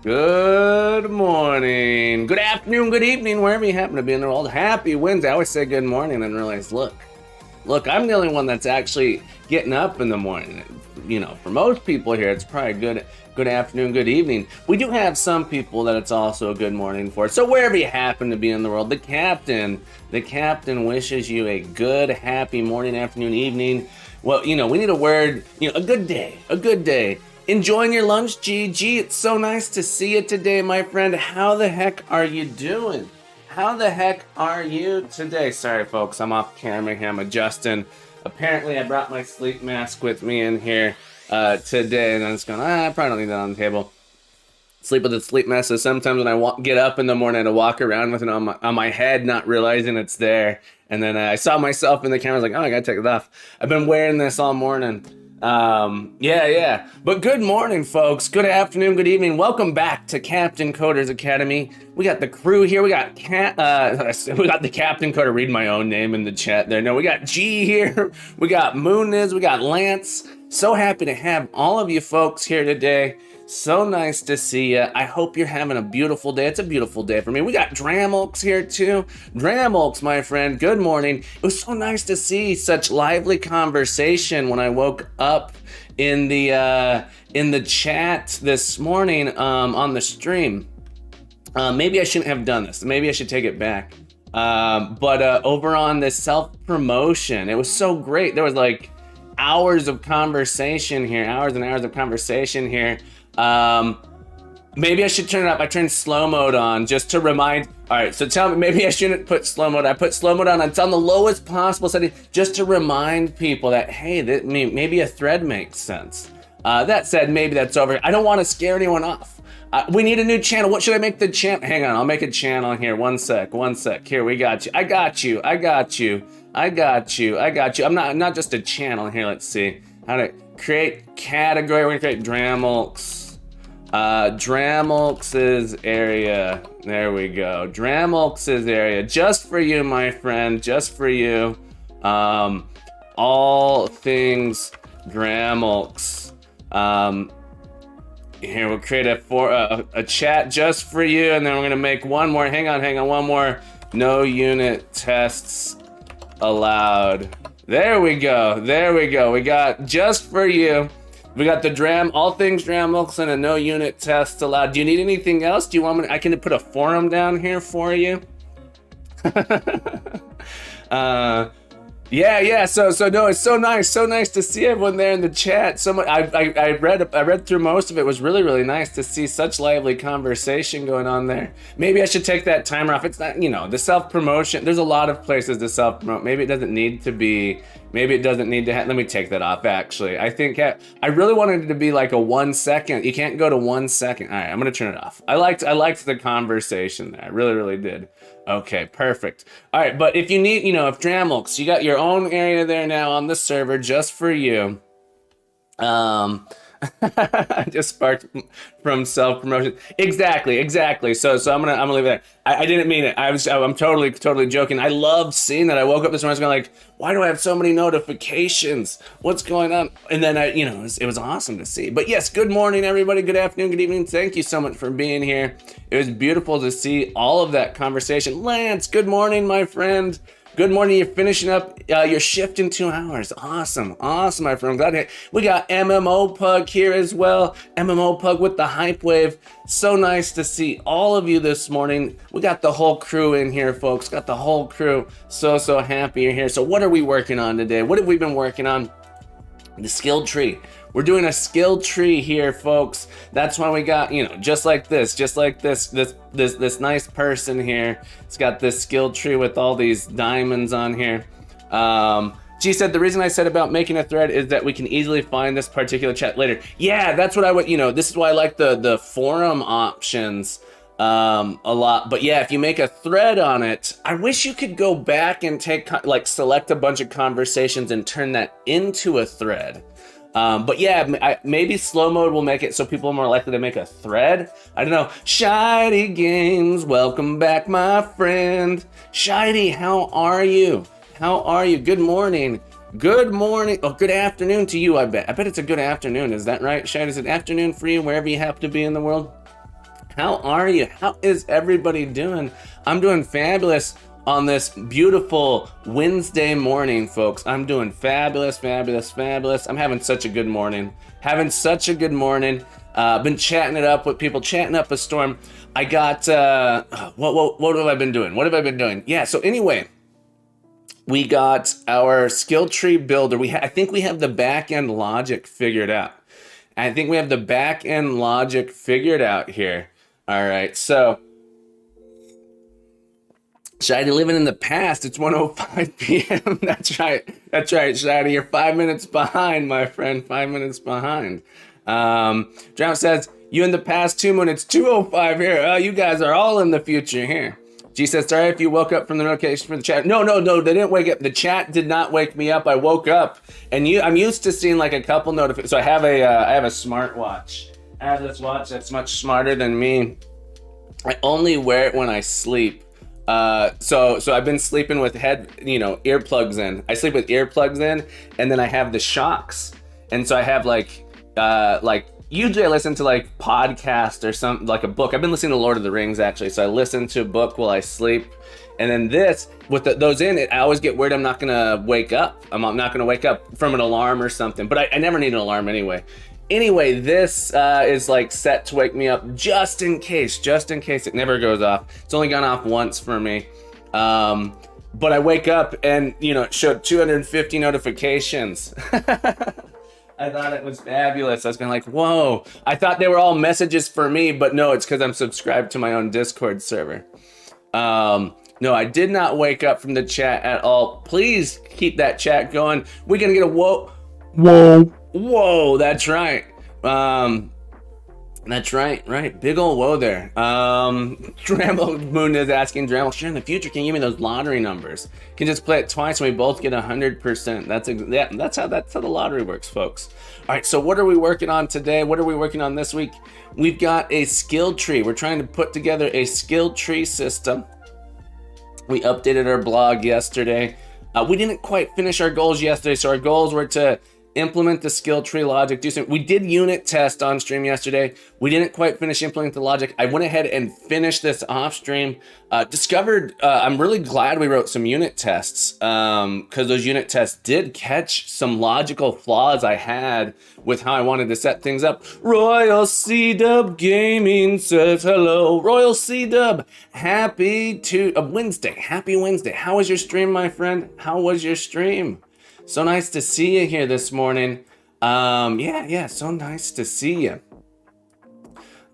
Good morning, good afternoon, good evening, wherever you happen to be in the world. Happy Wednesday. I always say good morning and realize, look, I'm the only one that's actually getting up in the morning. You know, for most people here, it's probably good afternoon, good evening. We do have some people that it's also a good morning for. So wherever you happen to be in the world, the captain wishes you a good, happy morning, afternoon, evening. Well, you know, we need a word, a good day. Enjoying your lunch, G. It's so nice to see you today, my friend. How the heck are you doing? How the heck are you today? Sorry, folks, I'm off camera here. I'm adjusting. Apparently, I brought my sleep mask with me in here today, and I'm just going, I probably don't need that on the table. Sleep with a sleep mask. So sometimes when I get up in the morning, I walk around with it on my head, not realizing it's there. And then I saw myself in the camera. I was like, oh, I gotta take it off. I've been wearing this all morning. Yeah. But good morning, folks. Good afternoon, good evening. Welcome back to Captain Coder's Academy. We got the crew here. We got the Captain Coder. Read my own name in the chat there. No, we got G here. We got Mooniz. We got Lance. So happy to have all of you folks here today. So nice to see you. I hope you're having a beautiful day. It's a beautiful day for me. We got Dramulks here too. Dramulks, my friend, good morning. It was so nice to see such lively conversation when I woke up in the chat this morning on the stream. Maybe I shouldn't have done this. Maybe I should take it back. But over on the self-promotion, it was so great. There was like hours of conversation here, hours and hours of conversation here. Maybe I should turn it up. I turned slow mode on just to remind. All right, so tell me, maybe I shouldn't put slow mode. I put slow mode on. It's on the lowest possible setting just to remind people that, hey, maybe a thread makes sense. That said, maybe that's over. I don't want to scare anyone off. We need a new channel. What should I make the channel? Hang on, I'll make a channel here. One sec. Here, we got you. I got you. I'm not just a channel here. Let's see how to create category. We're gonna create Dramulks. Dramulks' area. There we go. Dramulks' area. Just for you, my friend. Just for you. All things Dramulks. Here, we'll create a chat just for you, and then we're gonna make one more. Hang on, one more. No unit tests allowed. There we go. We got just for you. We got the all things Dramulks and a no unit test allowed. Do you need anything else? Do you want me I can put a forum down here for you? Yeah. So no, it's so nice to see everyone there in the chat. I read through most of it. It was really nice to see such lively conversation going on there. Maybe I should take that timer off. It's not, the self-promotion. There's a lot of places to self-promote. Maybe it doesn't need to be. Maybe it doesn't need to let me take that off, actually. I think I really wanted it to be like a 1 second. You can't go to 1 second. All right, I'm gonna turn it off. I liked the conversation there. I really did. Okay, perfect. All right, but if you need, if Dramulks, you got your own area there now on the server just for you. I just sparked from self-promotion. Exactly. So I'm gonna leave it there. I didn't mean it. I'm totally joking. I loved seeing that. I woke up this morning, I was going like, why do I have so many notifications? What's going on? And then it was awesome to see. But yes, good morning, everybody. Good afternoon, good evening. Thank you so much for being here. It was beautiful to see all of that conversation. Lance, good morning, my friend. Good morning. You're finishing up your shift in 2 hours. Awesome, my friend. I'm glad we got MMO Pug here as well. MMO Pug with the hype wave. So nice to see all of you this morning. We got the whole crew in here, folks. Got the whole crew. So happy you're here. So what are we working on today? What have we been working on? The skill tree. We're doing a skill tree here, folks. That's why we got, just like this nice person here. It's got this skill tree with all these diamonds on here. She said, the reason I said about making a thread is that we can easily find this particular chat later. Yeah, that's what I would, this is why I like the forum options a lot. But yeah, if you make a thread on it, I wish you could go back and select a bunch of conversations and turn that into a thread. But yeah, maybe slow mode will make it so people are more likely to make a thread. I don't know. Shiny Games, welcome back, my friend. Shiny, how are you? Good morning. Oh, good afternoon to you, I bet. I bet it's a good afternoon. Is that right, Shiny? Is it afternoon for you wherever you happen to be in the world? How are you? How is everybody doing? I'm doing fabulous on this beautiful Wednesday morning, folks. I'm doing fabulous, fabulous, fabulous. I'm having such a good morning. Having such a good morning. Been chatting it up with people, chatting up a storm. I got, what have I been doing? What have I been doing? Yeah, so anyway, we got our skill tree builder. I think we have the back end logic figured out. I think we have the back end logic figured out here. All right, so Shady living in the past. It's 1:05 p.m. That's right. That's right, Shady. You're 5 minutes behind, my friend. 5 minutes behind. Drown says, you in the past 2 minutes, 2:05 here. Oh, you guys are all in the future here. G says, sorry if you woke up from the notification for the chat. No, they didn't wake up. The chat did not wake me up. I woke up, and I'm used to seeing like a couple notifications. So I have a smartwatch. I have this watch that's much smarter than me. I only wear it when I sleep. So I've been sleeping with earplugs in. I sleep with earplugs in, and then I have the shocks. And so I have usually I listen to like podcast or something, like a book. I've been listening to Lord of the Rings actually. So I listen to a book while I sleep. And then this, with those in it, I always get worried I'm not gonna wake up. I'm not gonna wake up from an alarm or something, but I never need an alarm anyway. Anyway, this is like set to wake me up just in case it never goes off. It's only gone off once for me. But I wake up and, it showed 250 notifications. I thought it was fabulous. I was kind of like, whoa. I thought they were all messages for me, but no, it's because I'm subscribed to my own Discord server. No, I did not wake up from the chat at all. Please keep that chat going. We're going to get a whoa, that's right. That's right. Big ol' whoa there. Dramble Moon is asking, Dramble, sure, in the future, can you give me those lottery numbers? Can just play it twice and we both get 100%. That's how the lottery works, folks. All right, so what are we working on today? What are we working on this week? We've got a skill tree. We're trying to put together a skill tree system. We updated our blog yesterday. We didn't quite finish our goals yesterday, so our goals were to implement the skill tree logic. We did unit test on stream yesterday. We didn't quite finish implementing the logic. I went ahead and finished this off stream. I'm really glad we wrote some unit tests because those unit tests did catch some logical flaws I had with how I wanted to set things up. Royal C-Dub Gaming says hello. Royal C-Dub, happy Wednesday. Happy Wednesday. How was your stream, my friend? How was your stream? So nice to see you here this morning. Yeah, so nice to see you.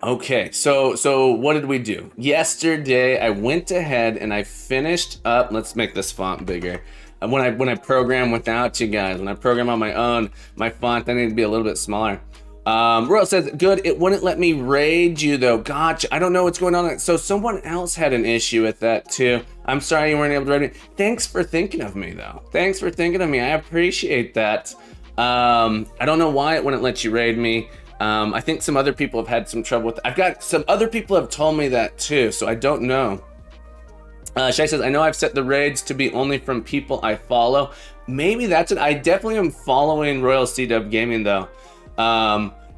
Okay, so what did we do? Yesterday, I went ahead and I finished up, let's make this font bigger. When I program without you guys, when I program on my own, my font, I need to be a little bit smaller. Royal says, good, it wouldn't let me raid you though. Gotcha, I don't know what's going on. So someone else had an issue with that too. I'm sorry you weren't able to raid me. Thanks for thinking of me though. Thanks for thinking of me, I appreciate that. I don't know why it wouldn't let you raid me. I think some other people have had some trouble with it. I've got some other people have told me that too, so I don't know. Shai says, I know I've set the raids to be only from people I follow. Maybe that's it. I definitely am following Royal C-Dub Gaming though.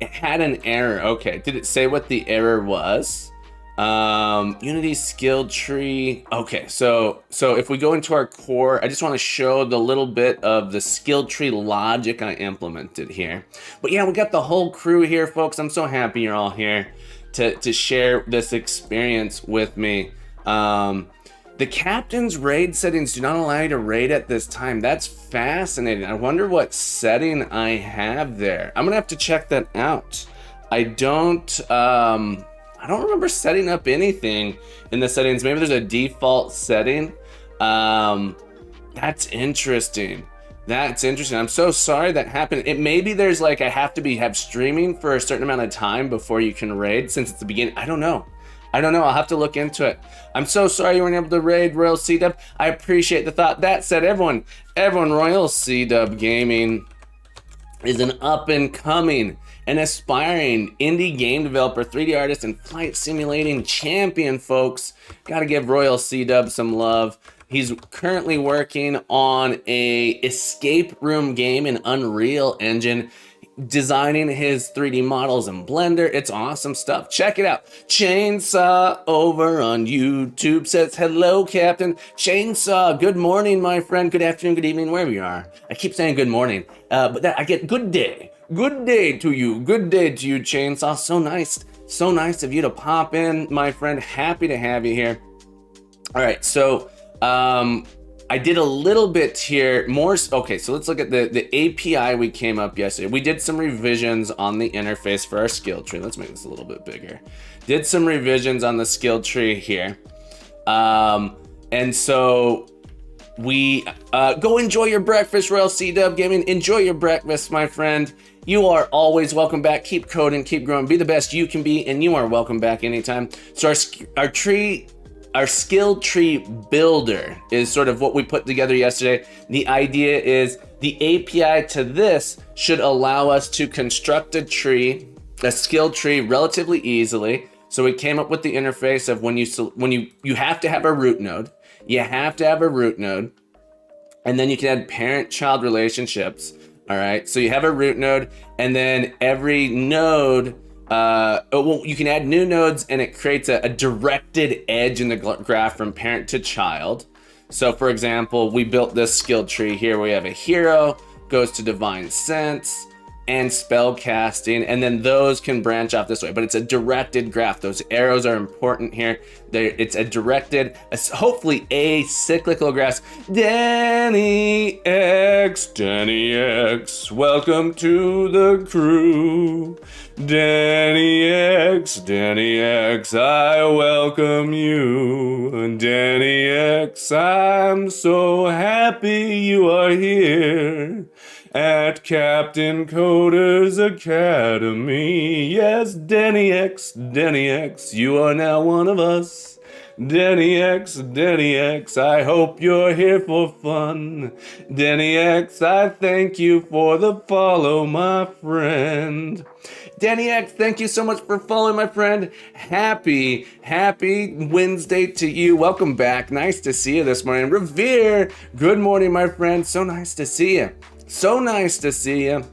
It had an error. Okay, did it say what the error was? Unity skill tree. Okay, so if we go into our core, I just want to show the little bit of the skill tree logic I implemented here. But yeah, we got the whole crew here, folks. I'm so happy you're all here to share this experience with me. The captain's raid settings do not allow you to raid at this time. That's fascinating. I wonder what setting I have there. I'm gonna have to check that out. I don't remember setting up anything in the settings. Maybe there's a default setting. That's interesting. I'm so sorry that happened. Maybe there's like I have to have streaming for a certain amount of time before you can raid since it's the beginning. I don't know. I'll have to look into it. I'm so sorry you weren't able to raid Royal C-Dub. I appreciate the thought. That said, everyone, Royal C-Dub Gaming is an up-and-coming and aspiring indie game developer, 3D artist, and flight simulating champion, folks. Gotta give Royal C-Dub some love. He's currently working on a escape room game in Unreal Engine. designing his 3D models in Blender. It's awesome stuff. Check it out. Chainsaw over on YouTube says, hello, Captain. Chainsaw, good morning, my friend. Good afternoon, good evening, wherever you are. I keep saying good morning, but I get good day. Good day to you. Good day to you, Chainsaw. So nice. So nice of you to pop in, my friend. Happy to have you here. All right, so I did a little bit here more. Okay, so let's look at the API we came up yesterday. We did some revisions on the interface for our skill tree. Let's make this a little bit bigger. Did some revisions on the skill tree here. And so we go enjoy your breakfast, Royal C-Dub Gaming. Enjoy your breakfast, my friend. You are always welcome back. Keep coding, keep growing, be the best you can be, and you are welcome back anytime. So our skill tree builder is sort of what we put together yesterday. The idea is the API to this should allow us to construct a skill tree relatively easily. So we came up with the interface of when you have to have a root node. You have to have a root node, and then you can add parent-child relationships. All right, so you have a root node, and then every node, you can add new nodes, and it creates a directed edge in the graph from parent to child. So for example, we built this skill tree here. We have a hero, goes to divine sense, and spell casting, and then those can branch off this way, but it's a directed graph. Those arrows are important here. It's a directed, hopefully acyclical graph. Danny X, welcome to the crew. Danny X, I welcome you. Danny X, I'm so happy you are here at Captain Coder's Academy. Yes, Danny X, you are now one of us. Danny X, I hope you're here for fun. Danny X, I thank you for the follow, my friend. Danny X, thank you so much for following, my friend. Happy Wednesday to you. Welcome back. Nice to see you this morning. Revere, good morning, my friend. So nice to see you. So nice to see you.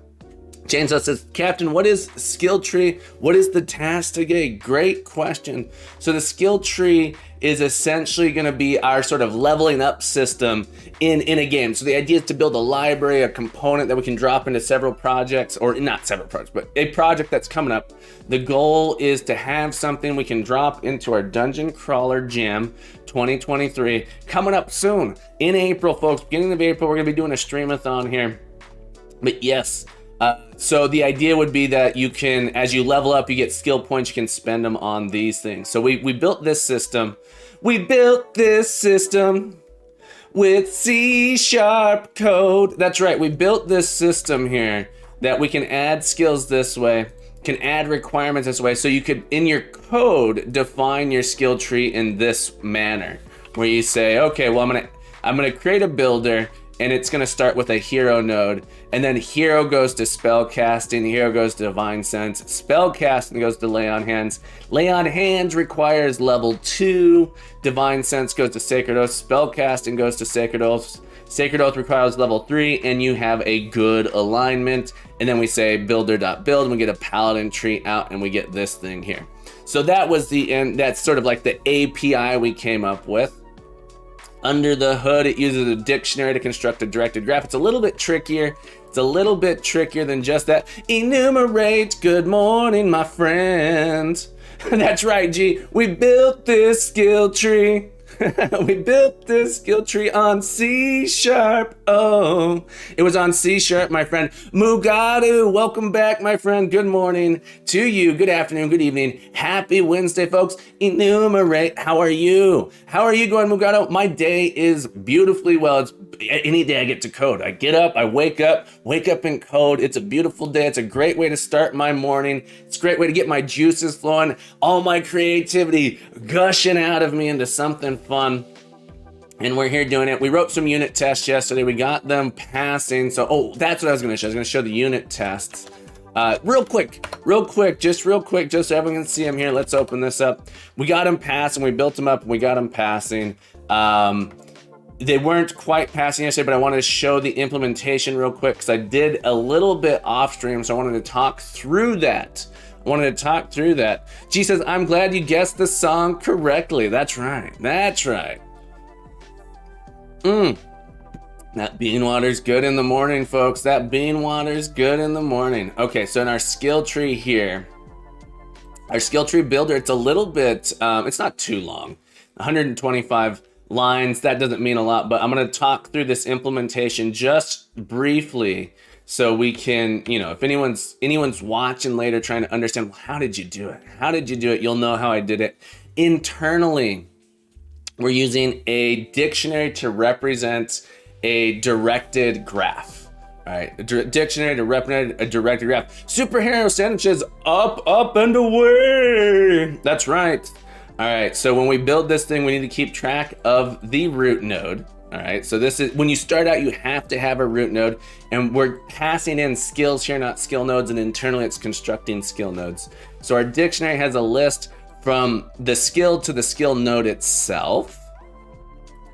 Chainsaw says, Captain, what is skill tree? What is the task today? Great question. So the skill tree is essentially going to be our sort of leveling up system in a game. So the idea is to build a library, a component that we can drop into several projects, or not several projects, but a project that's coming up. The goal is to have something we can drop into our Dungeon Crawler Jam 2023 coming up soon in April, folks. Beginning of April, we're going to be doing a streamathon here. But yes, so the idea would be that you can, as you level up, you get skill points, you can spend them on these things. So we built this system. We built this system with C# code. That's right, we built this system here that we can add skills this way, can add requirements this way. So you could, in your code, define your skill tree in this manner, where you say, okay, well, I'm gonna create a builder, and it's gonna start with a hero node, and then hero goes to spell casting, hero goes to divine sense, spell casting goes to lay on hands. Lay on hands requires level 2, divine sense goes to sacred oath, spell casting goes to sacred oath, sacred oath requires level 3, and you have a good alignment. And then we say builder.build, and we get a paladin tree out, and we get this thing here. So that was the end. That's sort of like the API we came up with. Under the hood, it uses a dictionary to construct a directed graph. It's a little bit trickier. It's a little bit trickier than just that. Enumerate, good morning, my friend. That's right, G. We built this skill tree. We built this skill tree on C#. Oh, it was on C#, my friend. Mugatu, welcome back, my friend. Good morning to you. Good afternoon, good evening. Happy Wednesday, folks. Enumerate, how are you? How are you going, Mugatu? My day is beautifully well. It's any day I get to code. I get up, I wake up and code. It's a beautiful day. It's a great way to start my morning. It's a great way to get my juices flowing, all my creativity gushing out of me into something fun. And we're here doing it. We wrote some unit tests yesterday. We got them passing. So, that's what I was going to show. I was going to show the unit tests. Real quick, just so everyone can see them here. Let's open this up. We got them passing. We built them up and we got them passing. they weren't quite passing yesterday, but I wanted to show the implementation real quick because I did a little bit off stream, so I wanted to talk through that. G says, I'm glad you guessed the song correctly. That's right. That bean water's good in the morning, folks. That bean water's good in the morning. Okay, so in our skill tree here, our skill tree builder, it's a little bit, it's not too long, 125 lines. That doesn't mean a lot, but I'm going to talk through this implementation just briefly so we can, if anyone's watching later trying to understand, well, how did you do it? You'll know how I did it. Internally, we're using a dictionary to represent a directed graph. All right, a dictionary to represent a directed graph. Superhero sentences up and away. That's right. All right, so when we build this thing, we need to keep track of the root node. All right, so this is when you start out, you have to have a root node, and we're passing in skills here, not skill nodes, and internally it's constructing skill nodes. So our dictionary has a list from the skill to the skill node itself.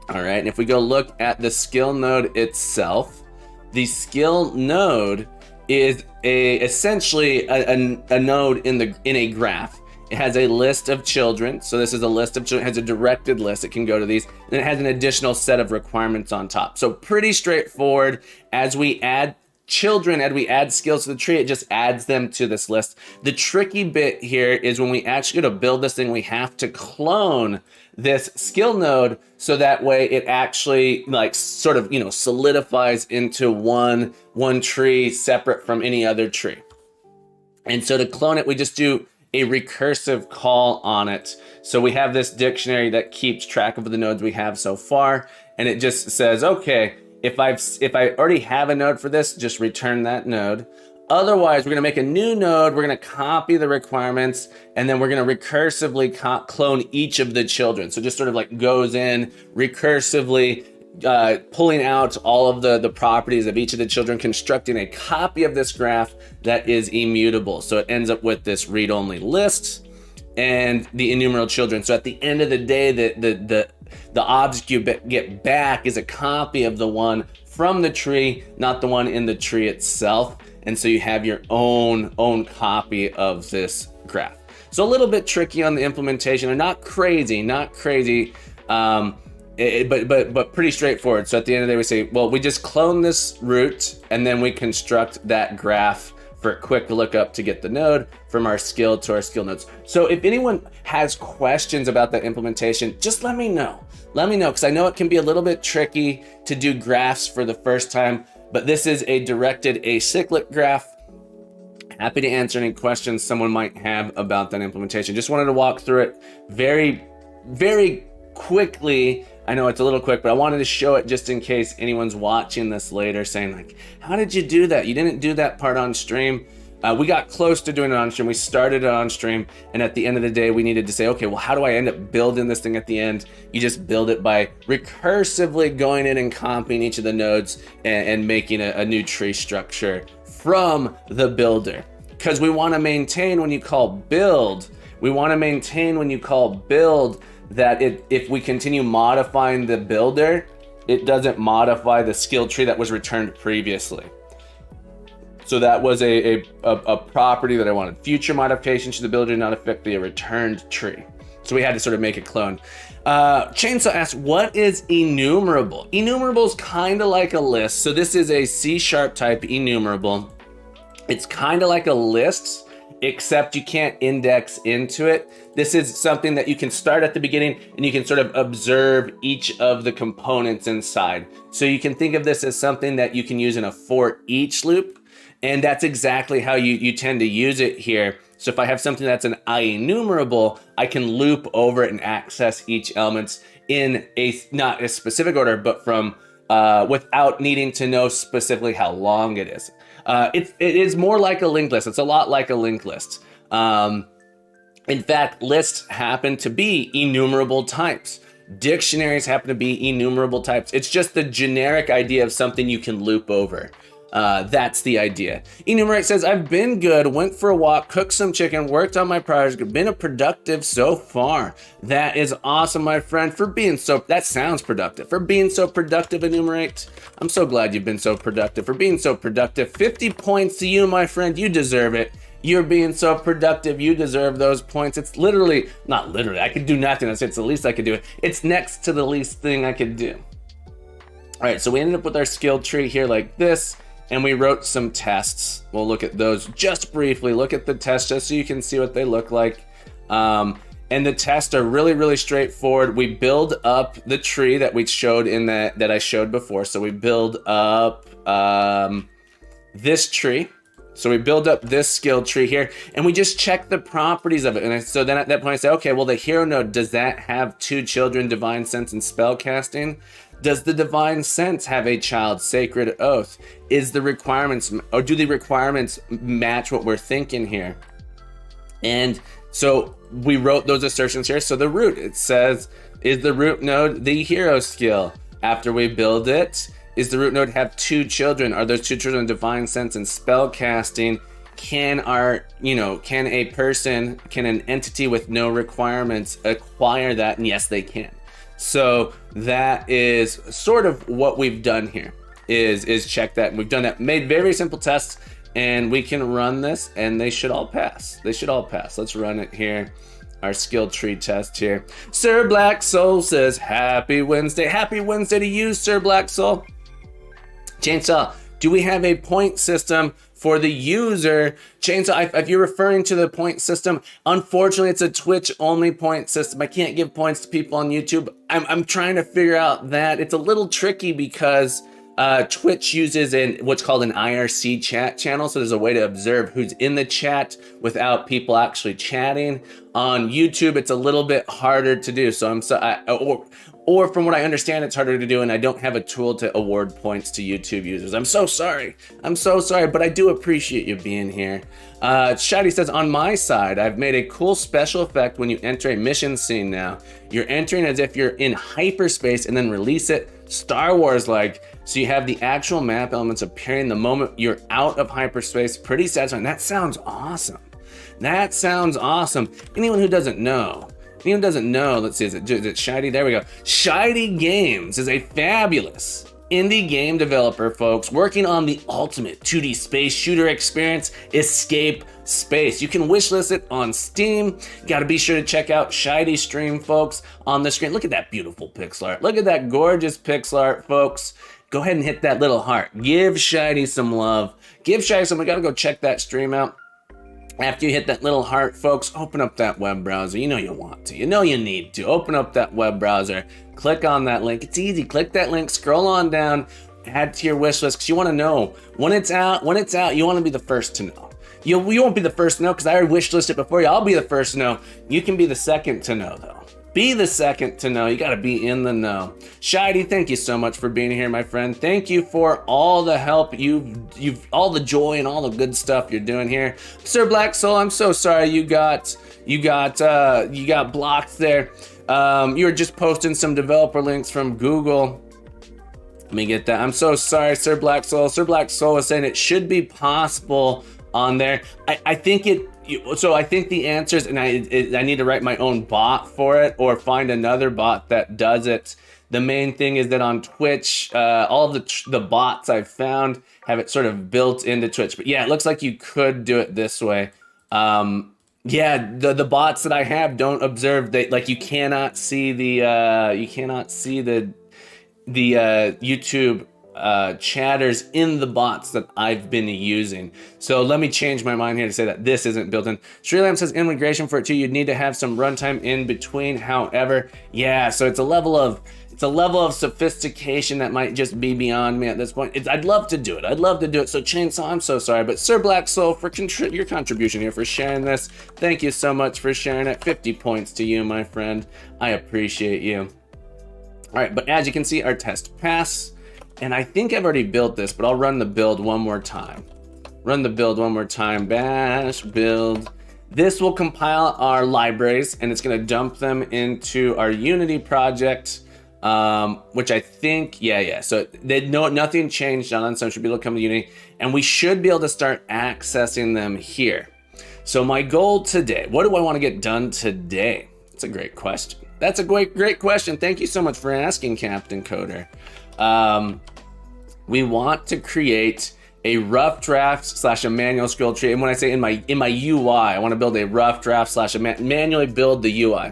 All right, and if we go look at the skill node itself, the skill node is essentially a node in a graph. It has a list of children. So this is a list of children, it has a directed list. It can go to these, and it has an additional set of requirements on top. So pretty straightforward. As we add children, as we add skills to the tree, it just adds them to this list. The tricky bit here is when we actually go to build this thing, we have to clone this skill node so that way it actually solidifies into one tree separate from any other tree. And so to clone it, we just do a recursive call on it. So we have this dictionary that keeps track of the nodes we have so far, and it just says, okay, if I already have a node for this, just return that node. Otherwise, we're going to make a new node, we're going to copy the requirements, and then we're going to recursively clone each of the children. So just sort of like goes in recursively, pulling out all of the properties of each of the children, constructing a copy of this graph that is immutable. So it ends up with this read-only list and the enumerable children. So at the end of the day, the object you get back is a copy of the one from the tree, not the one in the tree itself. And so you have your own copy of this graph. So a little bit tricky on the implementation, and not crazy, but pretty straightforward. So at the end of the day, we say, well, we just clone this root, and then we construct that graph for a quick lookup to get the node from our skill to our skill nodes. So if anyone has questions about that implementation, just let me know. Because I know it can be a little bit tricky to do graphs for the first time, but this is a directed acyclic graph. Happy to answer any questions someone might have about that implementation. Just wanted to walk through it very, very quickly. I know it's a little quick, but I wanted to show it just in case anyone's watching this later saying like, how did you do that? You didn't do that part on stream. We got close to doing it on stream. We started it on stream, and at the end of the day, we needed to say, okay, well, how do I end up building this thing at the end? You just build it by recursively going in and copying each of the nodes and making a new tree structure from the builder. Because we want to maintain when you call build, that if we continue modifying the builder, it doesn't modify the skill tree that was returned previously. So that was a property that I wanted. Future modifications to the builder do not affect the returned tree. So we had to sort of make a clone. Chainsaw asks, what is enumerable? Enumerable is kind of like a list. So this is a C# type enumerable. It's kind of like a list, except you can't index into it. This is something that you can start at the beginning and you can sort of observe each of the components inside. So you can think of this as something that you can use in a for each loop. And that's exactly how you tend to use it here. So if I have something that's an IEnumerable, I can loop over it and access each element in not a specific order, but from without needing to know specifically how long it is. It is more like a linked list. It's a lot like a linked list. In fact, lists happen to be enumerable types. Dictionaries happen to be enumerable types. It's just the generic idea of something you can loop over. That's the idea. Enumerate says, I've been good, went for a walk, cooked some chicken, worked on my project, been a productive so far. That is awesome, my friend, for being so, that sounds productive. For being so productive, Enumerate. I'm so glad you've been so productive. For being so productive, 50 points to you, my friend. You deserve it. You're being so productive. You deserve those points. It's literally, not literally, I could do nothing. It's the least I could do. It's next to the least thing I could do. All right, so we ended up with our skill tree here like this. And we wrote some tests. We'll look at those just briefly. Look at the tests just so you can see what they look like. And the tests are really, really straightforward. We build up the tree that we showed in that I showed before. So we build up this tree. So we build up this skill tree here, and we just check the properties of it. And so then at that point I say, okay, well, the hero node, does that have 2 children, divine sense and spell casting? Does the divine sense have a child, sacred oath? Is the requirements, or do the requirements match what we're thinking here? And so we wrote those assertions here. So the root, it says, is the root node the hero skill? After we build it, is the root node have 2 children? Are those 2 children divine sense and spell casting? Can an entity with no requirements acquire that? And yes, they can. So that is sort of what we've done here, is check that. And we've done that, made very simple tests, and we can run this and they should all pass. They should all pass. Let's run it here. Our skill tree test here. Sir Black Soul says, happy Wednesday. Happy Wednesday to you, Sir Black Soul. Chainsaw, do we have a point system for the user? Chainsaw, if you're referring to the point system, unfortunately, it's a Twitch only point system. I can't give points to people on YouTube. I'm trying to figure out that. It's a little tricky because Twitch uses what's called an IRC chat channel. So there's a way to observe who's in the chat without people actually chatting. On YouTube, it's a little bit harder to do. So or from what I understand, it's harder to do, and I don't have a tool to award points to YouTube users. I'm so sorry. I'm so sorry, but I do appreciate you being here. Shady says, on my side, I've made a cool special effect when you enter a mission scene now. You're entering as if you're in hyperspace and then release it Star Wars-like. So you have the actual map elements appearing the moment you're out of hyperspace. Pretty satisfying. That sounds awesome. That sounds awesome. Anyone who doesn't know, let's see, is it Shady? There we go. Shady Games is a fabulous indie game developer, folks, working on the ultimate 2D space shooter experience, Escape Space. You can wishlist it on Steam. Got to be sure to check out Shidy's stream, folks, on the screen. Look at that beautiful pixel art. Look at that gorgeous pixel art, folks. Go ahead and hit that little heart. Give Shady some love. Give Shady some, we got to go check that stream out. After you hit that little heart, folks, open up that web browser. You know you want to. You know you need to. Open up that web browser. Click on that link. It's easy. Click that link. Scroll on down. Add to your wish list because you want to know when it's out. When it's out, you want to be the first to know. You won't be the first to know because I already wish listed it before you. I'll be the first to know. You can be the second to know, though. Be the second to know. You got to be in the know. Shady, thank you so much for being here, my friend. Thank you for all the help you've all the joy and all the good stuff you're doing here. Sir Black Soul, I'm so sorry you got blocked there. You were just posting some developer links from Google. Let me get that. I'm so sorry, Sir Black Soul. Sir Black Soul is saying it should be possible on there. I think the answer is, and I need to write my own bot for it or find another bot that does it. The main thing is that on Twitch, all of the bots I've found have it sort of built into Twitch. But yeah, it looks like you could do it this way. Yeah, the bots that I have don't observe that. Like you cannot see the YouTube chatters in the bots that I've been using. So let me change my mind here to say that this isn't built in. Srilam says immigration for it too. You'd need to have some runtime in between. However, yeah, so it's a level of sophistication that might just be beyond me at this point. I'd love to do it. So Chainsaw, I'm so sorry, but Sir Black Soul, for your contribution here, for sharing this. Thank you so much for sharing it. 50 points to you, my friend. I appreciate you. All right, but as you can see, our test pass. And I think I've already built this, but I'll run the build one more time. Bash build. This will compile our libraries and it's gonna dump them into our Unity project. which I think, yeah. So nothing changed on them, so I should be able to come to Unity, and we should be able to start accessing them here. So my goal today, what do I want to get done today? That's a great question. That's a great question. Thank you so much for asking, Captain Coder. We want to create a rough draft / a manual scroll tree. And when I say in my UI, I want to build a rough draft / manually build the UI.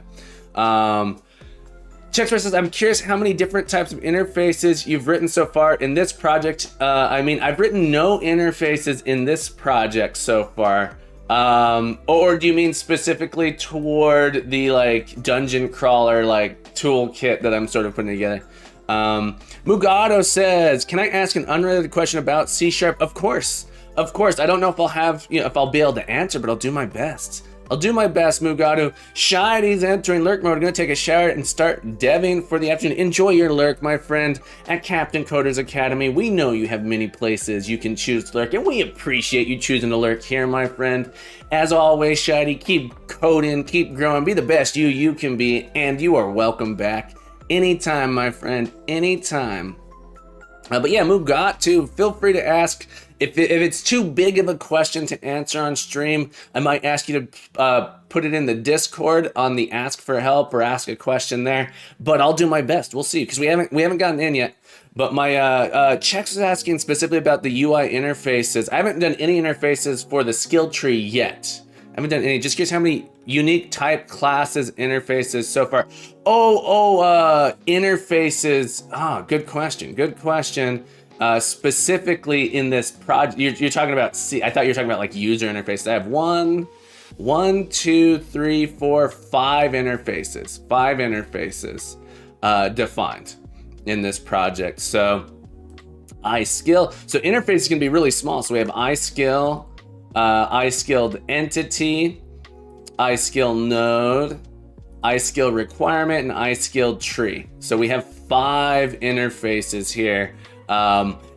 Checkspress says, I'm curious how many different types of interfaces you've written so far in this project. I mean, I've written no interfaces in this project so far. Or do you mean specifically toward the like dungeon crawler like toolkit that I'm sort of putting together? Mugado says, can I ask an unrelated question about C#? Of course. I don't know if I'll have, if I'll be able to answer, but I'll do my best. Mugado. Shiny's entering lurk mode. I'm gonna take a shower and start deving for the afternoon. Enjoy your lurk, my friend. At Captain Coder's Academy, we know you have many places you can choose to lurk, and we appreciate you choosing to lurk here, my friend. As always, Shiny, keep coding, keep growing, be the best you can be, and you are welcome back anytime, my friend, anytime. But yeah, Mugatu, feel free to ask. If it's too big of a question to answer on stream, I might ask you to put it in the Discord on the ask for help or ask a question there. But I'll do my best. We'll see, because we haven't gotten in yet. But my Chex is asking specifically about the UI interfaces. I haven't done any interfaces for the skill tree yet. I haven't done any. Just curious how many unique type classes interfaces so far. Interfaces. Good question. Specifically in this project, you're talking about C. I thought you were talking about like user interface. I have 1, 2, 3, 4, 5 interfaces. 5 interfaces defined in this project. So iSkill. So interfaces can be really small. So we have iSkill, iSkilled entity, iSkill node, iSkill requirement, and iSkill tree. So we have 5 interfaces here.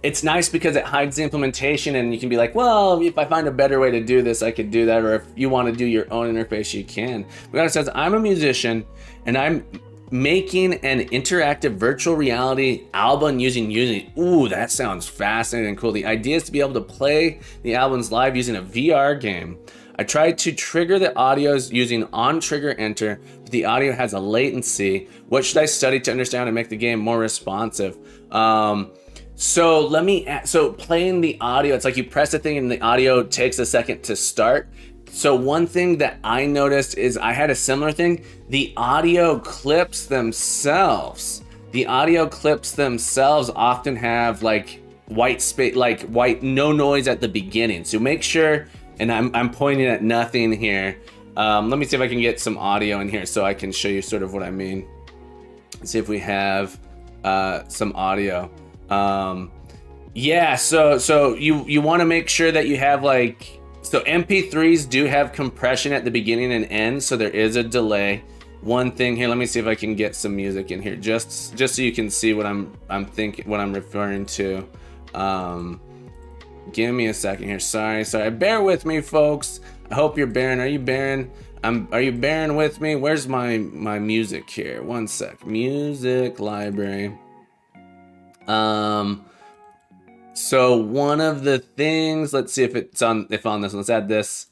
It's nice because it hides the implementation, and you can be like, well, if I find a better way to do this, I could do that. Or if you want to do your own interface, you can. But says, I'm a musician and I'm making an interactive virtual reality album using Unity. Ooh, that sounds fascinating and cool. The idea is to be able to play the albums live using a VR game. I tried to trigger the audios using on trigger enter, but the audio has a latency. What should I study to understand and make the game more responsive? So playing the audio, it's like you press a thing and the audio takes a second to start. So one thing that I noticed is I had a similar thing. The audio clips themselves often have like white space, no noise at the beginning. So make sure, and I'm pointing at nothing here. Let me see if I can get some audio in here so I can show you sort of what I mean. Let's see if we have some audio. So you want to make sure that you have so MP3s do have compression at the beginning and end, so there is a delay. One thing here, let me see if I can get some music in here, just so you can see what I'm referring to. Give me a second here. Sorry. Bear with me, folks. I hope you're bearing. Are you bearing? Are you bearing with me? Where's my music here? One sec. Music library. So one of the things, let's see if on this one. Let's add this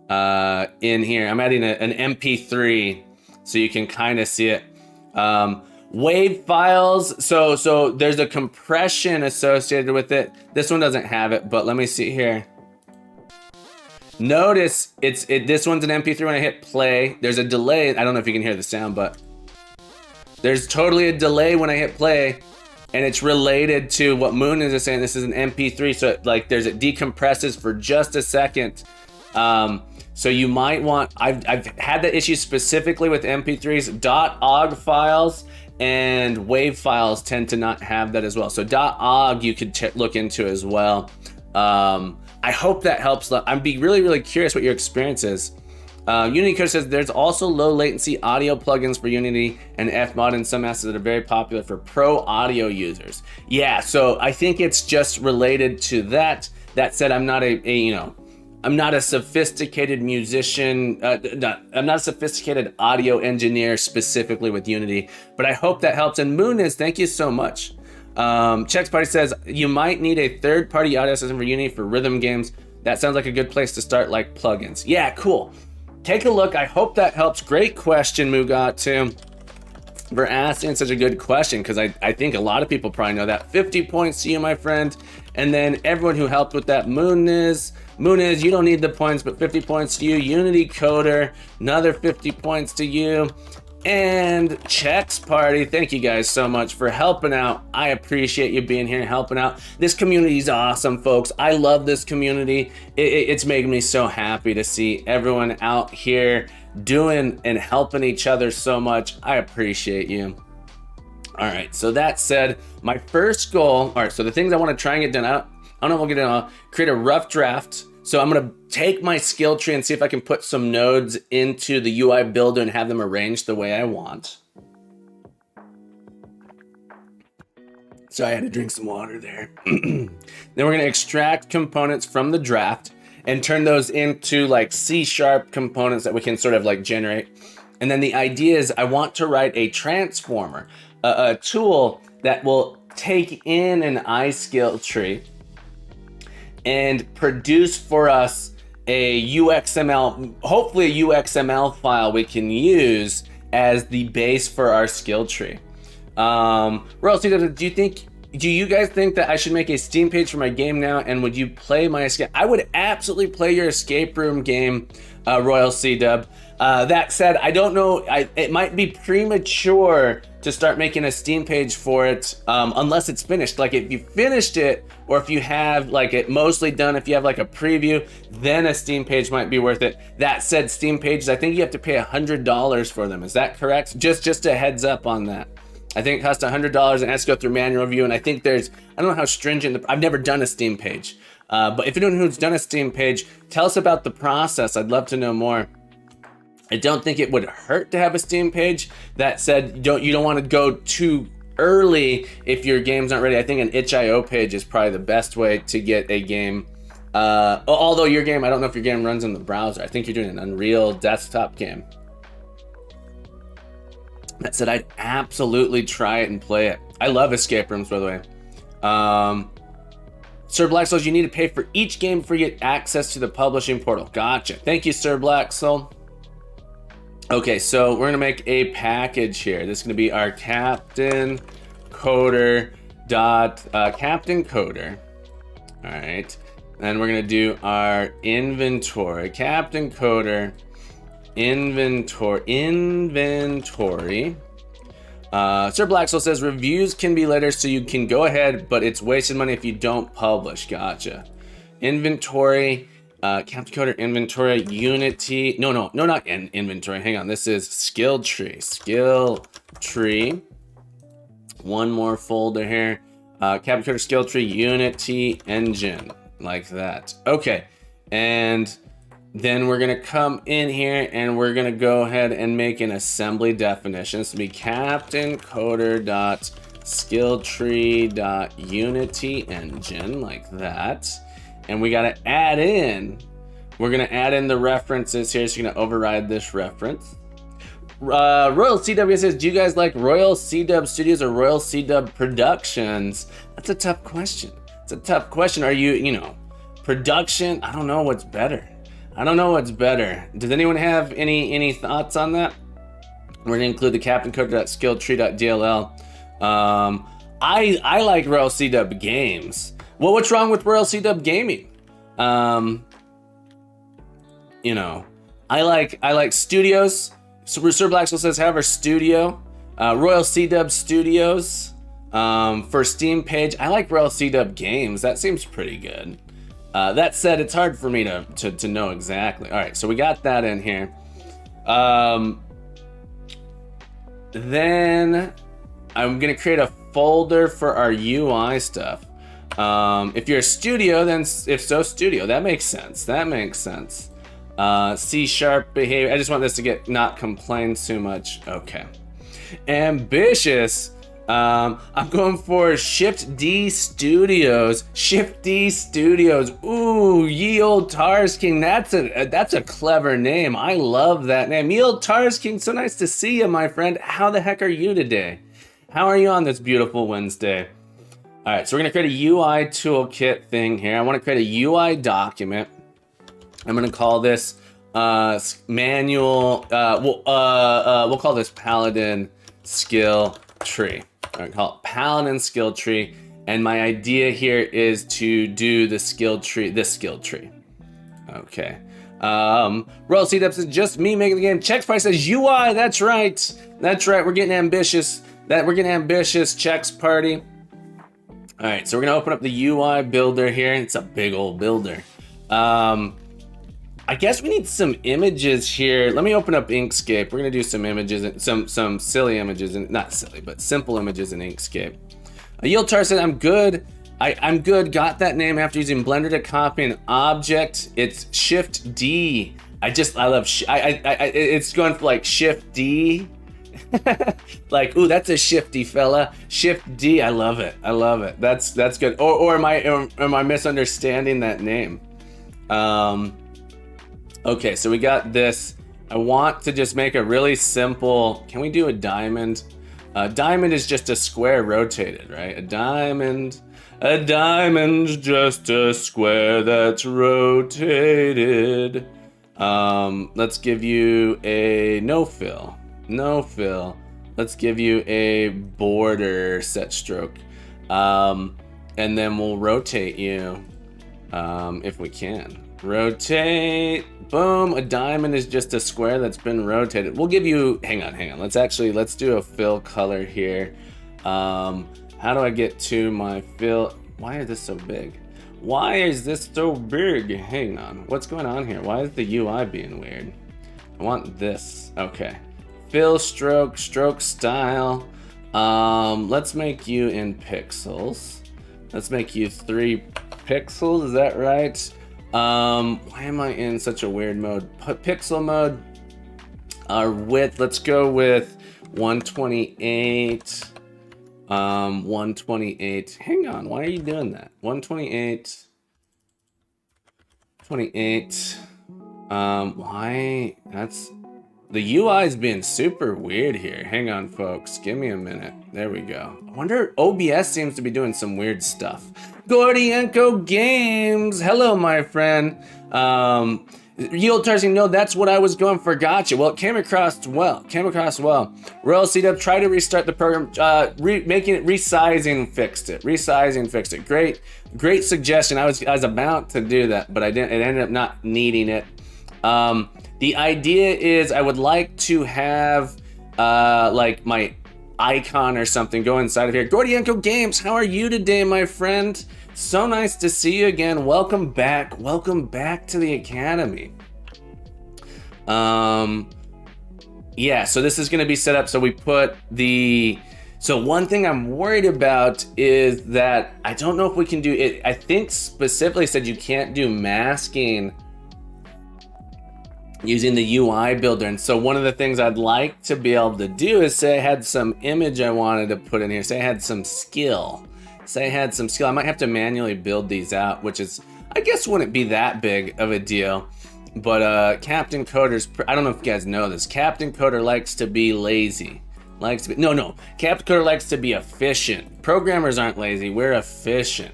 in here. I'm adding an MP3 so you can kind of see it. Wave files. So there's a compression associated with it. This one doesn't have it, but let me see here. Notice this one's an MP3. When I hit play, there's a delay. I don't know if you can hear the sound, but there's totally a delay when I hit play. And it's related to what Moon is saying. This is an MP3, so it decompresses for just a second. So you might want. I've had that issue specifically with MP3s. .ogg files and wave files tend to not have that as well. So .ogg you could look into as well. I hope that helps. I'd be really curious what your experience is. Unity Code says there's also low latency audio plugins for Unity and Fmod and some assets that are very popular for pro audio users. Yeah, so I think it's just related to that. That said, I'm not I'm not a sophisticated musician. I'm not a sophisticated audio engineer specifically with Unity, but I hope that helps. And Moon is, thank you so much. Chex Party says, you might need a third-party audio system for Unity for rhythm games. That sounds like a good place to start, like plugins. Yeah, cool. Take a look. I hope that helps. Great question, Mugat, too, for asking such a good question, because I think a lot of people probably know that. 50 points to you, my friend. And then everyone who helped with that, Mooniz, you don't need the points, but 50 points to you. Unity Coder, another 50 points to you. And Chex Party, thank you guys so much for helping out. I appreciate you being here and helping out. This community is awesome, folks. I love this community. It's making me so happy to see everyone out here doing and helping each other so much. I appreciate you. All right, so that said, my first goal, all right, so the things I want to try and get done, I don't know if we'll get done, I'll create a rough draft. So I'm gonna take my skill tree and see if I can put some nodes into the UI builder and have them arranged the way I want. So I had to drink some water there. Then we're gonna extract components from the draft and turn those into like C# components that we can sort of like generate. And then the idea is I want to write a transformer, a tool that will take in an iSkill tree and produce for us a UXML, hopefully a UXML file we can use as the base for our skill tree. Royalty, do you guys think that I should make a Steam page for my game now, and would you play my escape? I would absolutely play your escape room game, Royal C-Dub. That said, I don't know, it might be premature to start making a Steam page for it unless it's finished. Like if you finished it, or if you have like it mostly done, if you have like a preview, then a Steam page might be worth it. That said, Steam pages, I think you have to pay $100 for them. Is that correct? Just a heads up on that. I think it costs $100 and has to go through manual review. And I think I don't know how stringent, I've never done a Steam page. But if anyone who's done a Steam page, tell us about the process. I'd love to know more. I don't think it would hurt to have a Steam page. That said, you don't want to go too early if your game's not ready. I think an itch.io page is probably the best way to get a game. Although your game, I don't know if your game runs in the browser. I think you're doing an Unreal desktop game. That said, I'd absolutely try it and play it. I love escape rooms, by the way. Sir Black Soul, you need to pay for each game before you get access to the publishing portal. Gotcha. Thank you, Sir Black Soul. Okay, so we're gonna make a package here. This is gonna be our Captain Coder. All right, and we're gonna do our inventory. Captain Coder inventory. Sir Blacksoul says reviews can be later, so you can go ahead, but it's wasted money if you don't publish. Gotcha. Inventory. Captain Coder inventory, Unity. No, not inventory. Hang on. This is skill tree. Skill tree. One more folder here. Captain Coder skill tree, Unity engine, like that. Okay, and then we're gonna come in here and we're gonna go ahead and make an assembly definition. This will be Captain Coder dot skill tree dot Unity engine, like that. And we gotta add in, we're gonna add in the references here, so you're gonna override this reference. Royal CW says, do you guys like Royal CW Studios or Royal CW Productions? That's a tough question. It's a tough question. Are you production? I don't know what's better. Does anyone have any thoughts on that? We're gonna include the Captain Coder.skilltree.dll. I like Royal CW Games. Well, what's wrong with Royal CW Gaming? I like studios. So Sir Blackswell says, however, studio. Royal CW Studios. For Steam page, I like Royal CW Games. That seems pretty good. That said, it's hard for me to know exactly. All right, so we got that in here. Then I'm gonna create a folder for our UI stuff. If you're a studio, then if so, studio. That makes sense. C# behavior. I just want this to get not complained too much. Okay. Ambitious. I'm going for Shift D Studios. Shift D Studios. Ooh, Ye Old Tars King. That's a clever name. I love that name. Ye Old Tars King. So nice to see you, my friend. How the heck are you today? How are you on this beautiful Wednesday? All right, so we're gonna create a UI toolkit thing here. I want to create a UI document. I'm gonna call this manual. We'll call this Paladin skill tree. All right, call it Paladin skill tree. And my idea here is to do the skill tree, this skill tree. Okay. Royal C Dubs is just me making the game. Chex Pie says UI. That's right. That's right. We're getting ambitious. We're getting ambitious. Chex Party. All right, so we're gonna open up the UI builder here. It's a big old builder. I guess we need some images here. Let me open up Inkscape. We're gonna do some images, some silly images, and not silly, but simple images in Inkscape. Yieldtar said, I'm good. I'm good. Got that name after using Blender to copy an object. It's Shift D. I love. It's going for like Shift D. Like, ooh, that's a shifty fella. Shift D. I love it. I love it. That's good. Or am I misunderstanding that name? Okay, so we got this. I want to just make a really simple. Can we do a diamond? A diamond is just a square rotated, right? A diamond's just a square that's rotated. Let's give you a no fill. No fill. Let's give you a border set stroke. And then we'll rotate you if we can. Rotate. Boom. A diamond is just a square that's been rotated. We'll give you, hang on. Let's do a fill color here. How do I get to my fill? Why is this so big? Why is this so big? Hang on. What's going on here? Why is the UI being weird? I want this. Okay. Fill stroke style. Let's make you in pixels. Let's make you 3 pixels. Is that right? Why am I in such a weird mode? Pixel mode. Width. Let's go with 128. 128. Hang on. Why are you doing that? 128. 28. Why? That's. The UI is being super weird here. Hang on, folks. Give me a minute. There we go. I wonder, OBS seems to be doing some weird stuff. Gordienko Games. Hello, my friend. Yield Tarzan, no, that's what I was going for. Gotcha. Well, it came across well. Royal C-Dub, try to restart the program. Making it resizing fixed it. Great suggestion. I was about to do that, but I didn't. It ended up not needing it. The idea is I would like to have like my icon or something go inside of here. Gordienko Games, how are you today, my friend? So nice to see you again. Welcome back to the Academy. Yeah, so this is gonna be set up so we put the. So one thing I'm worried about is that I don't know if we can do it. I think specifically said you can't do masking using the UI builder. And so one of the things I'd like to be able to do is say I had some image I wanted to put in here. Say I had some skill. I might have to manually build these out, which is, I guess, wouldn't be that big of a deal. But Captain Coder's, I don't know if you guys know this. Captain Coder likes to be lazy. Captain Coder likes to be efficient. Programmers aren't lazy. We're efficient.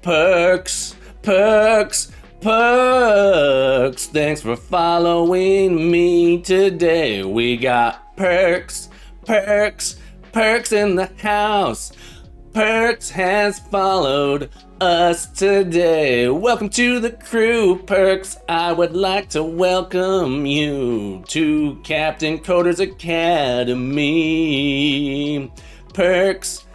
Perks. Thanks for following me today. We got perks in the house. Perks has followed us today. Welcome to the crew, Perks. I would like to welcome you to Captain Coder's Academy. Perks,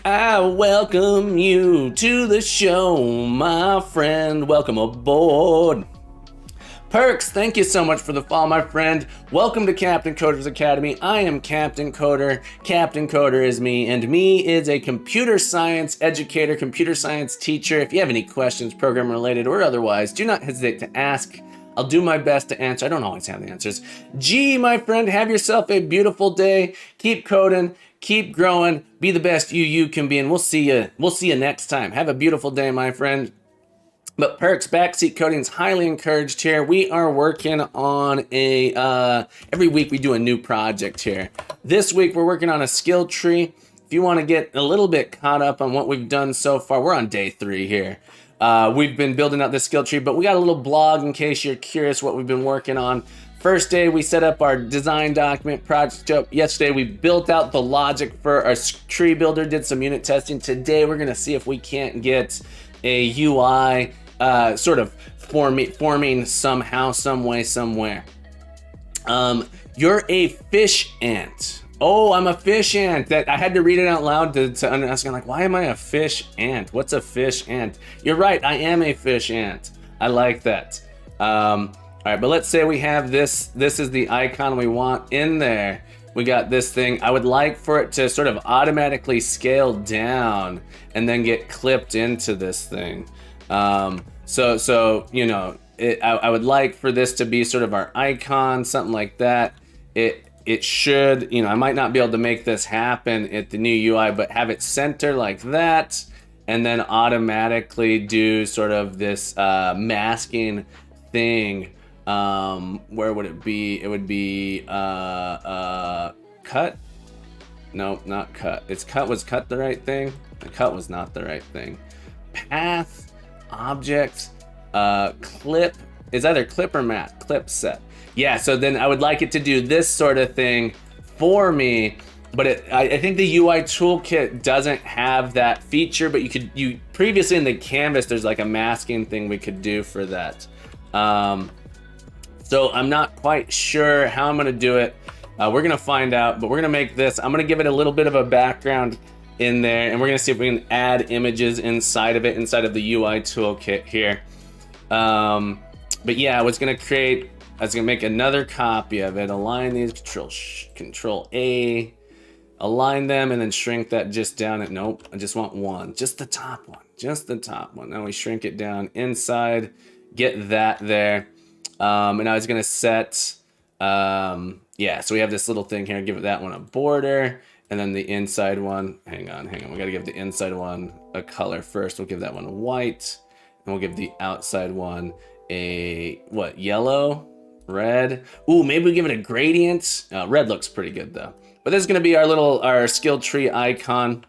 I welcome you to the show, my friend. Welcome aboard. Perks, thank you so much for the follow, my friend. Welcome to Captain Coder's Academy. I am Captain Coder. Captain Coder is me, and me is a computer science educator, computer science teacher. If you have any questions, program related or otherwise, do not hesitate to ask. I'll do my best to answer. I don't always have the answers. G, my friend, have yourself a beautiful day. Keep coding, keep growing, be the best you can be, and we'll see you next time. Have a beautiful day, my friend. But perks, backseat coding is highly encouraged here. We are working on every week we do a new project here. This week we're working on a skill tree. If you want to get a little bit caught up on what we've done so far, we're on day 3 here. We've been building out this skill tree, but we got a little blog in case you're curious what we've been working on. First day, we set up our design document project. Yesterday, we built out the logic for our tree builder, did some unit testing. Today, we're going to see if we can't get a UI sort of forming somehow, some way, somewhere. You're a fish ant. Oh, I'm a fish ant. That I had to read it out loud to understand. Like, why am I a fish ant? What's a fish ant? You're right. I am a fish ant. I like that. All right, but let's say we have this. This is the icon we want in there. We got this thing. I would like for it to sort of automatically scale down and then get clipped into this thing. So you know, I would like for this to be sort of our icon, something like that. It should, you know, I might not be able to make this happen at the new UI, but have it center like that, and then automatically do sort of this masking thing. Where would it be? It would be cut. No, not cut. It's cut. Was cut the right thing? The cut was not the right thing. Path, object, clip. It's either clip or mat. Clip set. Yeah, so then I would like it to do this sort of thing for me, but I think the UI toolkit doesn't have that feature, but you previously in the canvas, there's like a masking thing we could do for that. So I'm not quite sure how I'm gonna do it. We're gonna find out, but we're gonna make this, I'm gonna give it a little bit of a background in there, and we're gonna see if we can add images inside of it, inside of the UI toolkit here. But yeah, I was gonna make another copy of it, align these, control A, align them, and then shrink that just down at, nope, I just want one, just the top one. Now we shrink it down inside, get that there. And I was gonna set, yeah, so we have this little thing here, give that one a border, and then the inside one, hang on, we gotta give the inside one a color first. We'll give that one white, and we'll give the outside one a, what, yellow? Red. Ooh, maybe we give it a gradient. Red looks pretty good though. But this is gonna be our skill tree icon.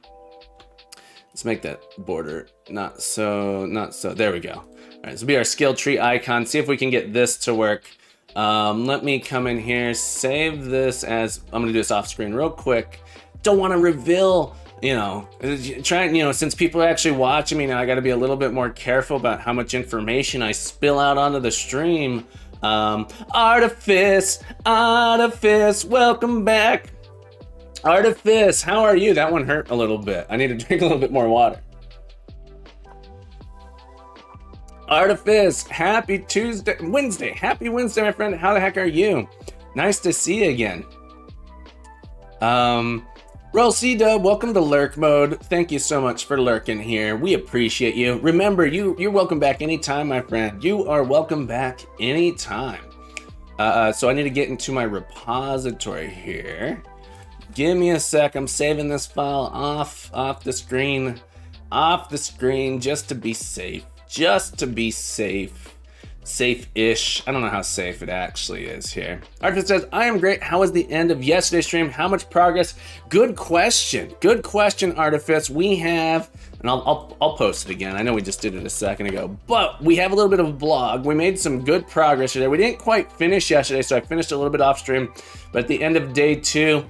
Let's make that border not so. There we go. All right, this will be our skill tree icon. See if we can get this to work. Let me come in here, save this as, I'm gonna do this off screen real quick. Don't want to reveal, you know, since people are actually watching me now, I got to be a little bit more careful about how much information I spill out onto the stream. Artifice, welcome back. Artifice, how are you? That one hurt a little bit. I need to drink a little bit more water. Artifice, happy Wednesday, my friend. How the heck are you? Nice to see you again. Roll C-Dub, welcome to lurk mode. Thank you so much for lurking here. We appreciate you. Remember, you're welcome back anytime, my friend. You are welcome back anytime. So I need to get into my repository here. Give me a sec. I'm saving this file off the screen, just to be safe. Safe-ish. I don't know how safe it actually is here. Arthur says, I am great. How was the end of yesterday's stream? How much progress? Good question, Artifice. We have, and I'll post it again. I know we just did it a second ago, but we have a little bit of a blog. We made some good progress today. We didn't quite finish yesterday, so I finished a little bit off stream, but at the end of day 2,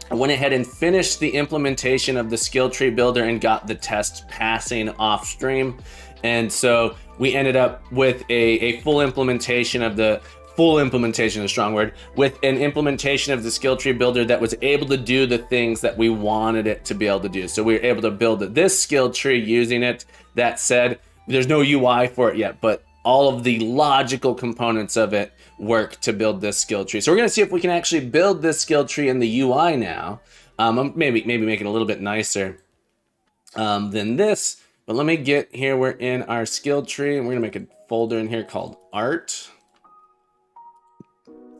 I went ahead and finished the implementation of the skill tree builder and got the test passing off stream. And so we ended up with a full implementation of the, full implementation is a strong word, with an implementation of the skill tree builder that was able to do the things that we wanted it to be able to do. So we were able to build this skill tree using it. That said, there's no UI for it yet, but all of the logical components of it work to build this skill tree. So we're gonna see if we can actually build this skill tree in the UI now. Maybe make it a little bit nicer than this. But let me get here, we're in our skill tree, and we're gonna make a folder in here called art.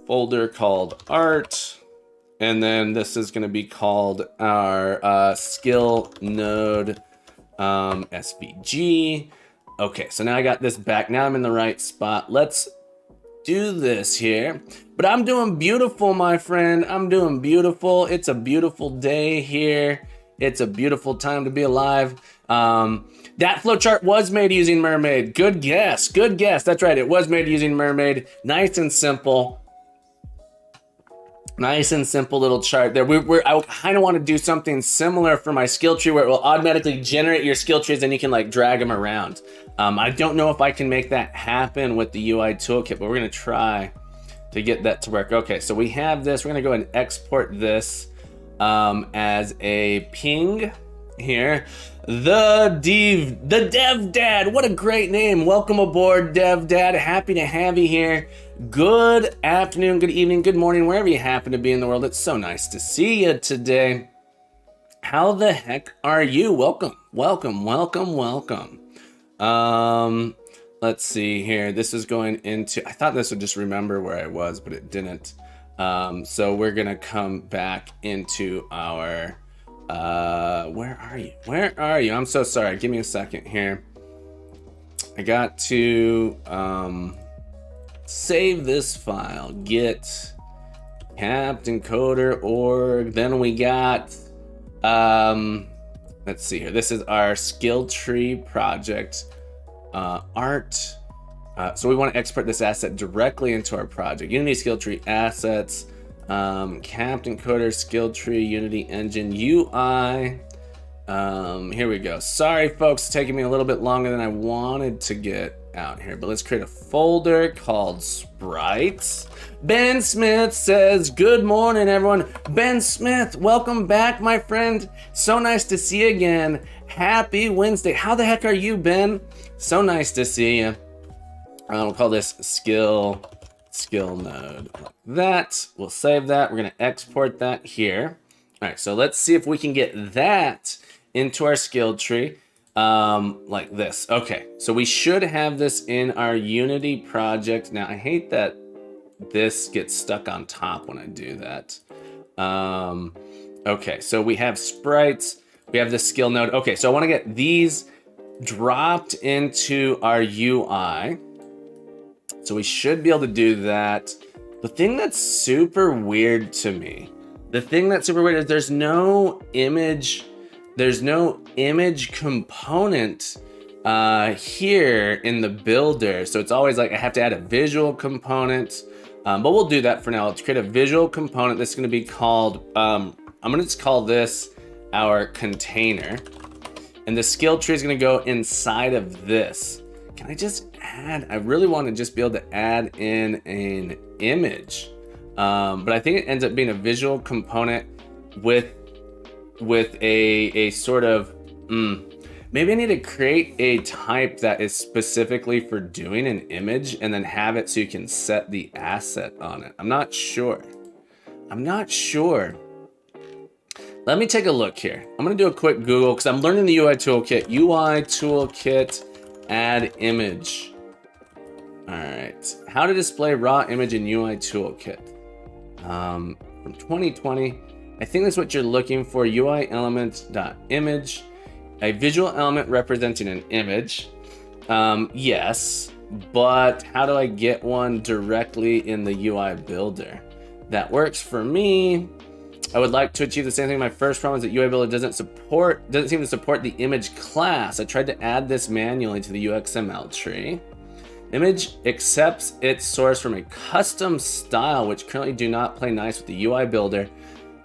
folder called art. And then this is going to be called our skill node SVG. Okay, so now I got this back. Now I'm in the right spot. Let's do this here. But I'm doing beautiful, my friend. I'm doing beautiful. It's a beautiful day here. It's a beautiful time to be alive. That flowchart was made using Mermaid. Good guess. Good guess. That's right. It was made using Mermaid. Nice and simple. Nice and simple little chart there. I kind of want to do something similar for my skill tree where it will automatically generate your skill trees and you can like drag them around. I don't know if I can make that happen with the UI toolkit, but we're going to try to get that to work. Okay, so we have this. We're going to go ahead and export this as a ping here. The Dev Dad. What a great name. Welcome aboard, Dev Dad. Happy to have you here. Good afternoon, good evening, good morning, wherever you happen to be in the world. It's so nice to see you today. How the heck are you? Welcome, welcome, welcome, welcome. Let's see here. This is going into, I thought this would just remember where I was, but it didn't. So we're gonna come back into our, where are you? Where are you? I'm so sorry. Give me a second here. I got to, save this file, get Captain Coder org. Then we got, let's see here. This is our skill tree project, art. So we want to export this asset directly into our project. Unity skill tree assets, Captain Coder skill tree, Unity engine UI. Here we go. Sorry, folks, it's taking me a little bit longer than I wanted to get out here, but let's create a folder called sprites. Ben Smith says, good morning, everyone. Ben Smith, welcome back, my friend. So nice to see you again. Happy Wednesday. How the heck are you, Ben? So nice to see you. We'll call this skill node like that. We'll save that. We're going to export that here. All right, so let's see if we can get that into our skill tree. Like this. Okay, so we should have this in our Unity project. Now, I hate that this gets stuck on top when I do that. Okay, so we have sprites. We have the skill node. Okay, so I want to get these dropped into our UI. So we should be able to do that. The thing that's super weird to me, is there's no image component here in the builder. So it's always like I have to add a visual component, but we'll do that for now. Let's create a visual component that's going to be called, I'm going to just call this our container. And the skill tree is going to go inside of this. Can I just add, I really want to just be able to add in an image. But I think it ends up being a visual component with a sort of, maybe I need to create a type that is specifically for doing an image and then have it so you can set the asset on it. I'm not sure. Let me take a look here. I'm gonna do a quick Google because I'm learning the UI toolkit. UI toolkit, add image. All right, how to display raw image in UI toolkit. From 2020, I think that's what you're looking for. UI element.image, a visual element representing an image. Yes, but how do I get one directly in the UI builder? That works for me. I would like to achieve the same thing. My first problem is that UI builder doesn't seem to support the image class. I tried to add this manually to the UXML tree. Image accepts its source from a custom style, which currently do not play nice with the UI builder.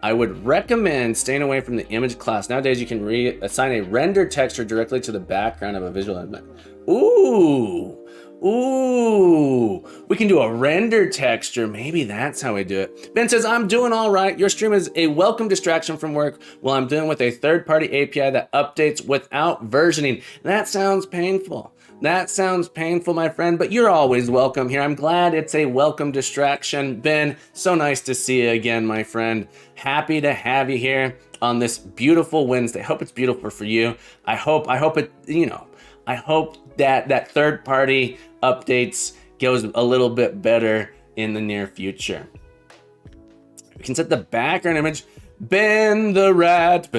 I would recommend staying away from the image class. Nowadays, you can assign a render texture directly to the background of a visual element. Ooh, we can do a render texture. Maybe that's how we do it. Ben says, I'm doing all right. Your stream is a welcome distraction from work while I'm dealing with a third-party API that updates without versioning. That sounds painful. That sounds painful, my friend, but you're always welcome here. I'm glad it's a welcome distraction. Ben, so nice to see you again, my friend. Happy to have you here on this beautiful Wednesday. Hope it's beautiful for you. I hope it, I hope that third-party updates goes a little bit better in the near future. We can set the background image. Ben the rat,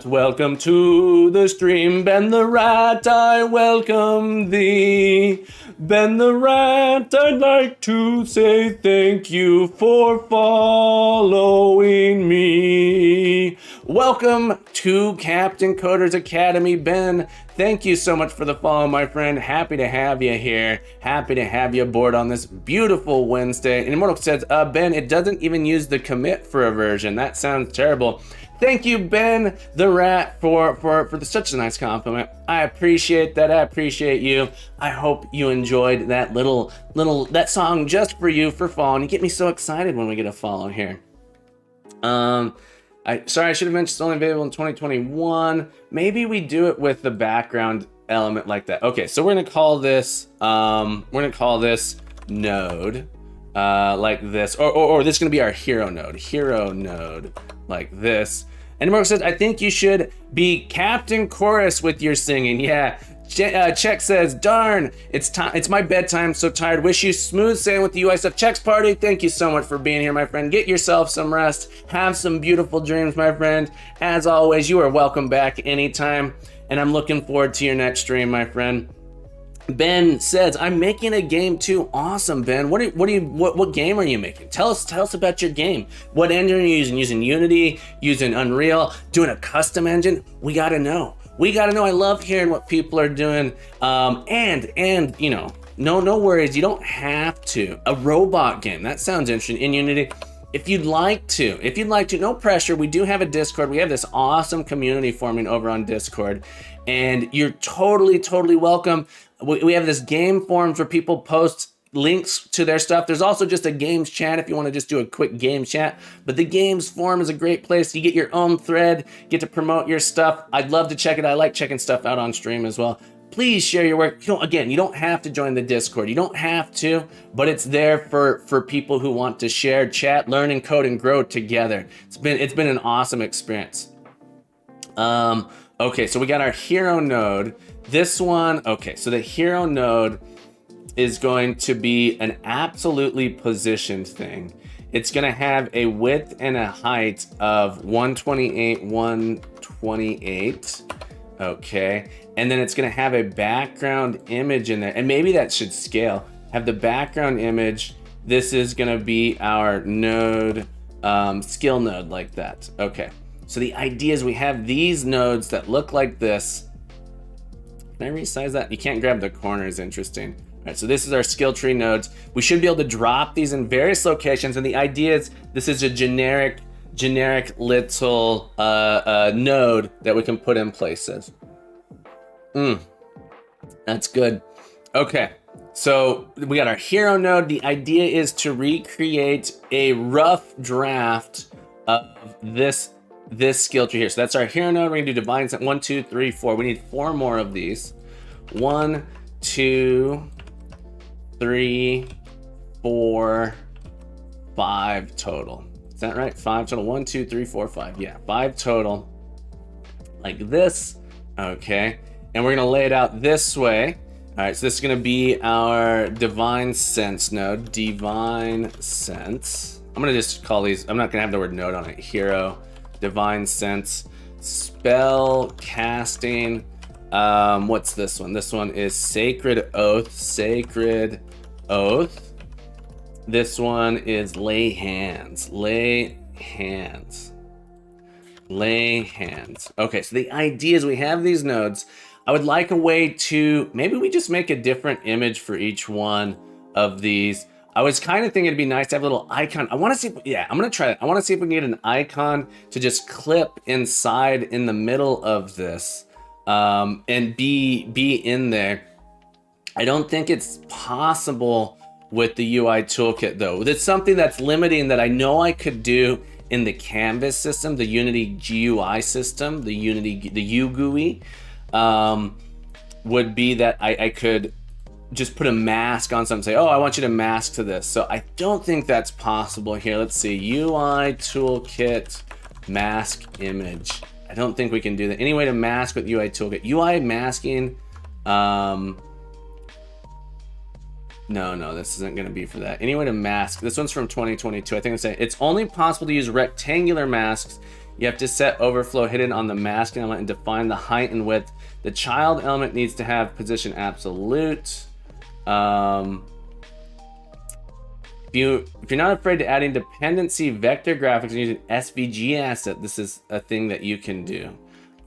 welcome to the stream. Ben the rat, I welcome thee. Ben the rat, I'd like to say thank you for following me. Welcome to Captain Coder's Academy, Ben. Thank you so much for the follow, my friend. Happy to have you here. Happy to have you aboard on this beautiful Wednesday. And Immortal says, Ben, it doesn't even use the commit for a version. That sounds terrible. Thank you, Ben the Rat, for such a nice compliment. I appreciate that. I appreciate you. I hope you enjoyed that that song just for you for fall. And you get me so excited when we get a follow here. Sorry, I should have mentioned it's only available in 2021. Maybe we do it with the background element like that. Okay, so we're gonna call this node like this, or this is gonna be our hero node like this. And Mark says, I think you should be Captain Chorus with your singing. Yeah. Check says, darn, it's my bedtime, so tired. Wish you smooth sailing with the UI stuff. Check's party, thank you so much for being here, my friend. Get yourself some rest. Have some beautiful dreams, my friend. As always, you are welcome back anytime, and I'm looking forward to your next stream, my friend. Ben says, I'm making a game too. Awesome, Ben. What game are you making? Tell us about your game. What engine are you using? Using Unity, using Unreal, doing a custom engine? We gotta know. I love hearing what people are doing. And you know, no worries. You don't have to. A robot game. That sounds interesting in Unity. If you'd like to, no pressure. We do have a Discord. We have this awesome community forming over on Discord, and you're totally welcome. We have this game forums where people post links to their stuff. There's also just a games chat if you want to just do a quick game chat. But the games forum is a great place. You get your own thread, get to promote your stuff. I'd love to check it. I like checking stuff out on stream as well. Please share your work. You don't have to join the Discord. You don't have to, but it's there for people who want to share, chat, learn, and code and grow together. It's been an awesome experience. Okay, so we got our hero node. This one, okay, so the hero node is going to be an absolutely positioned thing. It's going to have a width and a height of 128, 128. Okay, and then it's going to have a background image in there, and maybe that should scale. Have the background image. This is going to be our node, skill node like that. Okay, so the idea is we have these nodes that look like this. Can I resize that? You can't grab the corners. Interesting. All right, so this is our skill tree nodes. We should be able to drop these in various locations, and the idea is this is a generic little node that we can put in places. That's good. Okay, so we got our hero node. The idea is to recreate a rough draft of this skill tree here. So that's our hero node. We're gonna do divine set 1, 2, 3, 4. We need 4 more of these. 1, 2, 3, 4, 5 total. Is that right? 5 total. 1, 2, 3, 4, 5. Yeah, 5 total. Like this. Okay. And we're gonna lay it out this way. All right, so this is gonna be our divine sense node. Divine sense. I'm gonna just call these, I'm not gonna have the word node on it. Hero, divine sense, spell casting. What's this one? This one is sacred oath. Sacred oath. This one is lay hands. Lay hands. Lay hands. Okay, so the idea is we have these nodes. I would like a way to, maybe we just make a different image for each one of these. I was kind of thinking it'd be nice to have a little icon. I want to see, yeah, I'm going to try that. I want to see if we can get an icon to just clip inside in the middle of this and be in there. I don't think it's possible with the UI toolkit though. It's something that's limiting that I know I could do in the Canvas system, the Unity GUI system, the UGUI, would be that I could just put a mask on something and say, oh, I want you to mask to this. So I don't think that's possible here. Let's see, UI toolkit, mask image. I don't think we can do that. Any way to mask with UI toolkit? UI masking, No, this isn't going to be for that. Any way to mask? This one's from 2022. I think it's saying it's only possible to use rectangular masks. You have to set overflow hidden on the mask element and define the height and width. The child element needs to have position absolute. If you're not afraid to add in dependency vector graphics and using SVG asset, this is a thing that you can do.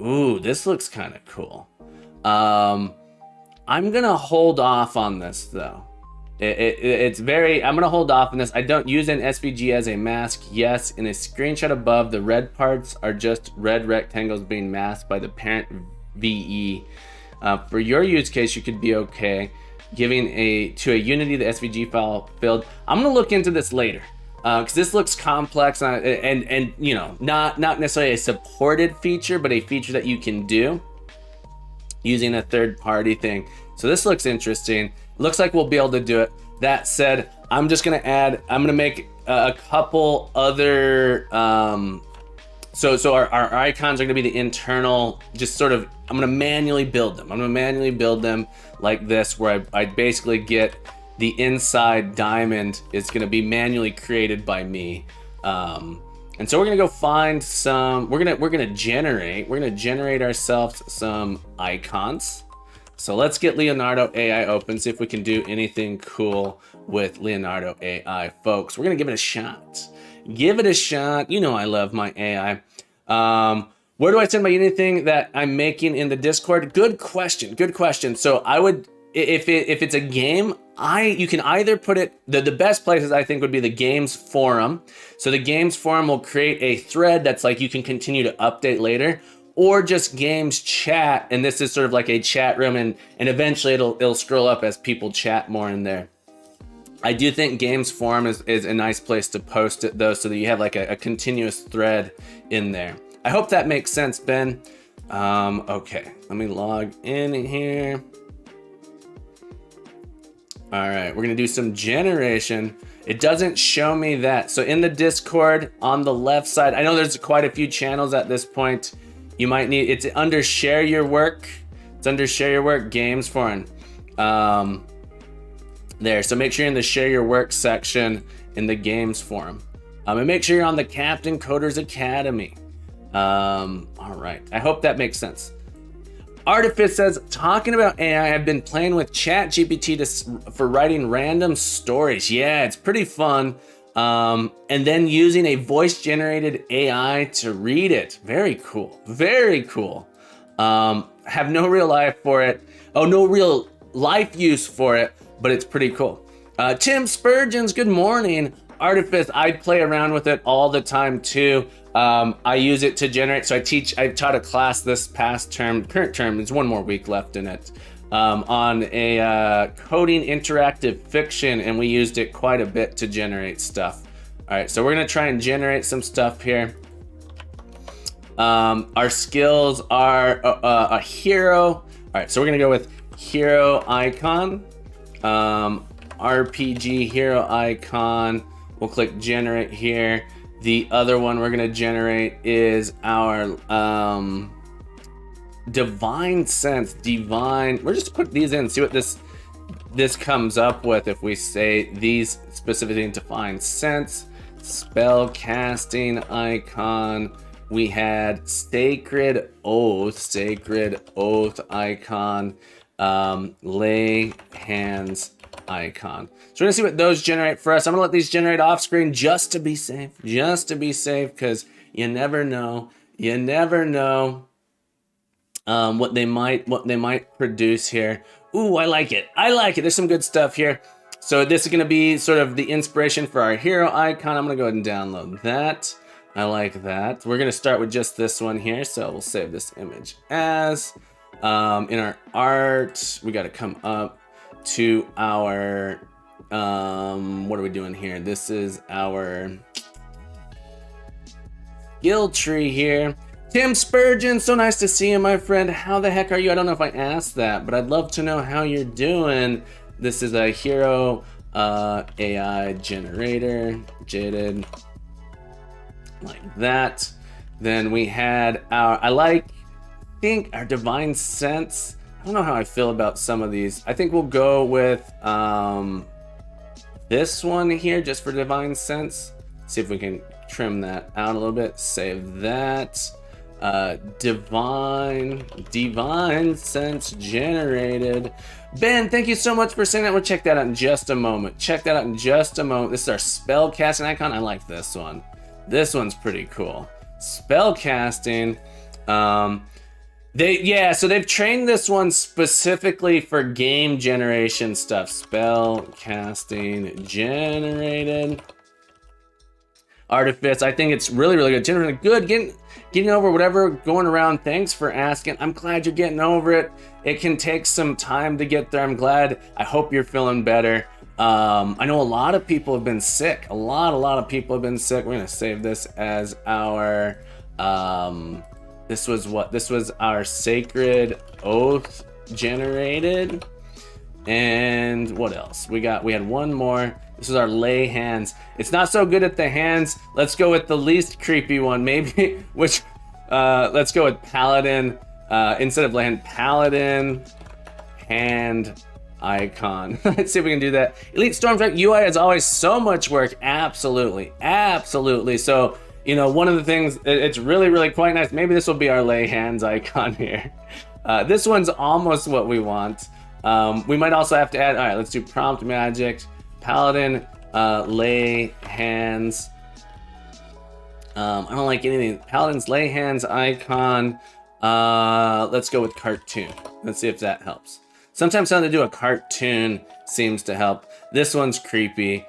Ooh, this looks kind of cool. I'm gonna hold off on this though. I'm gonna hold off on this. I don't use an SVG as a mask. Yes, in a screenshot above, the red parts are just red rectangles being masked by the parent VE. For your use case, you could be okay giving to a Unity the SVG file filled. I'm gonna look into this later because this looks complex and you know, not necessarily a supported feature, but a feature that you can do using a third-party thing. So this looks interesting. Looks like we'll be able to do it. That said, I'm gonna make a couple other so our icons are gonna be the internal, just sort of, I'm gonna manually build them like this, where I basically get the inside diamond is gonna be manually created by me. And so we're gonna go find some, we're gonna generate ourselves some icons. So let's get Leonardo AI open, see if we can do anything cool with Leonardo AI, folks. We're gonna give it a shot. Give it a shot. You know I love my AI. Where do I send my anything that I'm making in the Discord? Good question. So I would, if it's a game, you can either put it, the best places I think would be the games forum. So the games forum will create a thread that's like you can continue to update later, or just games chat, and this is sort of like a chat room, and eventually it'll scroll up as people chat more in there. I do think games forum is a nice place to post it though, so that you have like a continuous thread in there. I hope that makes sense, Ben. Okay, let me log in here. All right, we're gonna do some generation. It doesn't show me that. So in the Discord on the left side, I know there's quite a few channels at this point. You might need, it's under share your work. It's under share your work, games forum. There, so make sure you're in the share your work section in the games forum. And make sure you're on the Captain Coders Academy. All right, I hope that makes sense. Artifice says, talking about AI, I've been playing with ChatGPT for writing random stories. Yeah, it's pretty fun. And then using a voice-generated AI to read it. Very cool. Very cool. Have no real life for it. Oh, no real life use for it, but it's pretty cool. Tim Spurgeons, good morning. Artifice, I play around with it all the time too. I use it to generate, so I taught a class this past term, current term, there's one more week left in it, on a coding interactive fiction, and we used it quite a bit to generate stuff. All right, so we're gonna try and generate some stuff here. Our skills are a hero. All right, so we're gonna go with hero icon, RPG hero icon. We'll click generate here. The other one we're gonna generate is our divine sense, We're just put these in, see what this comes up with if we say these specifically in divine sense. Spell casting icon. We had sacred oath icon, lay hands icon. So we're gonna see what those generate for us. I'm gonna let these generate off screen just to be safe, because you never know what they might produce here. Ooh, I like it. There's some good stuff here. So this is gonna be sort of the inspiration for our hero icon. I'm gonna go ahead and download that. I like that. We're gonna start with just this one here. So we'll save this image as, in our art, we gotta come up to our, what are we doing here? This is our skill tree here. Tim Spurgeon, so nice to see you, my friend. How the heck are you? I don't know if I asked that, but I'd love to know how you're doing. This is a hero AI generator, jaded, like that. Then we had our, I think our divine sense. I don't know how I feel about some of these. I think we'll go with this one here just for divine sense. See if we can trim that out a little bit. Save that. Divine sense generated. Ben, thank you so much for saying that. We'll check that out in just a moment. Check that out in just a moment. This is our spell casting icon. I like this one. This one's pretty cool. Spell casting. So they've trained this one specifically for game generation stuff. Spell casting generated. Artifice. I think it's really, really good. Generally good. Getting over whatever going around. Thanks for asking. I'm glad you're getting over it. It can take some time to get there. I'm glad. I hope you're feeling better. I know a lot of people have been sick. A lot of people have been sick. We're gonna save this as our this was our sacred oath generated. And what else? We had one more. This is our lay hands. It's not so good at the hands. Let's go with the least creepy one, maybe. Let's go with paladin instead of lay hand. Paladin hand icon. Let's see if we can do that. Elite Stormstrike UI is always so much work. Absolutely. So, one of the things, it's really, really quite nice. Maybe this will be our lay hands icon here. This one's almost what we want. We might also have to add, all right, let's do prompt magic, paladin, lay hands. I don't like anything. Paladin's lay hands icon. Let's go with cartoon. Let's see if that helps. Sometimes something to do a cartoon seems to help. This one's creepy.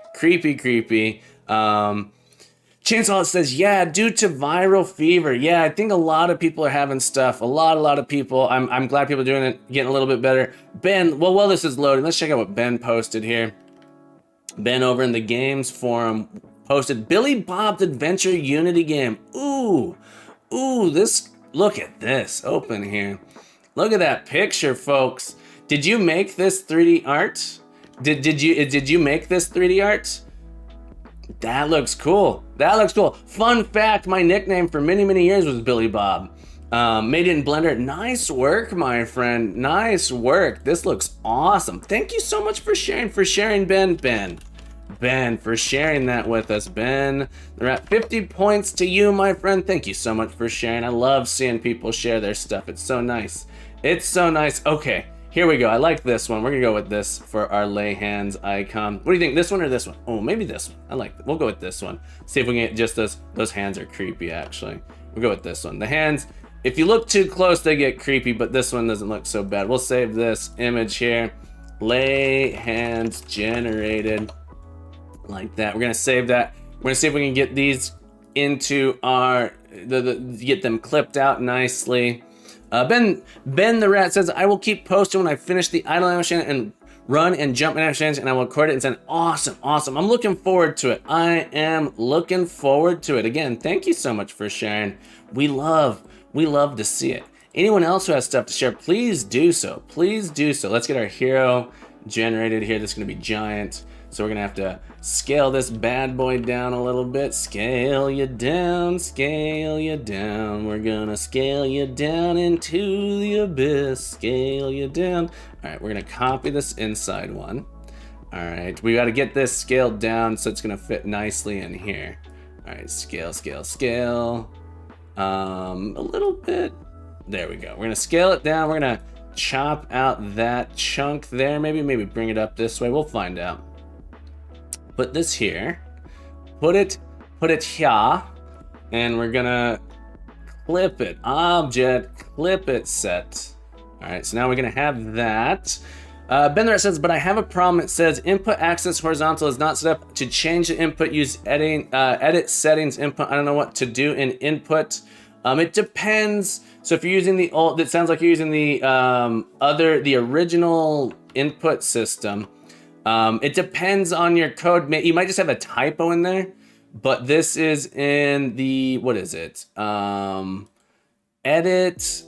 Chainsaw says, yeah, due to viral fever. Yeah, I think a lot of people are having stuff. A lot of people. I'm glad people are doing it, getting a little bit better. Ben, while this is loading, let's check out what Ben posted here. Ben over in the games forum posted Billy Bob's Adventure Unity game. Ooh, look at this. Open here. Look at that picture, folks. Did you make this 3D art? Did you make this 3D art? That looks cool. Fun fact, my nickname for many years was Billy Bob. Made it in Blender. Nice work, my friend. Nice work. This looks awesome. Thank you so much for sharing, Ben, for sharing that with us. Ben, they're at 50 points to you, my friend. Thank you so much for sharing. I love seeing people share their stuff. It's so nice. Okay. Here we go. I like this one. We're gonna go with this for our lay hands icon. What do you think? This one or this one? Oh, maybe this one. I like it. We'll go with this one. See if we can get just those hands are creepy, actually. We'll go with this one. The hands, if you look too close, they get creepy, but this one doesn't look so bad. We'll save this image here. Lay hands generated like that. We're gonna save that. We're gonna see if we can get these into our, get them clipped out nicely. Ben the Rat says, I will keep posting when I finish the idle animation and run and jump animations, and I will record it and send. Awesome. I'm looking forward to it. I am looking forward to it. Again, thank you so much for sharing. We love to see it. Anyone else who has stuff to share, please do so. Let's get our hero generated here. This is gonna be giant. So we're gonna have to scale this bad boy down a little bit. Scale you down. We're gonna scale you down into the abyss. Scale you down. All right, we're gonna copy this inside one. All right, we gotta get this scaled down so it's gonna fit nicely in here. All right, scale. A little bit. There we go. We're gonna scale it down. We're gonna chop out that chunk there. Maybe bring it up this way. We'll find out. Put this here, put it here, and we're gonna clip it. Object, clip it, set. All right, so now we're gonna have that. Ben there says, but I have a problem. It says input axis horizontal is not set up to change the input. Use edit settings input. I don't know what to do in input. It depends. So if you're using the old, it sounds like you're using the original input system. It depends on your code. You might just have a typo in there, but this is in the, what is it? Edit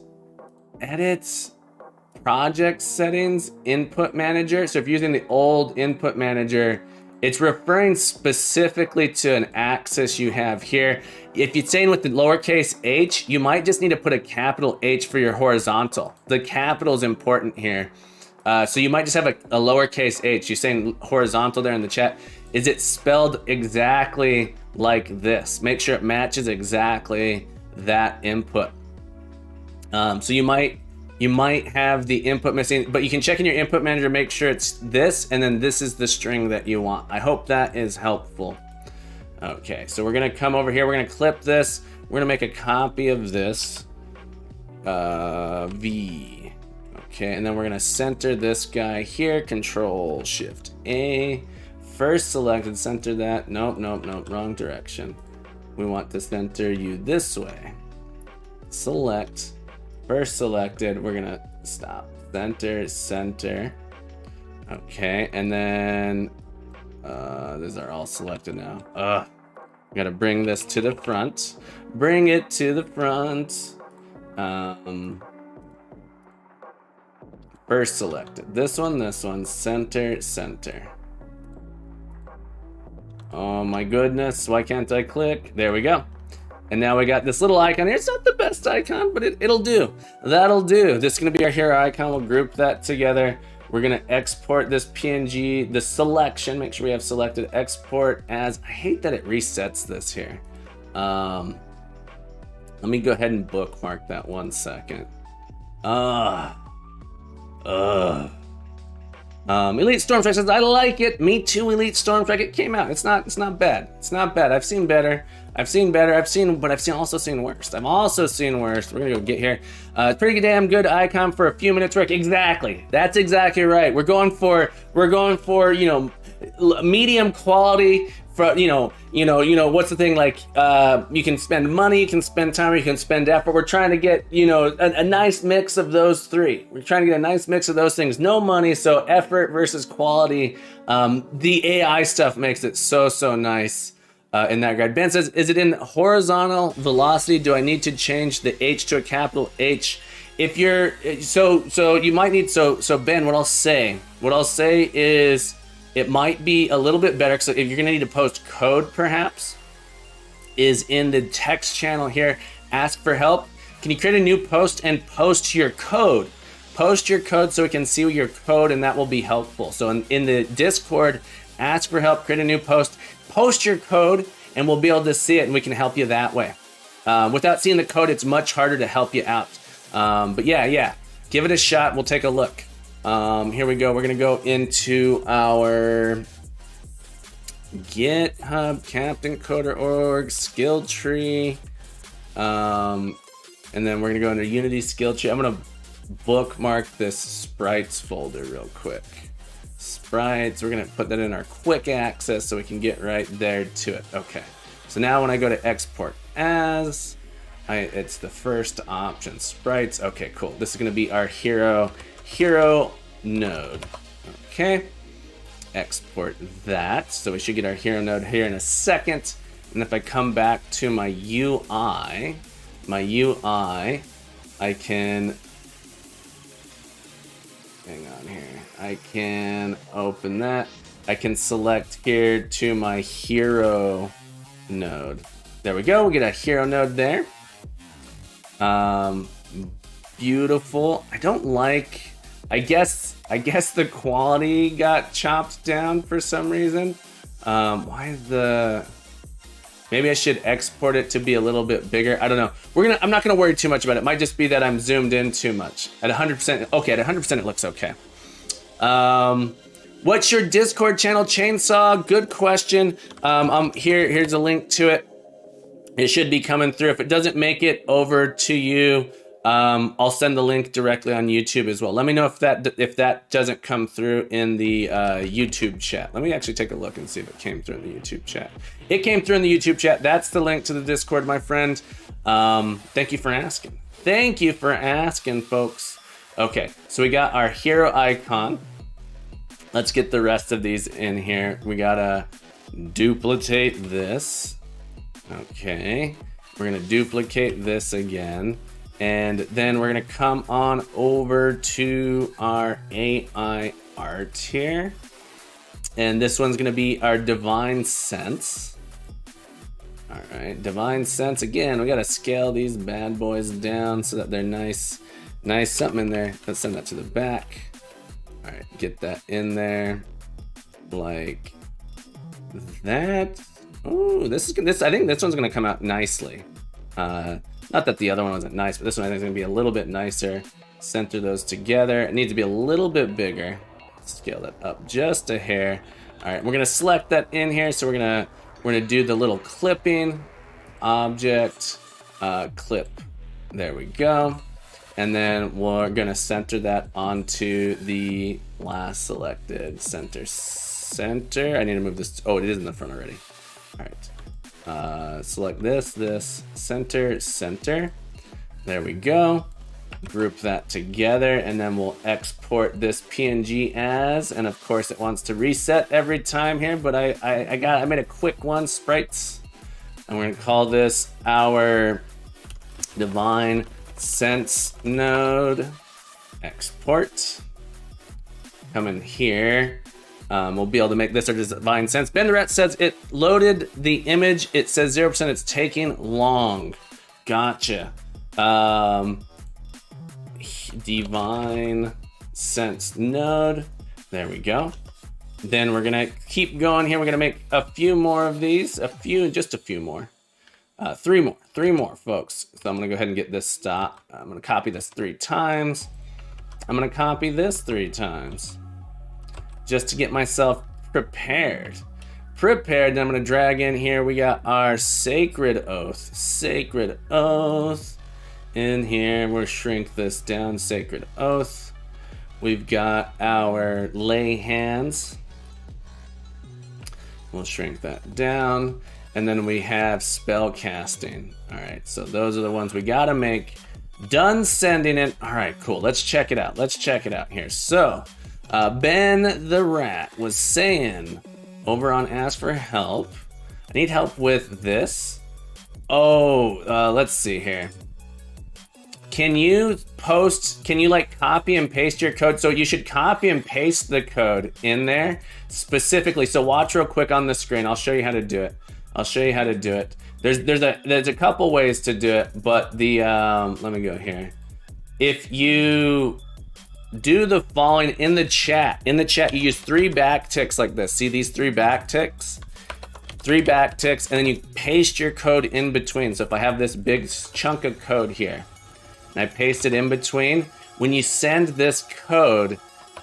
project settings, input manager. So if you're using the old input manager, it's referring specifically to an axis you have here. If you're saying with the lowercase h, you might just need to put a capital H for your horizontal. The capital is important here. So you might just have a lowercase h. You're saying horizontal there in the chat. Is it spelled exactly like this? Make sure it matches exactly that input. So you might have the input missing, but you can check in your input manager, make sure it's this, and then this is the string that you want. I hope that is helpful. Okay, so we're gonna come over here, we're gonna clip this, we're gonna make a copy of this, V. Okay, and then we're gonna center this guy here, Control Shift A. First selected, center that, nope, wrong direction. We want to center you this way. Select. First selected, we're gonna stop. Center. Okay, and then these are all selected now. Gotta bring this to the front. Bring it to the front. First selected. This one, center. Oh my goodness, why can't I click? There we go. And now we got this little icon here. It's not the best icon, but it'll do. That'll do. This is gonna be our hero icon. We'll group that together. We're gonna export this PNG, the selection, make sure we have selected, export as, I hate that it resets this here. Let me go ahead and bookmark that 1 second. Elite Stormstrike says, I like it. Me too, Elite Stormstrike. It came out. It's not bad. It's not bad. I've seen better. But I've also seen worse. We're gonna go get here. It's pretty damn good icon for a few minutes work. Exactly. That's exactly right. We're going for, you know, medium quality. For, you know, what's the thing, like, you can spend money, you can spend time, you can spend effort. We're trying to get, you know, a nice mix of those three. We're trying to get a nice mix of those things. No money, so effort versus quality. The AI stuff makes it so nice in that regard. Ben says, is it in horizontal velocity? Do I need to change the H to a capital H? If you're, so you might need, so Ben, what I'll say is, it might be a little bit better, so if you're gonna need to post code perhaps, is in the text channel here, ask for help. Can you create a new post and post your code? Post your code so we can see your code, and that will be helpful. So in the Discord, ask for help, create a new post your code, and we'll be able to see it, and we can help you that way. Without seeing the code, it's much harder to help you out. But yeah, give it a shot, we'll take a look. Here we go. We're going to go into our GitHub, Captain Coder org, skill tree. And then we're going to go into Unity skill tree. I'm going to bookmark this sprites folder real quick. Sprites, we're going to put that in our quick access so we can get right there to it. Okay. So now when I go to export as, it's the first option, sprites. Okay, cool. This is going to be our hero node. Okay, export that. So we should get our hero node here in a second. And if I come back to my UI, I can, hang on here, I can open that. I can select here to my hero node. There we go, we get a hero node there. Beautiful. I don't like, I guess the quality got chopped down for some reason. Maybe I should export it to be a little bit bigger. I don't know. I'm not gonna worry too much about it. It might just be that I'm zoomed in too much. At 100%, okay, at 100% it looks okay. What's your Discord channel, Chainsaw? Good question. Here's a link to it. It should be coming through. If it doesn't make it over to you, I'll send the link directly on YouTube as well. Let me know if that doesn't come through in the YouTube chat. Let me actually take a look and see if it came through in the YouTube chat. It came through in the YouTube chat. That's the link to the Discord, my friend. Thank you for asking. Thank you for asking, folks. Okay, so we got our hero icon. Let's get the rest of these in here. We gotta duplicate this. Okay, we're gonna duplicate this again. And then we're gonna come on over to our AI art here. And this one's gonna be our Divine Sense. All right, Divine Sense. Again, we gotta scale these bad boys down so that they're nice something in there. Let's send that to the back. All right, get that in there like that. Ooh, this. I think this one's gonna come out nicely. Not that the other one wasn't nice, but this one I think is gonna be a little bit nicer. Center those together. It needs to be a little bit bigger. Scale that up just a hair. All right, we're gonna select that in here. So we're gonna do the little clipping object clip. There we go. And then we're gonna center that onto the last selected center. I need to move this. Oh, it is in the front already. All right. Select this, center. There we go. Group that together, and then we'll export this PNG as, and of course it wants to reset every time here, but I made a quick one, sprites, and we're gonna call this our divine sense node export. Come in here. We'll be able to make this our divine sense. Ben the Rat says it loaded the image. It says 0%. It's taking long. Gotcha. Divine sense node. There we go. Then we're gonna keep going here. We're gonna make a few more of these. Just a few more. Three more, folks. So I'm gonna go ahead and get this stop. I'm gonna copy this 3 times. I'm gonna copy this 3 times. Just to get myself prepared. Then I'm gonna drag in here. We got our sacred oath. In here, we'll shrink this down, sacred oath. We've got our lay hands. We'll shrink that down. And then we have spell casting. All right, so those are the ones we gotta make. Done sending it. All right, cool, let's check it out. Here. So, Ben the Rat was saying over on Ask for Help, I need help with this. Oh, let's see here. Can you like copy and paste your code? So you should copy and paste the code in there specifically. So watch real quick on the screen. I'll show you how to do it. There's a couple ways to do it, but the let me go here. If you do the following in the chat, you use 3 backticks like this. See these 3 backticks? 3 backticks, and then you paste your code in between. So if I have this big chunk of code here, and I paste it in between, when you send this code,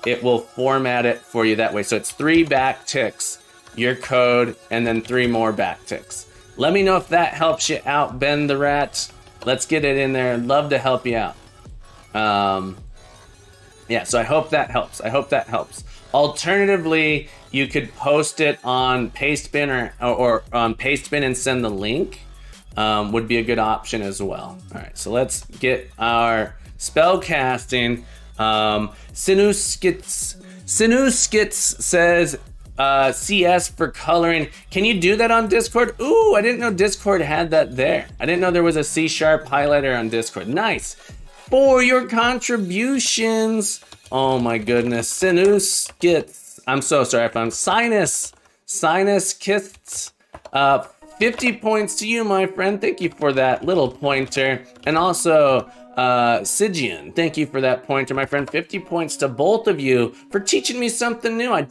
it will format it for you that way. So it's 3 backticks, your code, and then 3 more backticks. Let me know if that helps you out, Ben the Rat. Let's get it in there. I'd love to help you out. Yeah, so I hope that helps. Alternatively, you could post it on Pastebin or on Pastebin and send the link. Would be a good option as well. All right, so let's get our spell casting. Sinuskits says CS for coloring. Can you do that on Discord? Ooh, I didn't know Discord had that there. I didn't know there was a C# highlighter on Discord. Nice. For your contributions. Oh my goodness. Sinuskits. I'm so sorry if I'm Sinus Kits. 50 points to you, my friend. Thank you for that little pointer. And also, Sigian, thank you for that pointer, my friend. 50 points to both of you for teaching me something new. I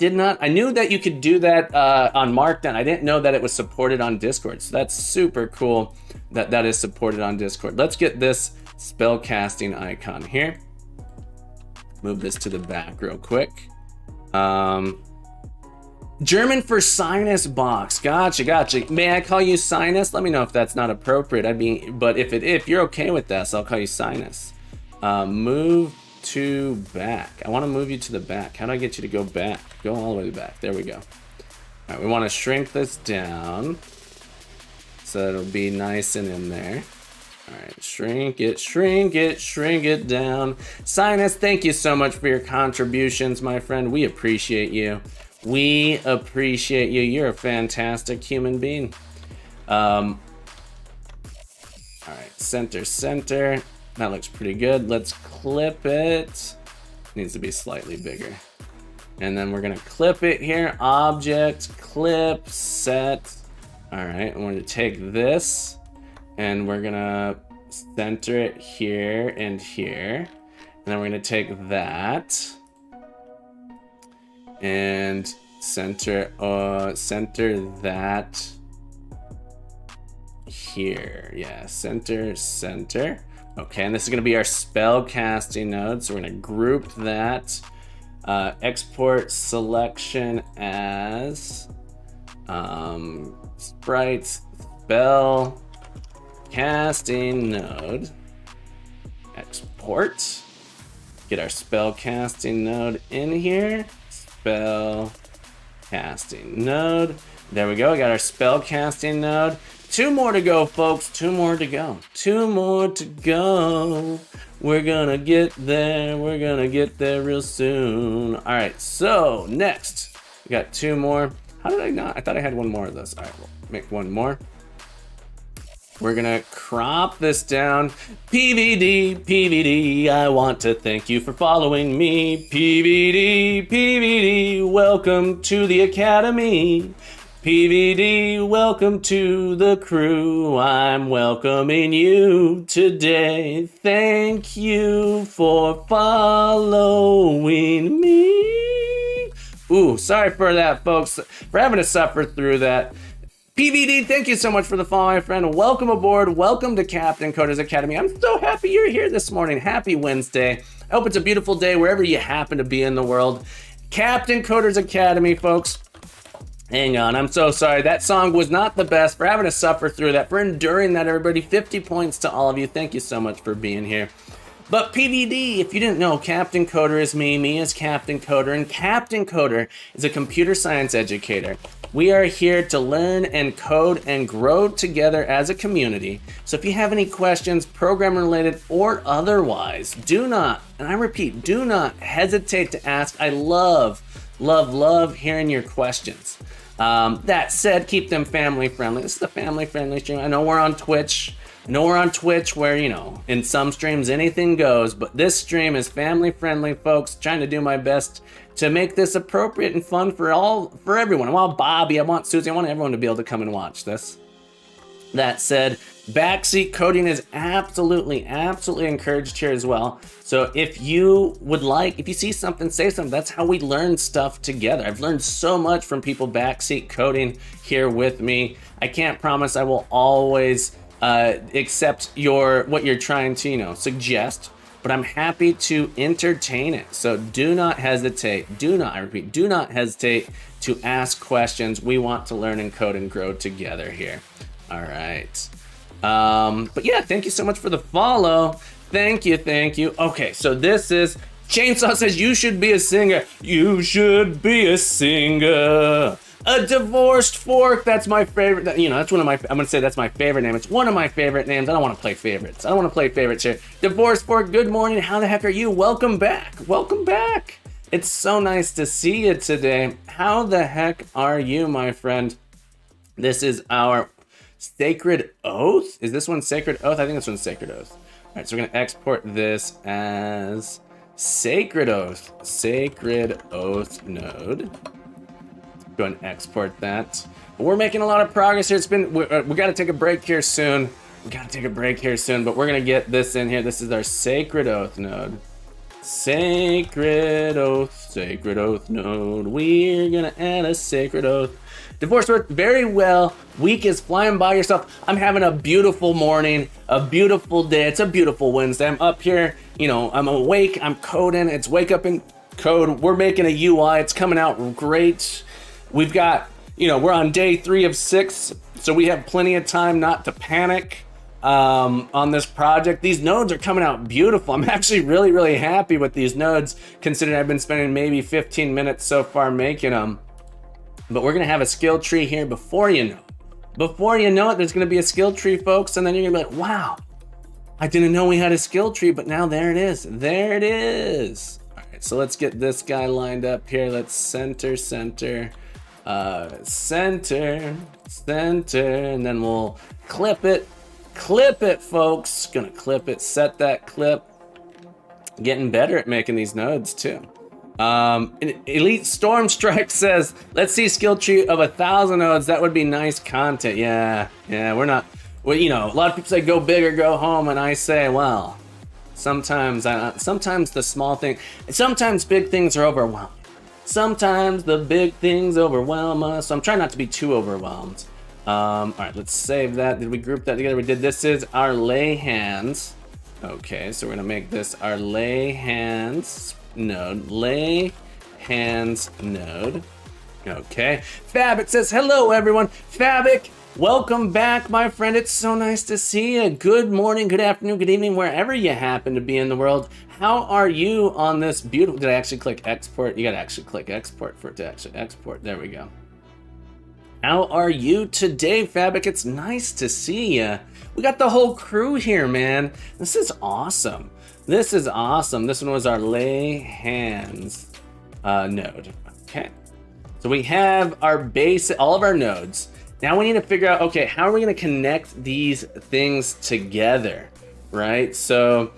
knew that you could do that on Markdown. I didn't know that it was supported on Discord. So that's super cool that is supported on Discord. Let's get this spell casting icon here. Move this to the back real quick. German for sinus box. Gotcha. May I call you Sinus? Let me know if that's not appropriate. But if you're okay with this, I'll call you Sinus. Move to back. I want to move you to the back. How do I get you to go back? Go all the way back. There we go. All right, we want to shrink this down so it'll be nice and in there. All right, shrink it down. Sinus, thank you so much for your contributions, my friend. We appreciate you. You're a fantastic human being. All right, center. That looks pretty good. Let's clip it. Needs to be slightly bigger. And then we're gonna clip it here. Object, clip, set. All right, and we're gonna take this and we're gonna center it here and here. And then we're gonna take that and center that here. Yeah, center. Okay, and this is going to be our spell casting node. So we're going to group that. Export selection as sprites spell casting node. Export. Get our spell casting node in here. Spell casting node. There we go. We got our spell casting node. 2 more to go, folks. 2 more to go. 2 more to go. We're gonna get there. We're gonna get there real soon. All right, so next, we got 2 more. How did I not? I thought I had 1 more of this. All right, we'll make 1 more. We're gonna crop this down. PVD, I want to thank you for following me. PVD, welcome to the academy. PVD, welcome to the crew. I'm welcoming you today. Thank you for following me. Ooh, sorry for that, folks, for having to suffer through that. PVD, thank you so much for the follow, my friend. Welcome aboard. Welcome to Captain Coder's Academy. I'm so happy you're here this morning. Happy Wednesday. I hope it's a beautiful day wherever you happen to be in the world. Captain Coder's Academy, folks. Hang on, I'm so sorry. That song was not the best, for having to suffer through that, for enduring that, everybody. 50 points to all of you. Thank you so much for being here. But PVD, if you didn't know, Captain Coder is me is Captain Coder, and Captain Coder is a computer science educator. We are here to learn and code and grow together as a community. So if you have any questions, program related or otherwise, do not, and I repeat, do not hesitate to ask. I love hearing your questions. That said, keep them family friendly. This is a family friendly stream. I know we're on Twitch. Where, you know, in some streams anything goes, but this stream is family friendly, folks. Trying to do my best to make this appropriate and fun for everyone. I want Bobby, I want Susie, I want everyone to be able to come and watch this. That said, backseat coding is absolutely encouraged here as well. So if you would like, if you see something, say something. That's how we learn stuff together. I've learned so much from people backseat coding here with me. I can't promise I will always accept what you're trying to, you know, suggest, but I'm happy to entertain it. So do not hesitate. I repeat, do not hesitate to ask questions. We want to learn and code and grow together here. All right. But yeah, thank you so much for the follow. Thank you. Okay, so this is Chainsaw says you should be a singer. You should be a singer. A divorced fork. That's my favorite. You know, that's one of my. I'm gonna say that's my favorite name. It's one of my favorite names. I don't want to play favorites. Here. Divorced fork. Good morning. How the heck are you? Welcome back. It's so nice to see you today. How the heck are you, my friend? This is our Sacred Oath. Is this one Sacred Oath? I think this one's Sacred Oath. All right, so we're gonna export this as Sacred Oath node. Go and export that. But we're making a lot of progress here. We got to take a break here soon. But we're gonna get this in here. This is our Sacred Oath node. Sacred Oath node. We're gonna add a Sacred Oath. Divorce worked very well. Week is flying by yourself. I'm having a beautiful morning, a beautiful day. It's a beautiful Wednesday. I'm up here, you know, I'm awake, I'm coding. It's wake up and code. We're making a UI. It's coming out great. We've got, you know, we're on day 3 of 6, so we have plenty of time not to panic on this project. These nodes are coming out beautiful. I'm actually really happy with these nodes, considering I've been spending maybe 15 minutes so far making them. But we're gonna have a skill tree here before you know it, there's gonna be a skill tree, folks, and then you're gonna be like, wow, I didn't know we had a skill tree, but now there it is. All right, so let's get this guy lined up here. Let's center, and then we'll clip it, folks. Gonna clip it, set that clip. Getting better at making these nodes too. Elite Storm Strike says, let's see skill tree of 1,000 nodes. That would be nice content. Yeah, we're not, well, you know, a lot of people say go big or go home, and I say, well, sometimes the small thing, sometimes big things are overwhelming. Sometimes the big things overwhelm us. So I'm trying not to be too overwhelmed. All right, let's save that. Did we group that together? We did. This is our lay hands. Okay, so we're gonna make this our lay hands node. Lay hands node. Okay. Fabic says, hello everyone. Fabic, welcome back, my friend. It's so nice to see you. Good morning, good afternoon, good evening, wherever you happen to be in the world. How are you on this beautiful, did I actually click export? You gotta actually click export for it to actually export. There we go. How are you today, Fabic? It's nice to see you. We got the whole crew here, man. This is awesome. This is awesome. This one was our lay hands node. Okay. So we have our base, all of our nodes. Now we need to figure out, okay, how are we gonna connect these things together, right? So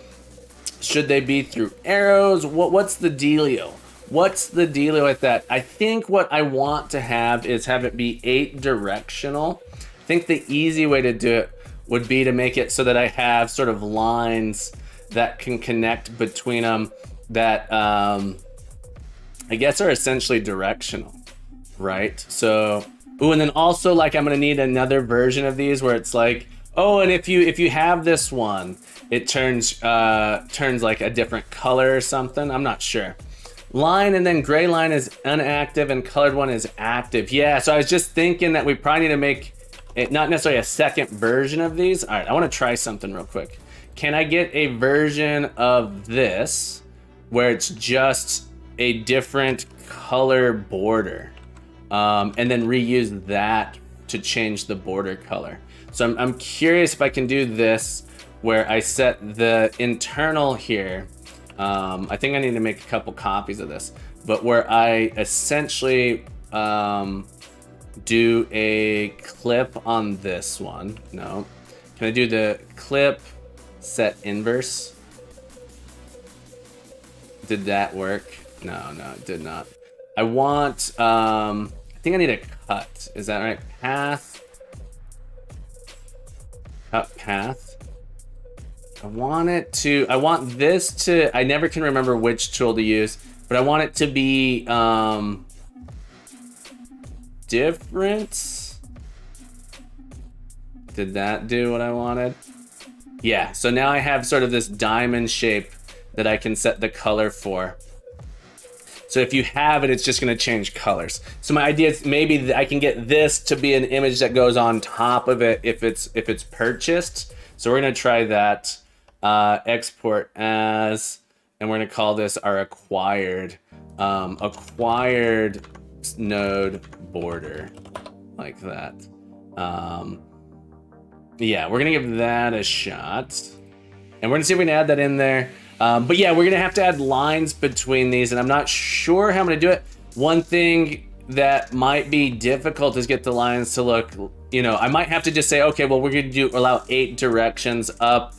should they be through arrows? What's the dealio? What's the dealio with that? I think what I want to have is have it be 8 directional. I think the easy way to do it would be to make it so that I have sort of lines that can connect between them that I guess are essentially directional, right? So, ooh, and then also like I'm gonna need another version of these where it's like, oh, and if you have this one, it turns like a different color or something. I'm not sure. Line and then gray line is inactive and colored one is active. Yeah, so I was just thinking that we probably need to make it not necessarily a second version of these. All right, I want to try something real quick. Can I get a version of this where it's just a different color border and then reuse that to change the border color? So I'm curious if I can do this where I set the internal here. I think I need to make a couple copies of this, but where I essentially do a clip on this one. No. Can I do the clip set inverse? Did that work? No, it did not. I want, I think I need a cut. Is that right? Path. Cut path. I want this to, I never can remember which tool to use, but I want it to be different. Did that do what I wanted? Yeah, so now I have sort of this diamond shape that I can set the color for. So if you have it, it's just gonna change colors. So my idea is maybe I can get this to be an image that goes on top of it if it's purchased. So we're gonna try that. Export as, and we're gonna call this our acquired node border, like that. Yeah, we're gonna give that a shot, and we're gonna see if we can add that in there. But yeah, we're gonna have to add lines between these, and I'm not sure how I'm gonna do it. One thing that might be difficult is get the lines to look, you know, I might have to just say, okay, well, we're gonna allow 8 directions up,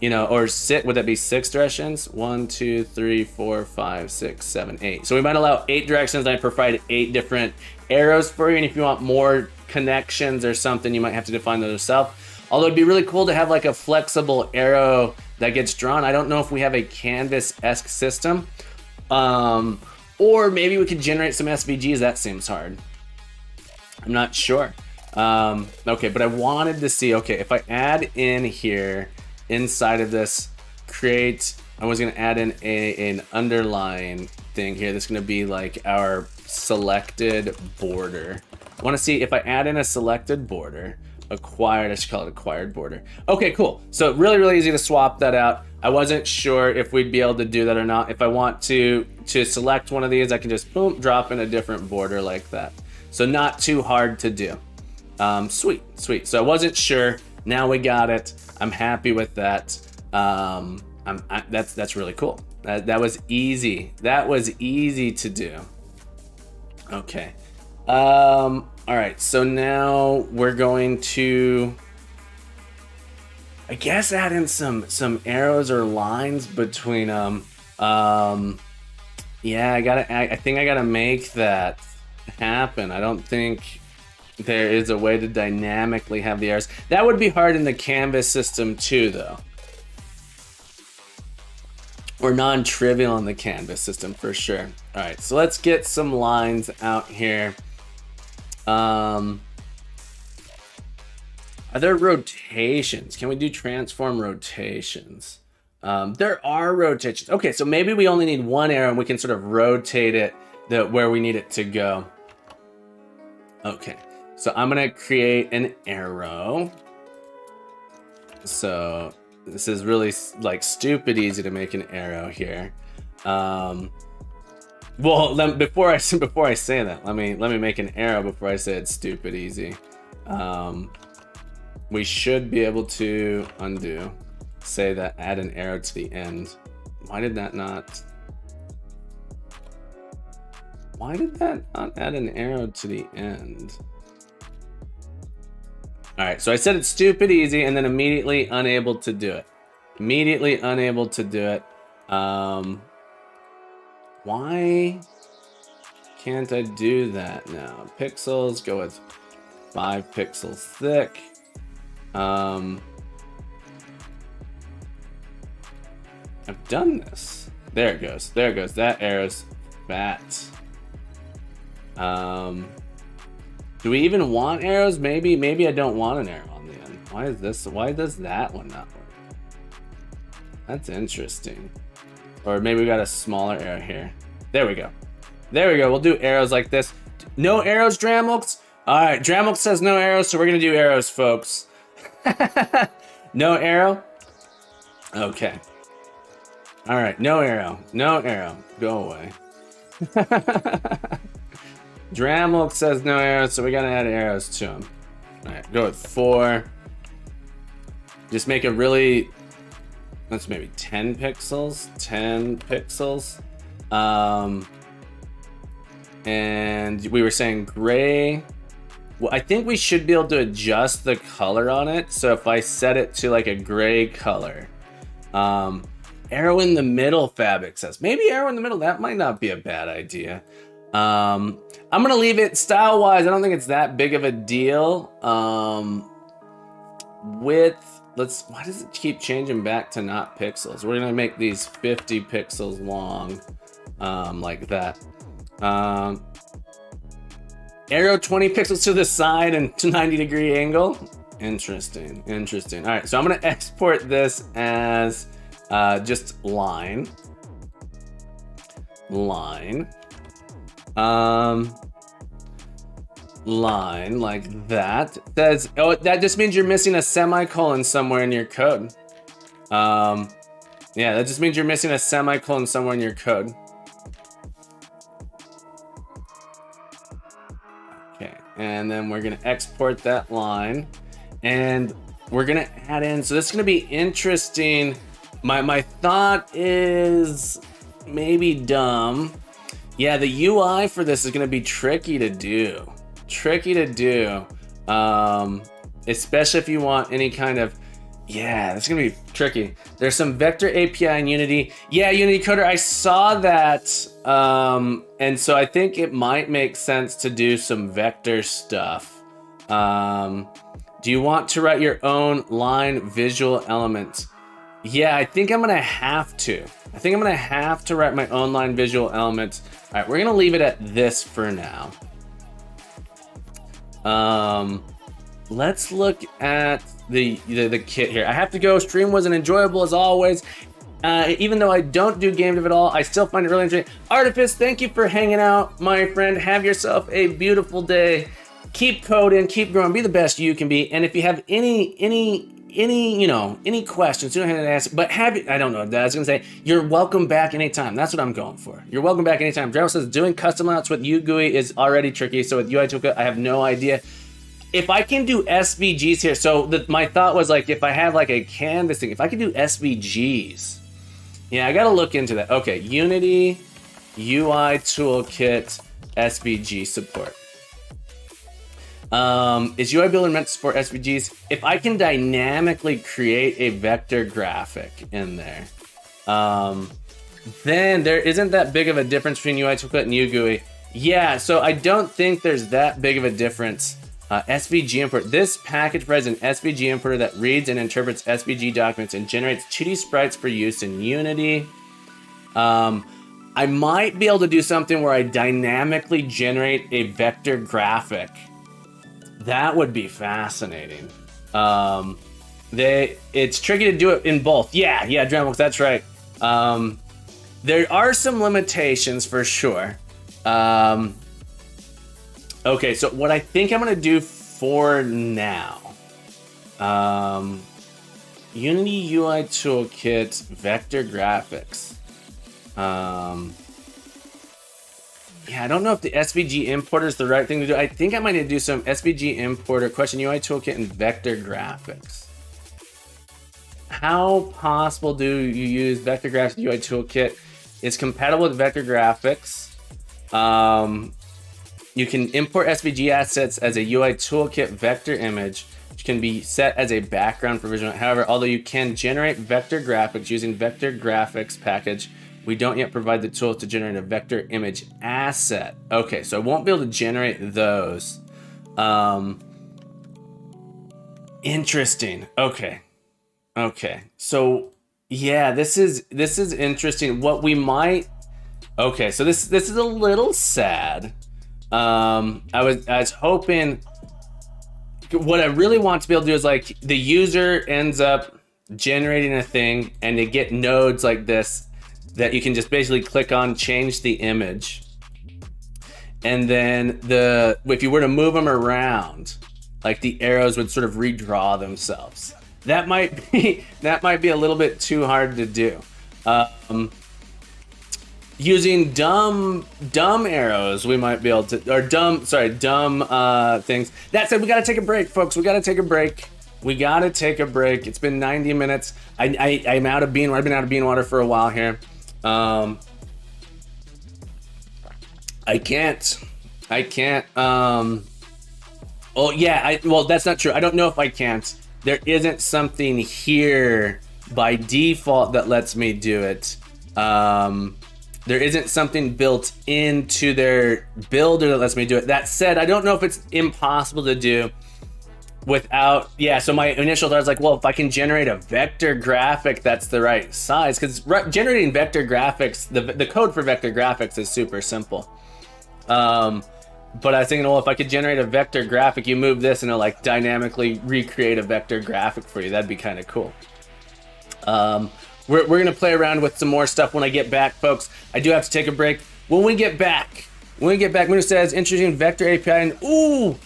you know, or would that be 6 directions? 1, 2, 3, 4, 5, 6, 7, 8. So we might allow 8 directions. I provide 8 different arrows for you. And if you want more connections or something, you might have to define those yourself. Although it'd be really cool to have like a flexible arrow that gets drawn. I don't know if we have a canvas-esque system. Or maybe we could generate some SVGs. That seems hard. I'm not sure. Okay, but I wanted to see, okay, if I add in here, inside of this, I was gonna add in an underline thing here. This is gonna be like our selected border. I wanna see if I add in a selected border, acquired, I should call it acquired border. Okay, cool. So really, really easy to swap that out. I wasn't sure if we'd be able to do that or not. If I want to select one of these, I can just boom, drop in a different border like that. So not too hard to do. Sweet. So I wasn't sure. Now we got it. I'm happy with that. That's really cool. That was easy. That was easy to do. Okay. All right. So now we're going to, I guess, add in some arrows or lines between them. Yeah, I think I gotta make that happen. I don't think there is a way to dynamically have the arrows. That would be hard in the canvas system too, though. or non-trivial in the Canvas system for sure. All right, so let's get some lines out here. Are there rotations? Can we do transform rotations? There are rotations. Okay, so maybe we only need one arrow and we can sort of rotate it where we need it to go. Okay, so I'm gonna create an arrow. So this is really like stupid easy to make an arrow here. Well, before I say that, let me make an arrow before I say it's stupid easy. We should be able to undo, say that, add an arrow to the end. Why did that not add an arrow to the end? All right, so I said it's stupid easy and then immediately unable to do it. Immediately unable to do it. Why can't I do that now? Pixels, go with 5 pixels thick. I've done this. There it goes. There it goes. That arrow's fat. Do we even want arrows? Maybe I don't want an arrow on the end. Why does that one not work? That's interesting. Or maybe we got a smaller arrow here. There we go. There we go. We'll do arrows like this. No arrows, Dramux? All right, Dramux says no arrows, so we're gonna do arrows, folks. No arrow? Okay. All right, no arrow. No arrow. Go away. Dramulk says no arrows, so we gotta add arrows to him. All right, go with 4. Just make a really, that's maybe 10 pixels. 10 pixels. And we were saying gray. Well, I think we should be able to adjust the color on it. So if I set it to like a gray color, arrow in the middle, Fabric says. Maybe arrow in the middle, that might not be a bad idea. I'm gonna leave it style-wise. I don't think it's that big of a deal. Why does it keep changing back to not pixels? We're gonna make these 50 pixels long, like that. Arrow 20 pixels to the side and to 90-degree angle. Interesting, interesting. All right, so I'm gonna export this as just line. Line like that. Says, oh, that just means you're missing a semicolon somewhere in your code. Yeah, that just means you're missing a semicolon somewhere in your code. Okay, and then we're gonna export that line and we're gonna add in, so this is gonna be interesting. My thought is maybe dumb. Yeah, the UI for this is gonna be tricky to do. Especially if you want any kind of, yeah, that's gonna be tricky. There's some vector API in Unity. Yeah, Unity Coder, I saw that. And so I think it might make sense to do some vector stuff. Do you want to write your own line visual elements? Yeah, I think I'm gonna have to. I think I'm gonna have to write my own line visual elements. All right, we're gonna leave it at this for now. Let's look at the kit here. I have to go. Stream wasn't enjoyable as always. Even though I don't do game dev at all, I still find it really interesting. Artifice, thank you for hanging out, my friend. Have yourself a beautiful day. Keep coding, keep growing, be the best you can be. And if you have any questions, you don't have to ask, but I don't know, I was gonna say, you're welcome back anytime. That's what I'm going for. You're welcome back anytime. Drell says, doing custom layouts with UGUI is already tricky, so with UI Toolkit, I have no idea. If I can do SVGs here, so my thought was like, if I have like a canvas thing, if I could do SVGs, yeah, I gotta look into that. Okay, Unity, UI Toolkit, SVG support. Is UI Builder meant to support SVGs? If I can dynamically create a vector graphic in there, then there isn't that big of a difference between UI Toolkit and UGUI. Yeah, so I don't think there's that big of a difference. SVG import. This package provides an SVG importer that reads and interprets SVG documents and generates 2D sprites for use in Unity. I might be able to do something where I dynamically generate a vector graphic. That would be fascinating. It's tricky to do it in both. Yeah, Dreamworks, that's right. There are some limitations for sure. Okay, so what I think I'm gonna do for now, Unity UI Toolkit, vector graphics. Yeah, I don't know if the SVG importer is the right thing to do. I think I might need to do some SVG importer, question UI Toolkit, and vector graphics. How possible do you use vector graphics UI Toolkit? It's compatible with vector graphics. You can import SVG assets as a UI Toolkit vector image, which can be set as a background for visual. However, although you can generate vector graphics using vector graphics package, we don't yet provide the tools to generate a vector image asset. Okay, so I won't be able to generate those. Interesting. Okay. So yeah, this is interesting. What we might. Okay, so this is a little sad. I was hoping. What I really want to be able to do is like the user ends up generating a thing, and they get nodes like this that you can just basically click on, change the image, and then if you were to move them around, like the arrows would sort of redraw themselves. That might be a little bit too hard to do. Using dumb arrows, we might be able to, or dumb things. That said, we gotta take a break, folks. We gotta take a break. It's been 90 minutes. I'm out of bean. I've been out of bean water for a while here. I can't. Oh yeah. Well, that's not true. I don't know if I can't. There isn't something here by default that lets me do it. There isn't something built into their builder that lets me do it. That said, I don't know if it's impossible to do without, so my initial thought was like, well, if I can generate a vector graphic that's the right size, because generating vector graphics, the code for vector graphics is super simple. But I was thinking, well, if I could generate a vector graphic, you move this and it'll like dynamically recreate a vector graphic for you. That'd be kind of cool. We're gonna play around with some more stuff when I get back, folks. I do have to take a break. When we get back, Moon says interesting vector API, and ooh,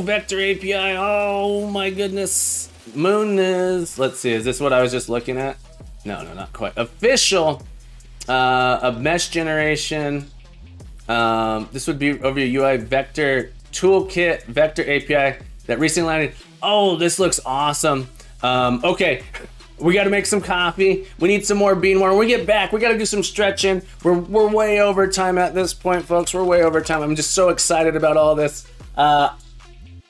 vector API. Oh my goodness, Moon is. Let's see, is this what I was just looking at? No, not quite. Official of mesh generation. This would be over your UI vector toolkit, vector API that recently landed. Oh, this looks awesome. Okay. We got to make some coffee. We need some more bean water. When we get back, we got to do some stretching. We're way over time at this point, folks. We're way over time. I'm just so excited about all this. I'm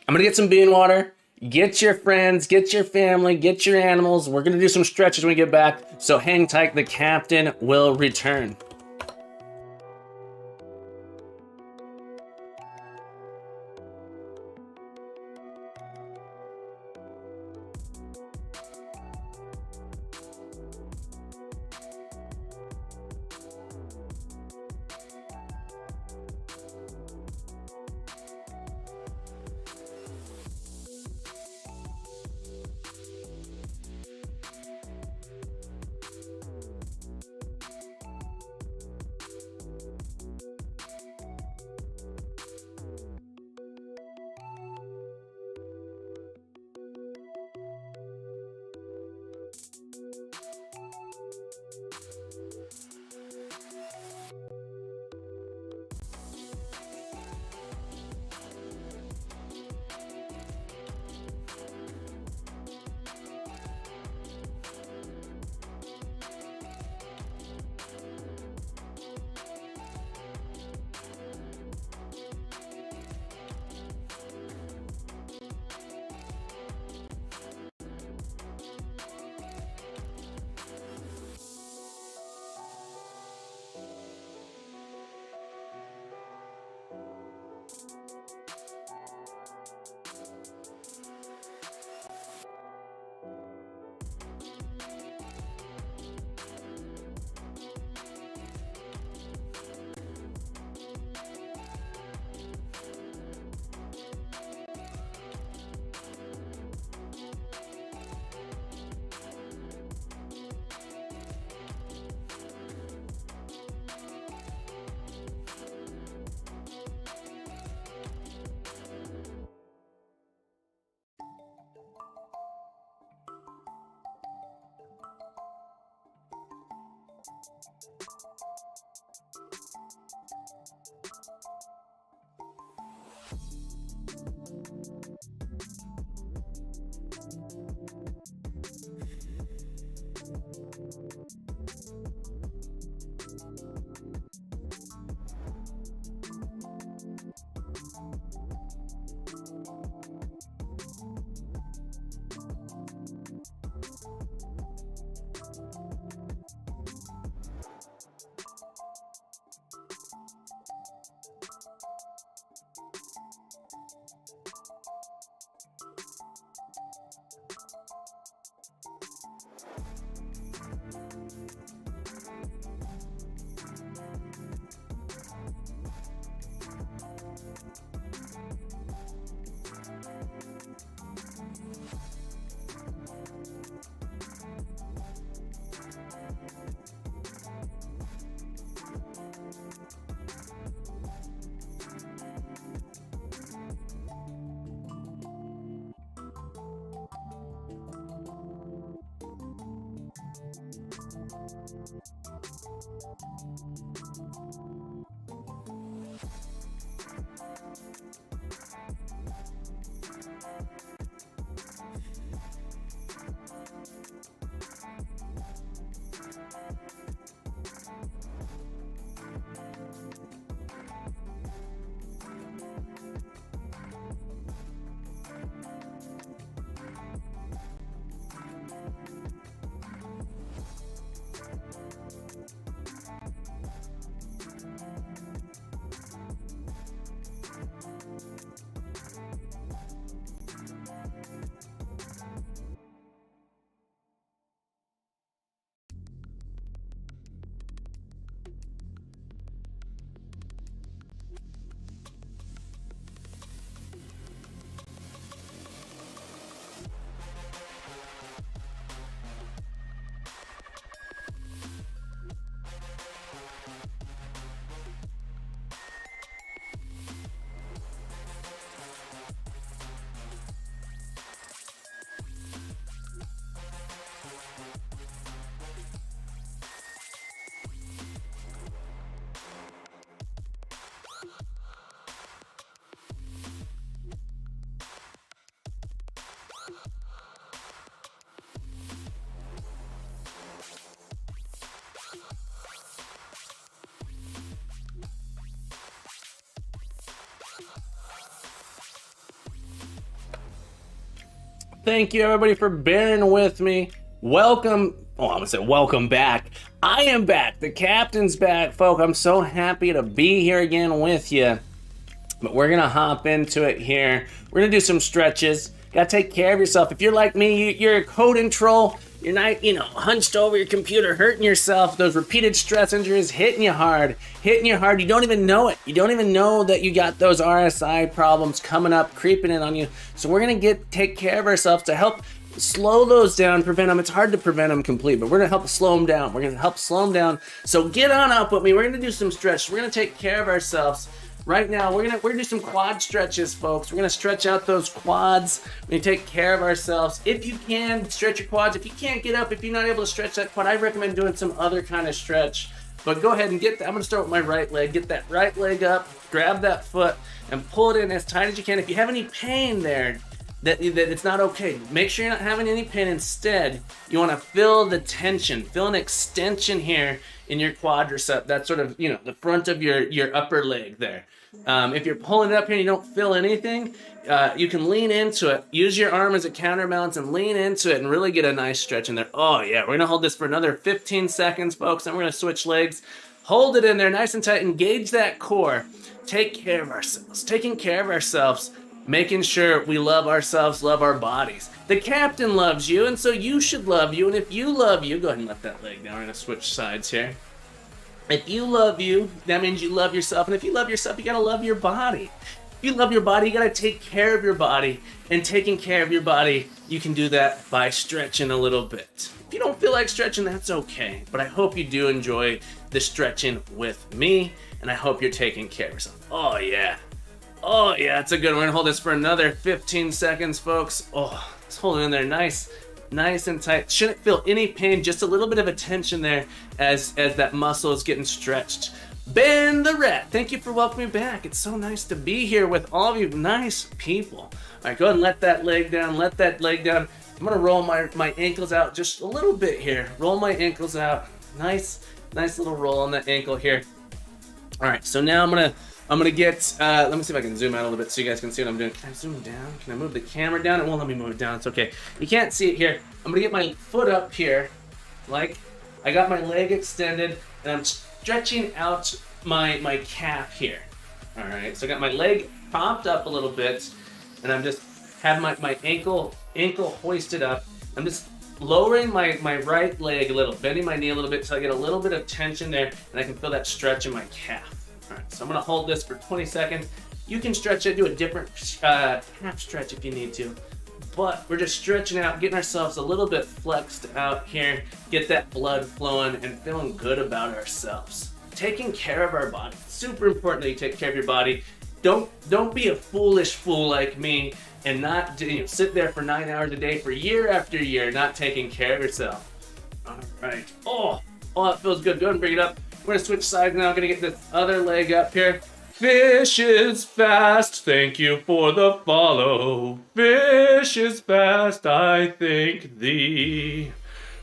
going to get some bean water. Get your friends, get your family, get your animals. We're going to do some stretches when we get back. So hang tight. The captain will return. Thank you everybody for bearing with me. Welcome. Oh, I'm gonna say welcome back. I am back. The captain's back, folk. I'm so happy to be here again with you. But we're gonna hop into it here. We're gonna do some stretches. Gotta take care of yourself. If you're like me, you're a coding troll. You're not, hunched over your computer, hurting yourself. Those repeated stress injuries hitting you hard. You don't even know it. You don't even know that you got those RSI problems coming up, creeping in on you. So we're gonna take care of ourselves to help slow those down, prevent them. It's hard to prevent them completely, but we're gonna help slow them down. We're gonna help slow them down. So get on up with me. We're gonna do some stretch. We're gonna take care of ourselves. Right now, we're gonna do some quad stretches, folks. We're gonna stretch out those quads. We're gonna take care of ourselves. If you can, stretch your quads. If you can't get up, if you're not able to stretch that quad, I recommend doing some other kind of stretch. But go ahead and get that. I'm gonna start with my right leg. Get that right leg up, grab that foot, and pull it in as tight as you can. If you have any pain there, that it's not okay. Make sure you're not having any pain. Instead, you wanna feel the tension, feel an extension here in your quadricep. That's sort of, the front of your upper leg there. If you're pulling it up here and you don't feel anything, you can lean into it. Use your arm as a counterbalance and lean into it and really get a nice stretch in there. Oh yeah, we're gonna hold this for another 15 seconds, folks, and we're gonna switch legs. Hold it in there nice and tight, engage that core. Take care of ourselves, taking care of ourselves, making sure we love ourselves, love our bodies. The captain loves you, and so you should love you, and if you love you, go ahead and let that leg down. We're gonna switch sides here. If you love you, that means you love yourself. And if you love yourself, you gotta love your body. If you love your body, you gotta take care of your body. And taking care of your body, you can do that by stretching a little bit. If you don't feel like stretching, that's okay. But I hope you do enjoy the stretching with me. And I hope you're taking care of yourself. Oh yeah. Oh yeah, it's a good one. We're gonna hold this for another 15 seconds, folks. Oh, let's hold it in there nice and tight. Shouldn't feel any pain, just a little bit of a tension there as that muscle is getting stretched. Ben the Rat, thank you for welcoming me back. It's so nice to be here with all of you nice people. All right, go ahead and let that leg down, let that leg down. I'm gonna roll my ankles out just a little bit here. Roll my ankles out. Nice little roll on the ankle here. All right, so now I'm gonna get, let me see if I can zoom out a little bit so you guys can see what I'm doing. Can I zoom down? Can I move the camera down? It won't let me move it down, it's okay. You can't see it here. I'm gonna get my foot up here, like I got my leg extended, and I'm stretching out my calf here. All right, so I got my leg propped up a little bit, and I'm just have my ankle hoisted up. I'm just lowering my right leg a little, bending my knee a little bit so I get a little bit of tension there, and I can feel that stretch in my calf. All right, so I'm gonna hold this for 20 seconds. You can stretch it, do a different half stretch if you need to. But we're just stretching out, getting ourselves a little bit flexed out here, get that blood flowing and feeling good about ourselves. Taking care of our body. Super important that you take care of your body. Don't be a foolish fool like me and not sit there for 9 hours a day for year after year not taking care of yourself. All right. Oh, that feels good. Go ahead and bring it up. We're gonna switch sides now. I'm gonna get this other leg up here. Fish is fast, thank you for the follow. Fish is fast, I thank thee.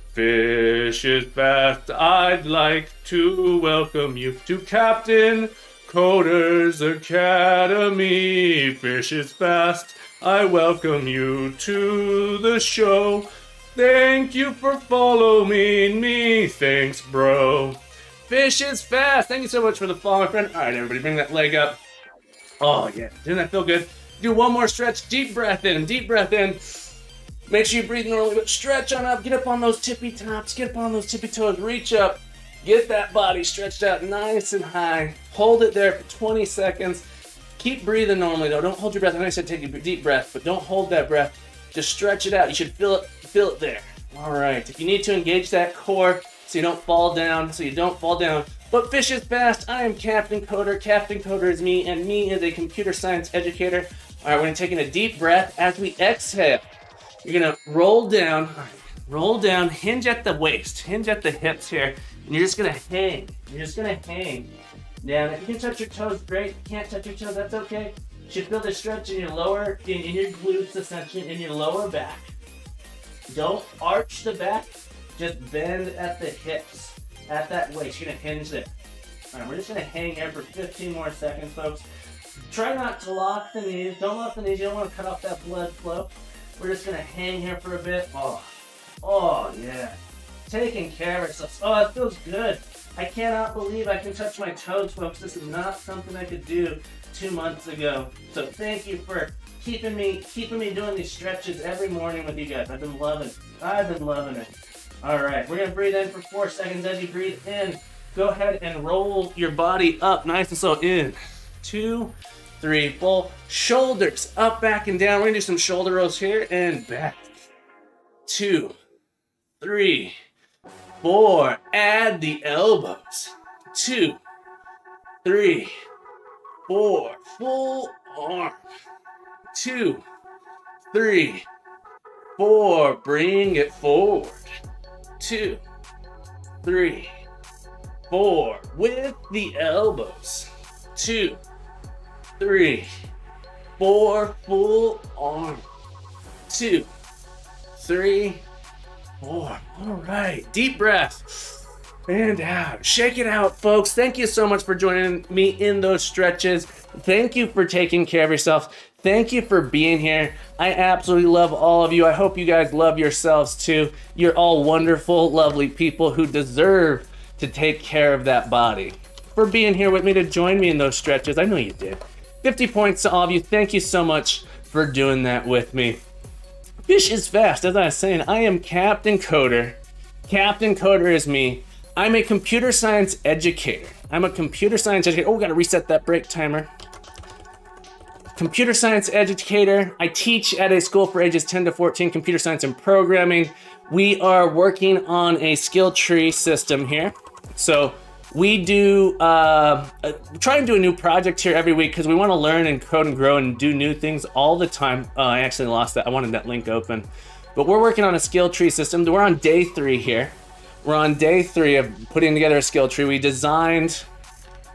Fish is fast, I'd like to welcome you to Captain Coder's Academy. Fish is fast, I welcome you to the show. Thank you for following me, thanks bro. Fish is fast. Thank you so much for the follow, my friend. All right, everybody, bring that leg up. Oh, yeah. Doesn't that feel good? Do one more stretch. Deep breath in. Deep breath in. Make sure you breathe normally, but stretch on up. Get up on those tippy tops. Get up on those tippy toes. Reach up. Get that body stretched out nice and high. Hold it there for 20 seconds. Keep breathing normally, though. Don't hold your breath. I know I said take a deep breath, but don't hold that breath. Just stretch it out. You should feel it there. All right. If you need to engage that core, so you don't fall down, But fish is fast. I am Captain Coder. Captain Coder is me, and me is a computer science educator. All right, we're gonna take in a deep breath. As we exhale, you're gonna roll down. All right, roll down, hinge at the waist, hinge at the hips here, and you're just gonna hang. You're just gonna hang down. If you can touch your toes, great. If you can't touch your toes, that's okay. You should feel the stretch in your lower, in your glutes, essentially, in your lower back. Don't arch the back. Just bend at the hips, at that waist. You're gonna hinge there. All right, we're just gonna hang here for 15 more seconds, folks. Try not to lock the knees. Don't lock the knees. You don't want to cut off that blood flow. We're just gonna hang here for a bit. Oh yeah. Taking care of ourselves. Oh, that feels good. I cannot believe I can touch my toes, folks. This is not something I could do 2 months ago. So thank you for keeping me doing these stretches every morning with you guys. I've been loving it. All right, we're gonna breathe in for 4 seconds. As you breathe in, go ahead and roll your body up nice and slow. In, 2, 3, 4. Shoulders up, back, and down. We're gonna do some shoulder rolls here and back. 2, 3, 4. Add the elbows. 2, 3, 4. Full arm. 2, 3, 4. Bring it forward. 2, 3, 4. With the elbows. 2, 3, 4. Full arm. 2, 3, 4. All right. Deep breath. And out. Shake it out, folks. Thank you so much for joining me in those stretches. Thank you for taking care of yourself. Thank you for being here. I absolutely love all of you. I hope you guys love yourselves too. You're all wonderful, lovely people who deserve to take care of that body. For being here with me to join me in those stretches. I know you did. 50 points to all of you. Thank you so much for doing that with me. Fish is fast. As I was saying, I am Captain Coder. Captain Coder is me. I'm a computer science educator. Oh, we gotta reset that break timer. Computer science educator. I teach at a school for ages 10 to 14, computer science and programming. We are working on a skill tree system here. So we do, try and do a new project here every week because we want to learn and code and grow and do new things all the time. I actually lost that. I wanted that link open. But we're working on a skill tree system. We're on day 3 here. We're on day 3 of putting together a skill tree. We designed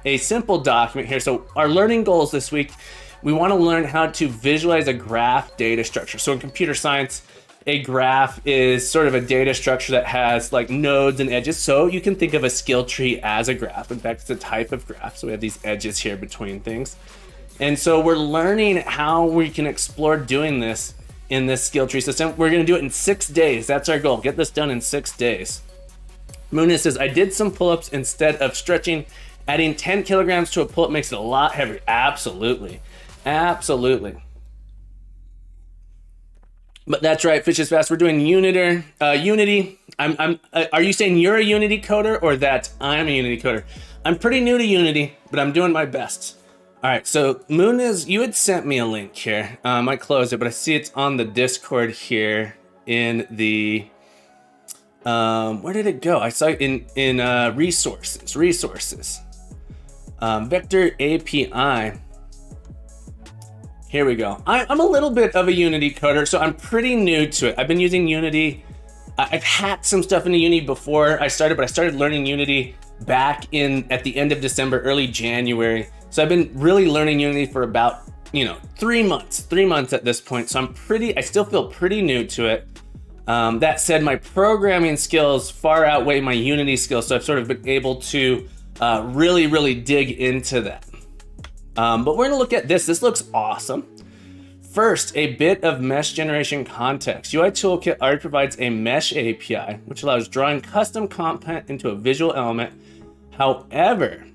a simple document here. So our learning goals this week, we want to learn how to visualize a graph data structure. So in computer science, a graph is sort of a data structure that has like nodes and edges. So you can think of a skill tree as a graph. In fact, it's a type of graph. So we have these edges here between things. And so we're learning how we can explore doing this in this skill tree system. We're going to do it in 6 days. That's our goal. Get this done in 6 days. Muna says, I did some pull-ups instead of stretching. Adding 10 kilograms to a pull-up makes it a lot heavier. Absolutely. Absolutely. But that's right, Fish is Fast. We're doing Unity. Are you saying you're a Unity coder or that I'm a Unity coder? I'm pretty new to Unity, but I'm doing my best. All right, so Muniz, you had sent me a link here. I closed it, but I see it's on the Discord here in the, where did it go? I saw it in resources. Vector API. Here we go. I'm a little bit of a Unity coder, so I'm pretty new to it. I've been using Unity. I've hacked some stuff into Unity before I started, but I started learning Unity back at the end of December, early January. So I've been really learning Unity for about, 3 months at this point. So I still feel pretty new to it. That said, my programming skills far outweigh my Unity skills. So I've sort of been able to really, really dig into that. But we're gonna look at this. This looks awesome. First, a bit of mesh generation context. UI Toolkit already provides a mesh API, which allows drawing custom content into a visual element. However,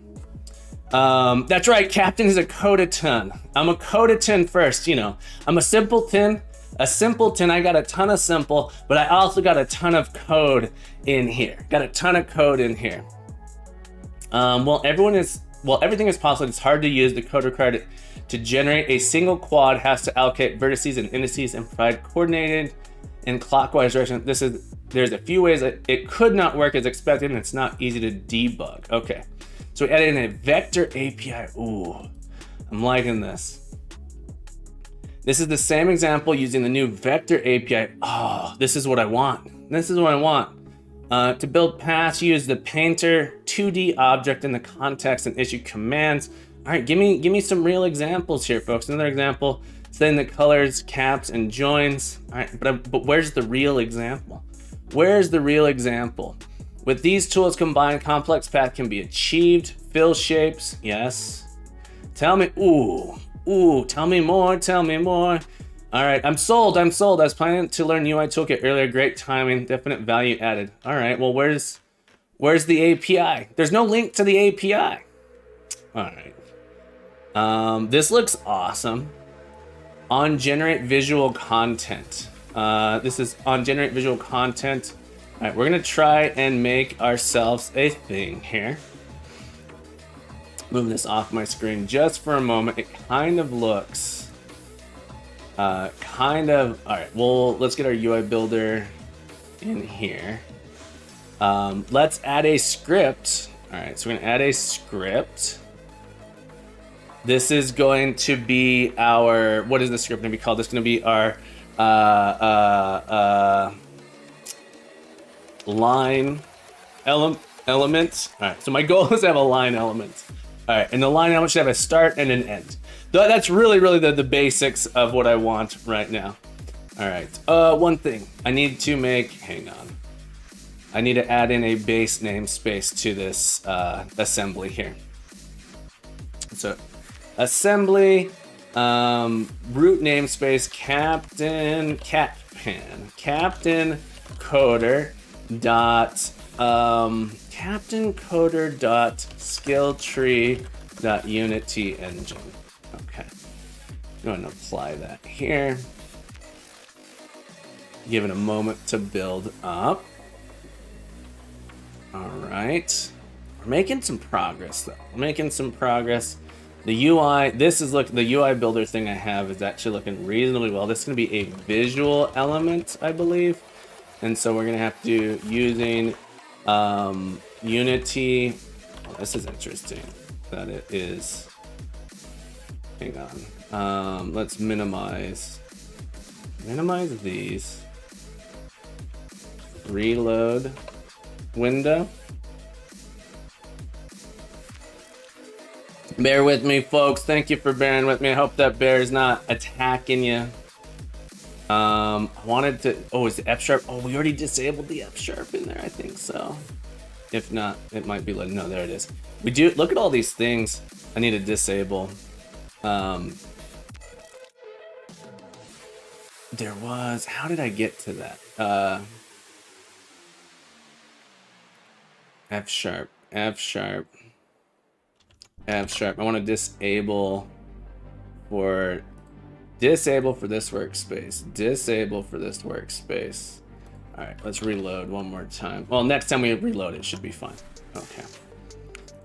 that's right, Captain is a codaton. I'm a codaton first, I'm a simpleton. I got a ton of simple, but I also got a ton of code in here. Everything is possible. It's hard to use. The code required to generate a single quad has to allocate vertices and indices and provide coordinated in clockwise direction. There's a few ways that it could not work as expected, and it's not easy to debug. Okay, so we added in a vector API. Ooh, I'm liking this. This is the same example using the new vector API. Oh, this is what I want. To build paths, use the painter 2D object in the context and issue commands. All right, give me some real examples here, folks. Another example, setting the colors, caps, and joins. All right, but where's the real example? With these tools combined, complex path can be achieved. Fill shapes, yes. Tell me more. All right, I'm sold. I was planning to learn UI Toolkit earlier. Great timing, definite value added. All right, well, where's the API? There's no link to the API. All right. This looks awesome. On generate visual content. This is on generate visual content. All right, we're gonna try and make ourselves a thing here. Move this off my screen just for a moment. It kind of looks all right, well, let's get our UI builder in here. Let's add a script. All right, so we're gonna add a script. This is going to be our, what is the script gonna be called? This is gonna be our line element. All right, so my goal is to have a line element. All right, and the line element should have a start and an end. That's really the basics of what I want right now. All right, one thing I need to make, hang on. I need to add in a base namespace to this assembly here. So assembly, root namespace, captain coder dot skill tree dot unity engine. Okay, I'm going to apply that here. Give it a moment to build up. All right, we're making some progress though. The UI, the UI builder thing I have is actually looking reasonably well. This is going to be a visual element, I believe. And so we're going to have to using Unity. Oh, this is interesting that it is. Hang on. Let's minimize these. Reload window. Bear with me, folks. Thank you for bearing with me. I hope that bear is not attacking you. I wanted to, oh, is the F sharp? Oh, we already disabled the F sharp in there. I think so. If not, it might be like, no, there it is. We do, look at all these things I need to disable. There was, how did I get to that? F sharp, F sharp, F sharp. I want to disable for this workspace. Disable for this workspace. All right, let's reload one more time. Well, next time we reload, it should be fine. Okay.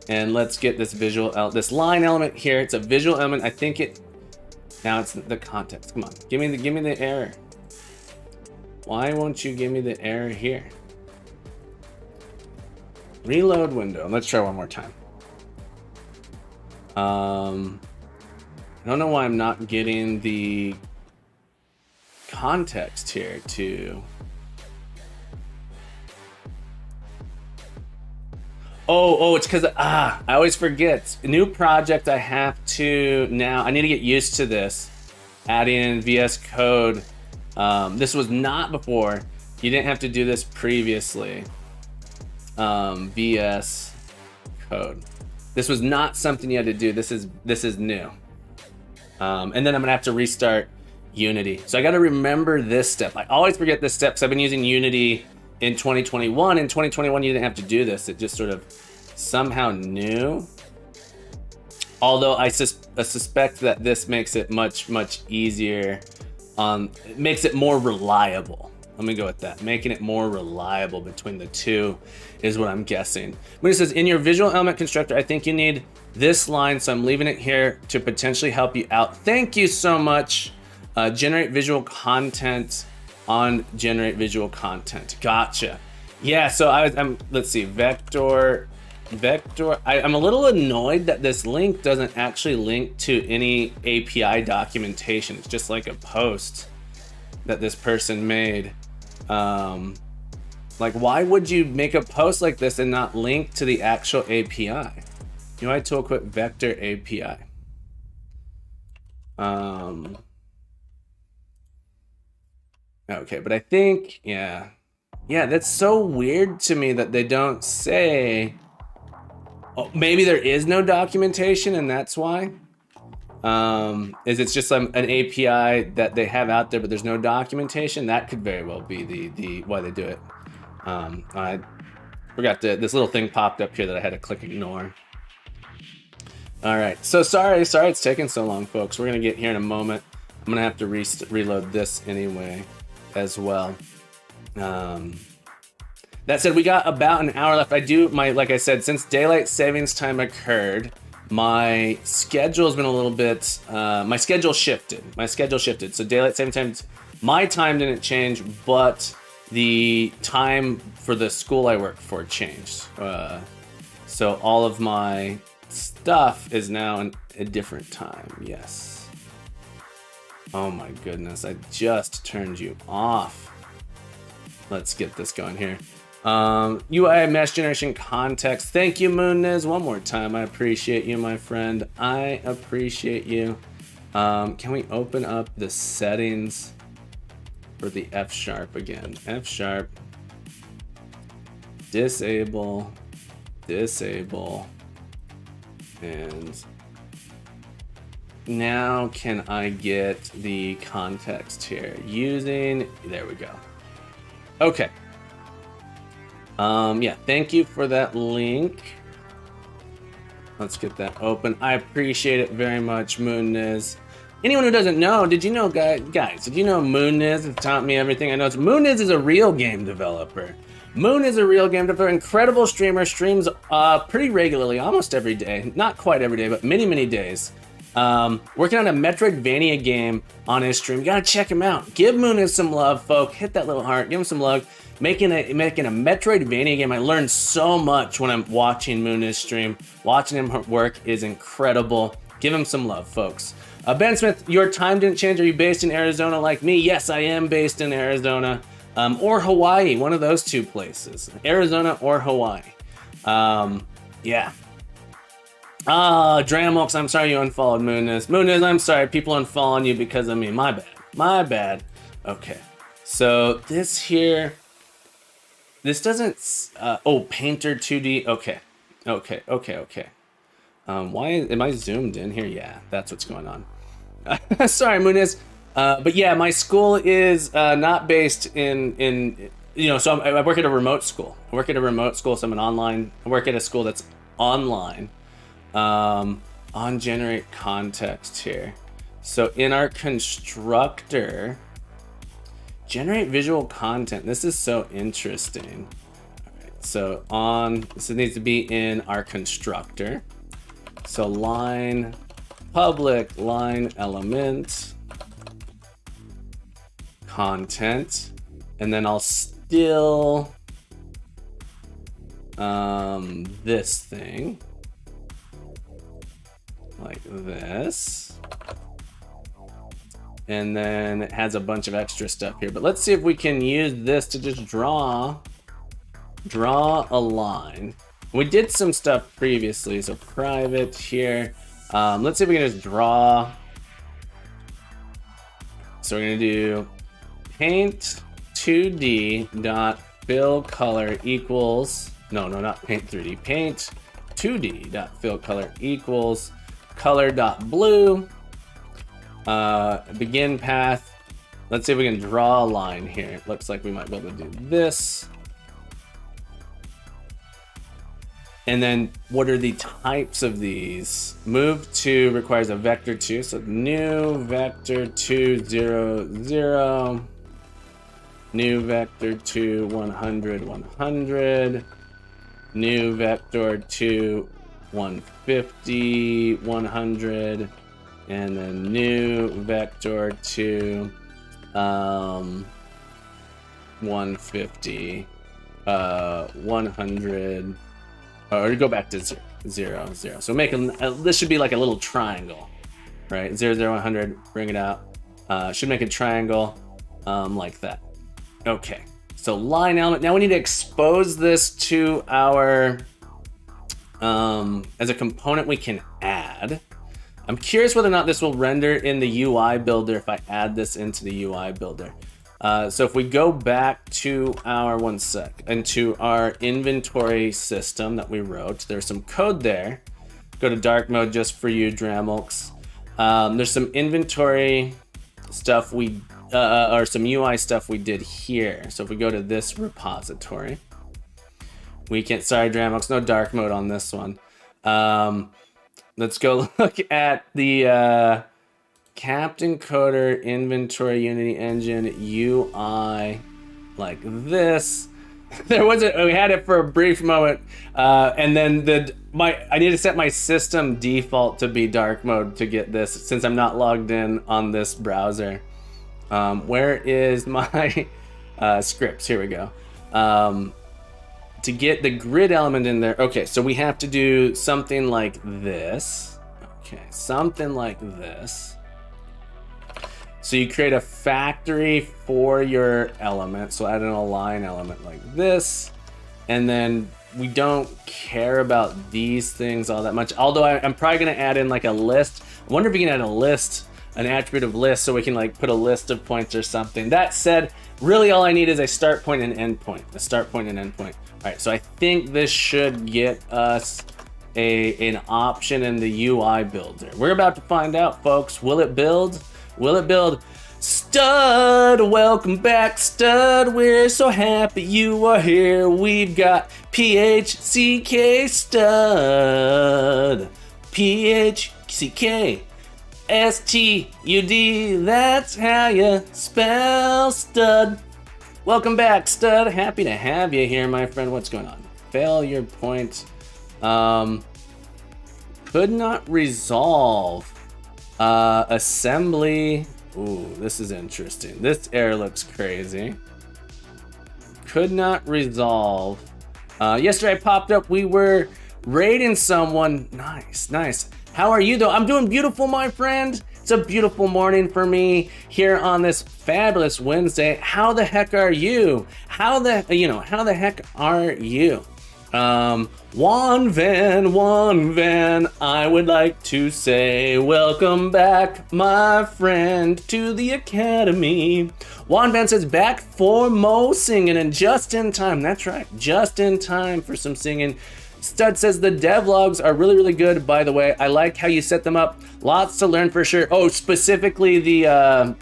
And let's get this visual, this line element here. It's a visual element. I think it, now it's the context. Come on, give me the error. Why won't you give me the error here? Reload window. Let's try one more time. I don't know why I'm not getting the context here to. Oh, it's because I always forget. New project, I have to now. I need to get used to this. Adding in VS Code. This was not before. You didn't have to do this previously. VS Code. This was not something you had to do. This is new. And then I'm gonna have to restart Unity. So I got to remember this step. I always forget this step because I've been using Unity in 2021. In 2021, you didn't have to do this. It just sort of somehow knew. Although I suspect that this makes it much easier. It makes it more reliable. Let me go with that. Making it more reliable between the two is what I'm guessing. When it says in your visual element constructor, I think you need this line, so I'm leaving it here to potentially help you out. Thank you so much. Generate visual content on generate visual content. Gotcha. Yeah, so I'm let's see, vector. I'm a little annoyed that this link doesn't actually link to any API documentation. It's just like a post that this person made. Like, why would you make a post like this and not link to the actual API? UI toolkit vector API. Okay, but I think, yeah, that's so weird to me that they don't say. Oh, maybe there is no documentation and that's why. Is it's just an API that they have out there, but there's no documentation? That could very well be the why they do it. I forgot this little thing popped up here that I had to click ignore. All right, so sorry it's taking so long, folks. We're gonna get here in a moment. I'm gonna have to reload this anyway as well. That said, we got about an hour left. Like I said, since daylight savings time occurred, my schedule's been a little bit, my schedule shifted. So daylight saving time, my time didn't change, but the time for the school I work for changed. So all of my stuff is now in a different time, yes. Oh my goodness, I just turned you off. Let's get this going here. UI mesh generation context. Thank you, Mooniz. One more time. I appreciate you, my friend. I appreciate you. Can we open up the settings for the F sharp again? F sharp. Disable. And now can I get the context here using, there we go. Okay. Yeah, thank you for that link. Let's get that open. I appreciate it very much, Mooniz. Anyone who doesn't know, did you know, guys, did you know Mooniz has taught me everything I know? Mooniz is a real game developer. Moon is a real game developer, incredible streamer, streams pretty regularly, almost every day. Not quite every day, but many days. Working on a Metroidvania game on his stream. You gotta check him out. Give Mooniz some love, folk. Hit that little heart. Give him some love. Making a Metroidvania game. I learned so much when I'm watching Mooniz stream. Watching him work is incredible. Give him some love, folks. Ben Smith, your time didn't change. Are you based in Arizona like me? Yes, I am based in Arizona. Or Hawaii, one of those two places. Arizona or Hawaii. Yeah. Ah, Dramox, I'm sorry you unfollowed Mooniz. Mooniz, I'm sorry, people unfollowing you because of me. My bad. My bad. Okay. So this here, this doesn't, oh, Painter 2D. Okay. Okay. Why am I zoomed in here? Yeah, that's what's going on. Sorry, Mooniz. But yeah, my school is not based in so I work at a remote school. So I'm I work at a school that's online. On generate context here. So in our constructor, generate visual content. This is so interesting. All right, so this needs to be in our constructor. So line public line element content, and then I'll steal this thing like this, and then it has a bunch of extra stuff here, but let's see if we can use this to just draw a line. We did some stuff previously, so private here. Let's see if we can just draw. So we're gonna do paint 2D dot fill color equals, no, not paint 3D, paint 2D dot fill color equals color dot blue. Begin path. Let's see if we can draw a line here. It looks like we might be able to do this. And then what are the types of these? Move to requires a vector 2, so new vector 2 0 0, new vector 2 100 100, new vector 2 150 100, and then new vector 2 150 100. Or go back to 0 0. So make this should be like a little triangle, right? 0 0 100. Bring it out. Should make a triangle like that. Okay. So line element. Now we need to expose this to our as a component we can add. I'm curious whether or not this will render in the UI builder if I add this into the UI builder. So if we go back to our into our inventory system that we wrote, there's some code there. Go to dark mode just for you, Dramulks. There's some inventory stuff or some UI stuff we did here. So if we go to this repository, we can, sorry, Dramulks, no dark mode on this one. Let's go look at the Captain Coder Inventory Unity Engine UI like this. We had it for a brief moment, and then I need to set my system default to be dark mode to get this, since I'm not logged in on this browser. Where is my scripts? Here we go. To get the grid element in there. Okay, so we have to do something like this. Okay, something like this. So you create a factory for your element. So add an align element like this. And then we don't care about these things all that much. Although I'm probably gonna add in like a list. I wonder if we can add a list, an attribute of list, so we can like put a list of points or something. That said, really all I need is a start point and end point. A start point and end point. All right, so I think this should get us an option in the UI builder. We're about to find out, folks. Will it build? Will it build? Stud, welcome back, Stud. We're so happy you are here. We've got PHCK Stud. PHCK STUD. That's how you spell Stud. Welcome back, Stud. Happy to have you here, my friend. What's going on? Failure point. Could not resolve. Assembly. Ooh, this is interesting. This error looks crazy. Could not resolve. Yesterday I popped up. We were raiding someone. Nice. How are you though? I'm doing beautiful, my friend. It's a beautiful morning for me here on this fabulous Wednesday. How the heck are you? How the heck are you? Juan Van, I would like to say welcome back, my friend, to the academy. Juan Van says back for more singing and just in time. That's right, just in time for some singing. Stud says the devlogs are really, really good, by the way. I like how you set them up. Lots to learn for sure. Oh, specifically the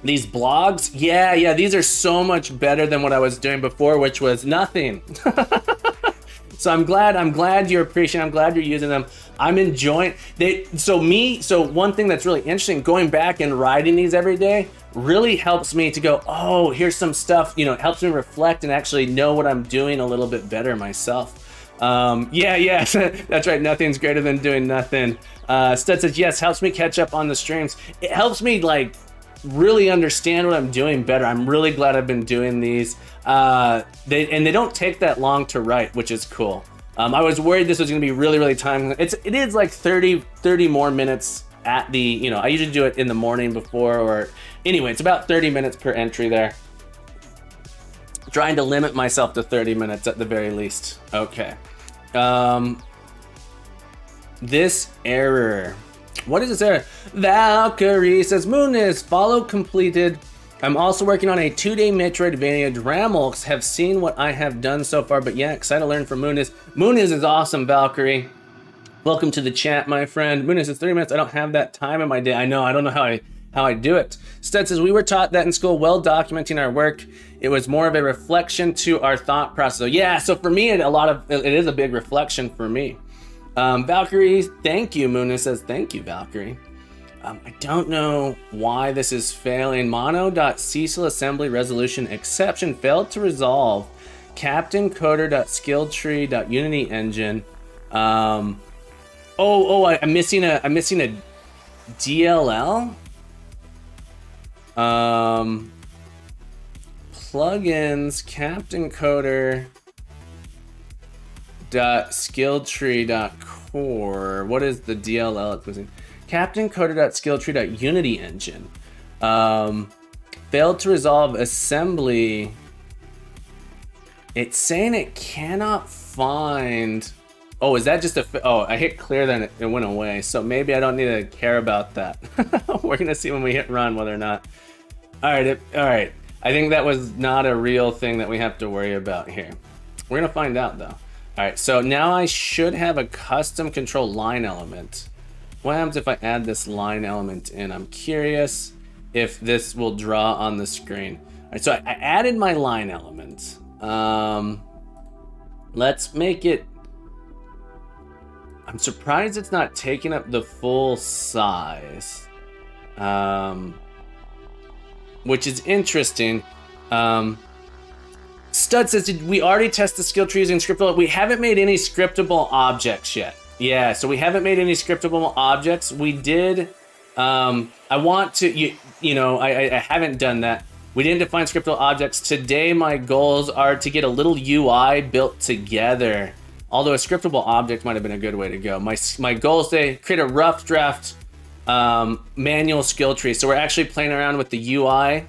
these blogs. Yeah, these are so much better than what I was doing before, which was nothing. So I'm glad you're appreciating. I'm glad you're using them. I'm enjoying So one thing that's really interesting, going back and writing these every day really helps me to go, oh, here's some stuff, it helps me reflect and actually know what I'm doing a little bit better myself. Yeah, that's right. Nothing's greater than doing nothing. Stud says, yes, helps me catch up on the streams. It helps me really understand what I'm doing better. I'm really glad I've been doing these. They don't take that long to write, which is cool. I was worried this was going to be really, really time. It is like 30 more minutes at the, I usually do it in the morning before, or anyway, it's about 30 minutes per entry there. Trying to limit myself to 30 minutes at the very least. Okay. This error. What is this error? Valkyrie says, Mooniz, follow completed. I'm also working on a 2-day Metroidvania. Dramulks have seen what I have done so far, but yeah, excited to learn from Mooniz. Mooniz is awesome, Valkyrie. Welcome to the chat, my friend. Mooniz is 30 minutes. I don't have that time in my day. I know, I don't know how I do it. Stud says, we were taught that in school, well documenting our work. It was more of a reflection to our thought process. So yeah, so for me, it is a big reflection for me. Valkyrie, thank you. Mooniz says, thank you, Valkyrie. I don't know why this is failing. Mono.Cecil assembly resolution exception failed to resolve. Captain Coder.skilltree.unity engine. I'm missing a DLL. Plugins Captain Coder. .skilltree.core. What is the DLL it's missing? Captain Coder.skilltree.unity engine. Failed to resolve assembly. It's saying it cannot find. Oh, is that just I hit clear, then it went away. So maybe I don't need to care about that. We're gonna see when we hit run whether or not. All right. I think that was not a real thing that we have to worry about here. We're gonna find out though. All right, so now I should have a custom control line element. What happens if I add this line element in? I'm curious if this will draw on the screen. All right, so I added my line element. Let's make it. I'm surprised it's not taking up the full size, which is interesting. Stud says, did we already test the skill trees in Scriptable? We haven't made any scriptable objects yet. Yeah, so we haven't made any scriptable objects. We did, I want to, I haven't done that. We didn't define scriptable objects. Today, my goals are to get a little UI built together. Although a scriptable object might have been a good way to go. My goal is to create a rough draft manual skill tree. So we're actually playing around with the UI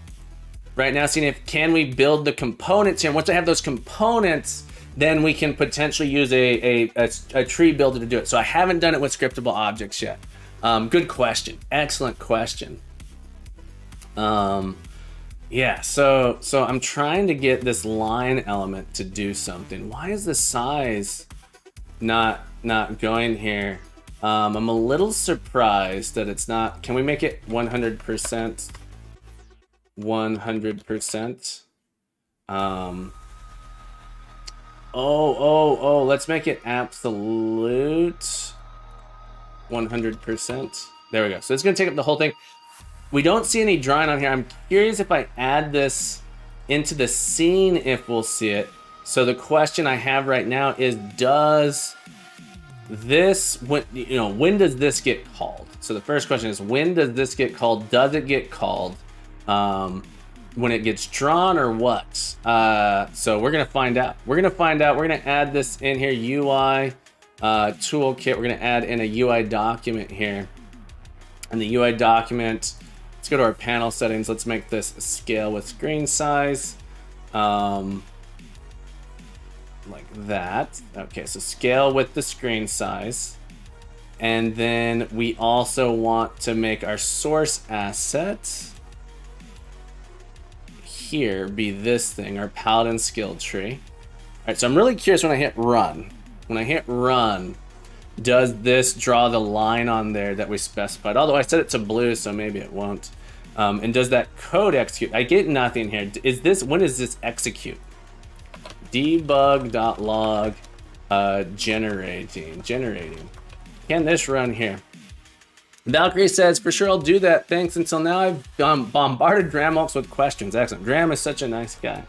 right now, seeing if can we build the components here. And once I have those components, then we can potentially use a tree builder to do it. So I haven't done it with scriptable objects yet. Good question. Excellent question. Yeah, so I'm trying to get this line element to do something. Why is the size not going here? I'm a little surprised that it's not. Can we make it 100%? 100%. Let's make it absolute 100%. There we go. So it's gonna take up the whole thing. We don't see any drawing on here. I'm curious if I add this into the scene, if we'll see it. So the question I have right now is, does this, when does this get called? So the first question is, when does this get called? Does it get called? When it gets drawn or what? So we're gonna find out. We're gonna add this in here, UI toolkit. We're gonna add in a UI document here. And the UI document, let's go to our panel settings. Let's make this scale with screen size. like that. Okay, so scale with the screen size. And then we also want to make our source asset here be this thing, our paladin skill tree. All right, so I'm really curious when I hit run. When I hit run, does this draw the line on there that we specified? Although I set it to blue, so maybe it won't. And does that code execute? I get nothing here. Is this, when does this execute? Debug.log generating. Can this run here? Valkyrie says, for sure I'll do that. Thanks. Until now, I've bombarded Dramulks with questions. Excellent. Dram is such a nice guy.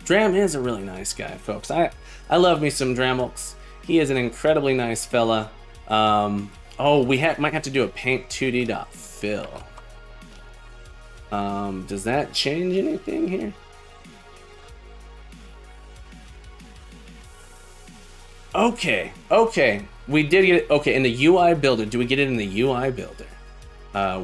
Dram is a really nice guy, folks. I love me some Dramulks. He is an incredibly nice fella. Oh, we might have to do a paint 2D.fill. Does that change anything here? Okay. We did get it. Okay, in the UI builder. Do we get it in the UI builder?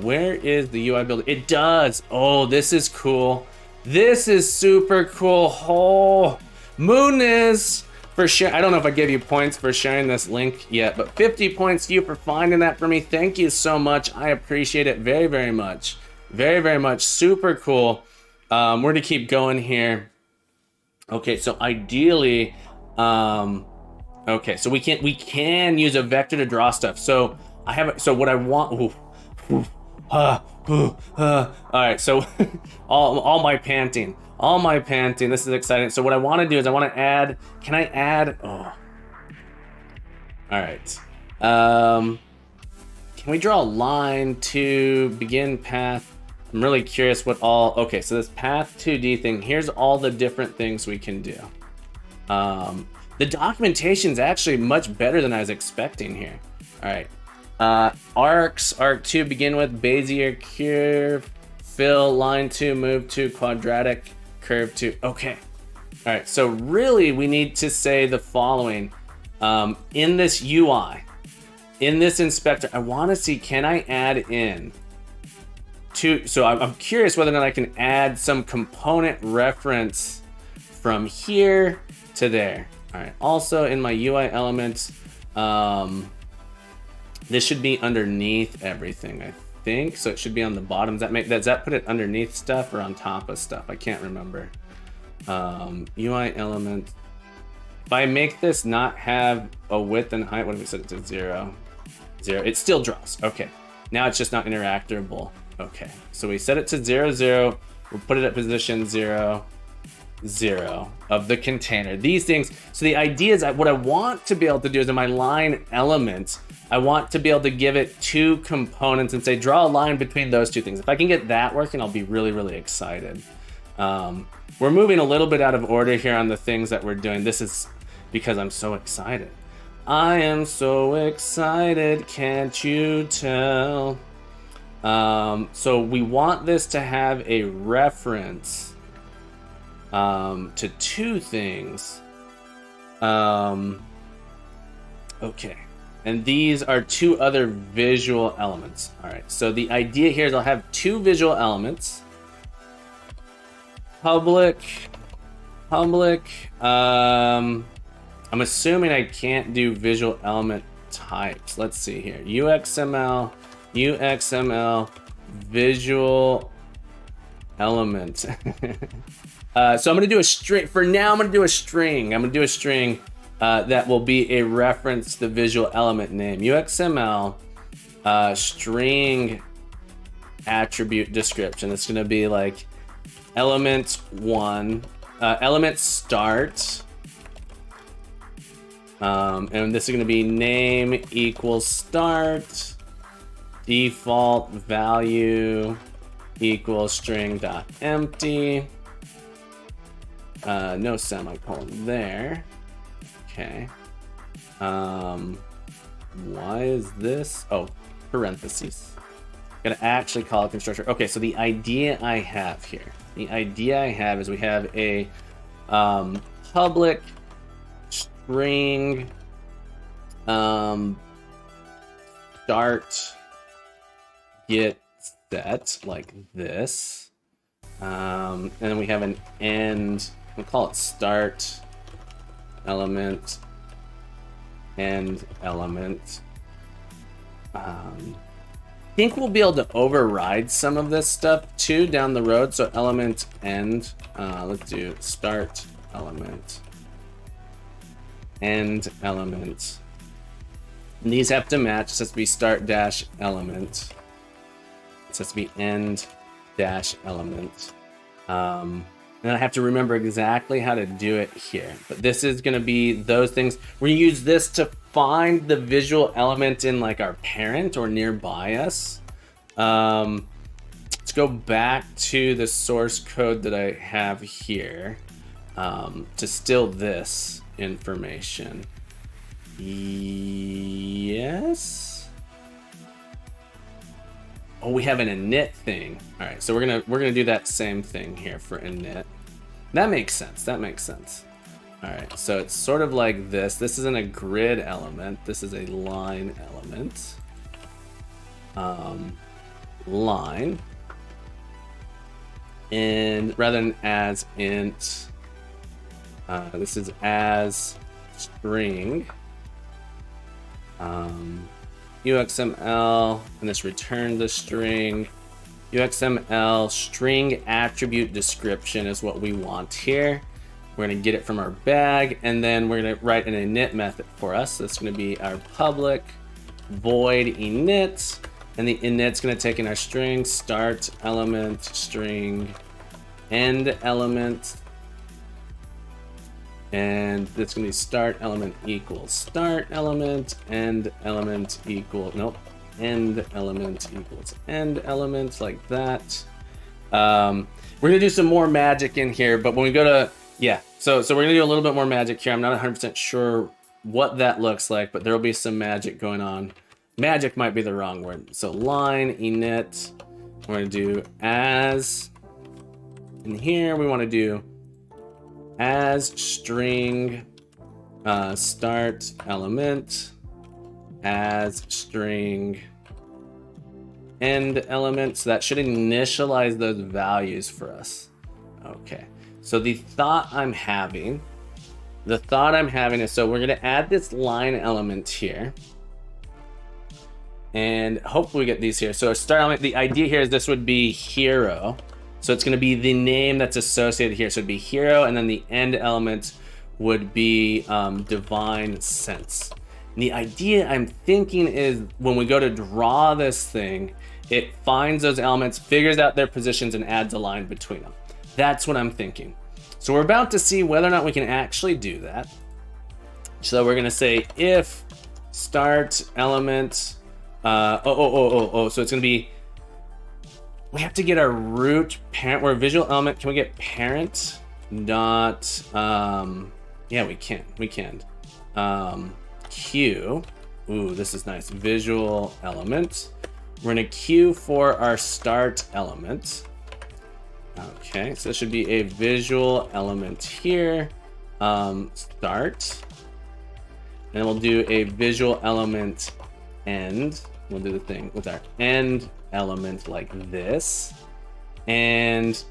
Where is the UI builder? It does. Oh, this is cool. This is super cool. Oh, Mooniz for sure. I don't know if I gave you points for sharing this link yet, but 50 points to you for finding that for me. Thank you so much. I appreciate it very, very much. Very, very much. Super cool. We're gonna keep going here. Okay, so ideally, okay, so we can use a vector to draw stuff. So I have, so what I want, all right, so all my panting, this is exciting. So what I want to do is I want to add, can I add, oh, all right. Can we draw a line to begin path? I'm really curious what all, okay, so this path 2D thing, here's all the different things we can do. The documentation is actually much better than I was expecting here. All right. Arc 2 begin with Bezier curve, fill, line 2, move 2, quadratic, curve 2. Okay. All right. So really we need to say the following. In this UI, in this inspector, I want to see, can I add in to, so I'm curious whether or not I can add some component reference from here to there. All right, also in my UI elements, this should be underneath everything, I think. So it should be on the bottom. Does that put it underneath stuff or on top of stuff? I can't remember. UI element. If I make this not have a width and height, what if we set it to 0? 0, it still draws. Okay, now it's just not interactable. Okay, so we set it to 0, 0. We'll put it at position 0. 0 of the container. These things, so the idea is that what I want to be able to do is in my line element, I want to be able to give it 2 components and say draw a line between those 2 things. If I can get that working, I'll be really, really excited. We're moving a little bit out of order here on the things that we're doing. This is because I'm so excited. I am so excited, can't you tell? So we want this to have a reference to 2 things. Okay, and these are 2 other visual elements. All right, so the idea here is I'll have 2 visual elements. Public. I'm assuming I can't do visual element types. Let's see here. UXML, visual element. So I'm gonna do a string. For now, I'm gonna do a string. That will be a reference to the visual element name. UXML string attribute description. It's gonna be like element 1, element start, and this is gonna be name equals start, default value equals string dot empty. No semicolon there. Okay. Why is this? Oh, parentheses. Gotta actually call it constructor. Okay, so the idea I have here, is we have a public string start get set like this, and then we have an end. We'll call it start element, end element. I think we'll be able to override some of this stuff too down the road. So element end, let's do start element, end element. And these have to match. This has to be start dash element. This has to be end dash element. And I have to remember exactly how to do it here. But this is going to be those things. We're going to use this to find the visual element in like our parent or nearby us. Let's go back to the source code that I have here to steal this information. Yes. Oh, we have an init thing. All right, so we're gonna do that same thing here for init. That makes sense. That makes sense. All right, so it's sort of like this. This isn't a grid element. This is a line element. Line. And rather than as int, this is as string. UXML, and this return the string. UXML string attribute description is what we want here. We're going to get it from our bag, and then we're going to write an init method for us. So it's going to be our public void init, and the init's going to take in our string start element, string end element, and it's going to be start element equals start element, end element equal, nope, end element equals end element, like that. We're going to do some more magic in here, but when we go to, yeah, so we're going to do a little bit more magic here. I'm not 100% sure what that looks like, but there will be some magic going on. Magic might be the wrong word. So line init, we're going to do as, and here we want to do as string start element, as string end element. So that should initialize those values for us. Okay, so the thought I'm having is, so we're going to add this line element here, and hopefully we get these here. So start element, the idea here is this would be hero. So it's going to be the name that's associated here. So it'd be hero, and then the end element would be divine sense. And the idea I'm thinking is when we go to draw this thing, it finds those elements, figures out their positions, and adds a line between them. That's what I'm thinking. So we're about to see whether or not we can actually do that. So we're going to say if start element, so it's going to be, we have to get our root parent, or a visual element. Can we get parent dot, yeah, we can. Q, ooh, this is nice, visual element. We're gonna Q for our start element. Okay, so this should be a visual element here, start. And then we'll do a visual element end. We'll do the thing with our end element like this. And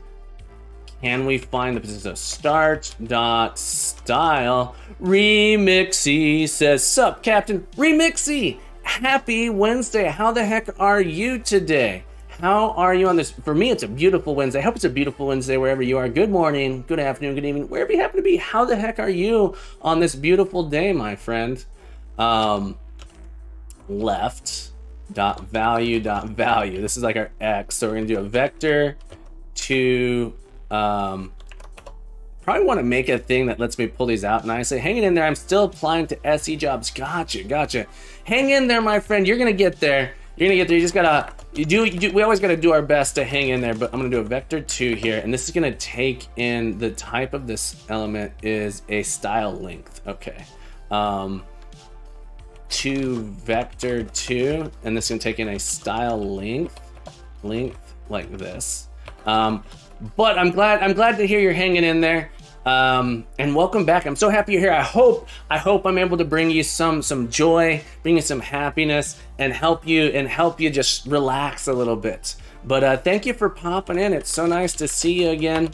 can we find the position of start dot style? Remixy says, sup Captain Remixy, happy Wednesday. How the heck are you today? How are you on this? For me, it's a beautiful Wednesday. I hope it's a beautiful Wednesday wherever you are. Good morning, good afternoon, good evening, wherever you happen to be. How the heck are you on this beautiful day, my friend? Left dot value. This is like our X. So we're gonna do a vector to, probably want to make a thing that lets me pull these out nicely. Hang it in there. I'm still applying to SE jobs. Gotcha. Hang in there, my friend. You're gonna get there. You just gotta, we always gotta do our best to hang in there, but I'm gonna do a vector 2 here, and this is gonna take in, the type of this element is a style length. Okay. To vector 2, and this is gonna take in a style length like this. But I'm glad to hear you're hanging in there. And welcome back. I'm so happy you're here. I hope I'm able to bring you some joy, bring you some happiness, and help you just relax a little bit. But thank you for popping in. It's so nice to see you again.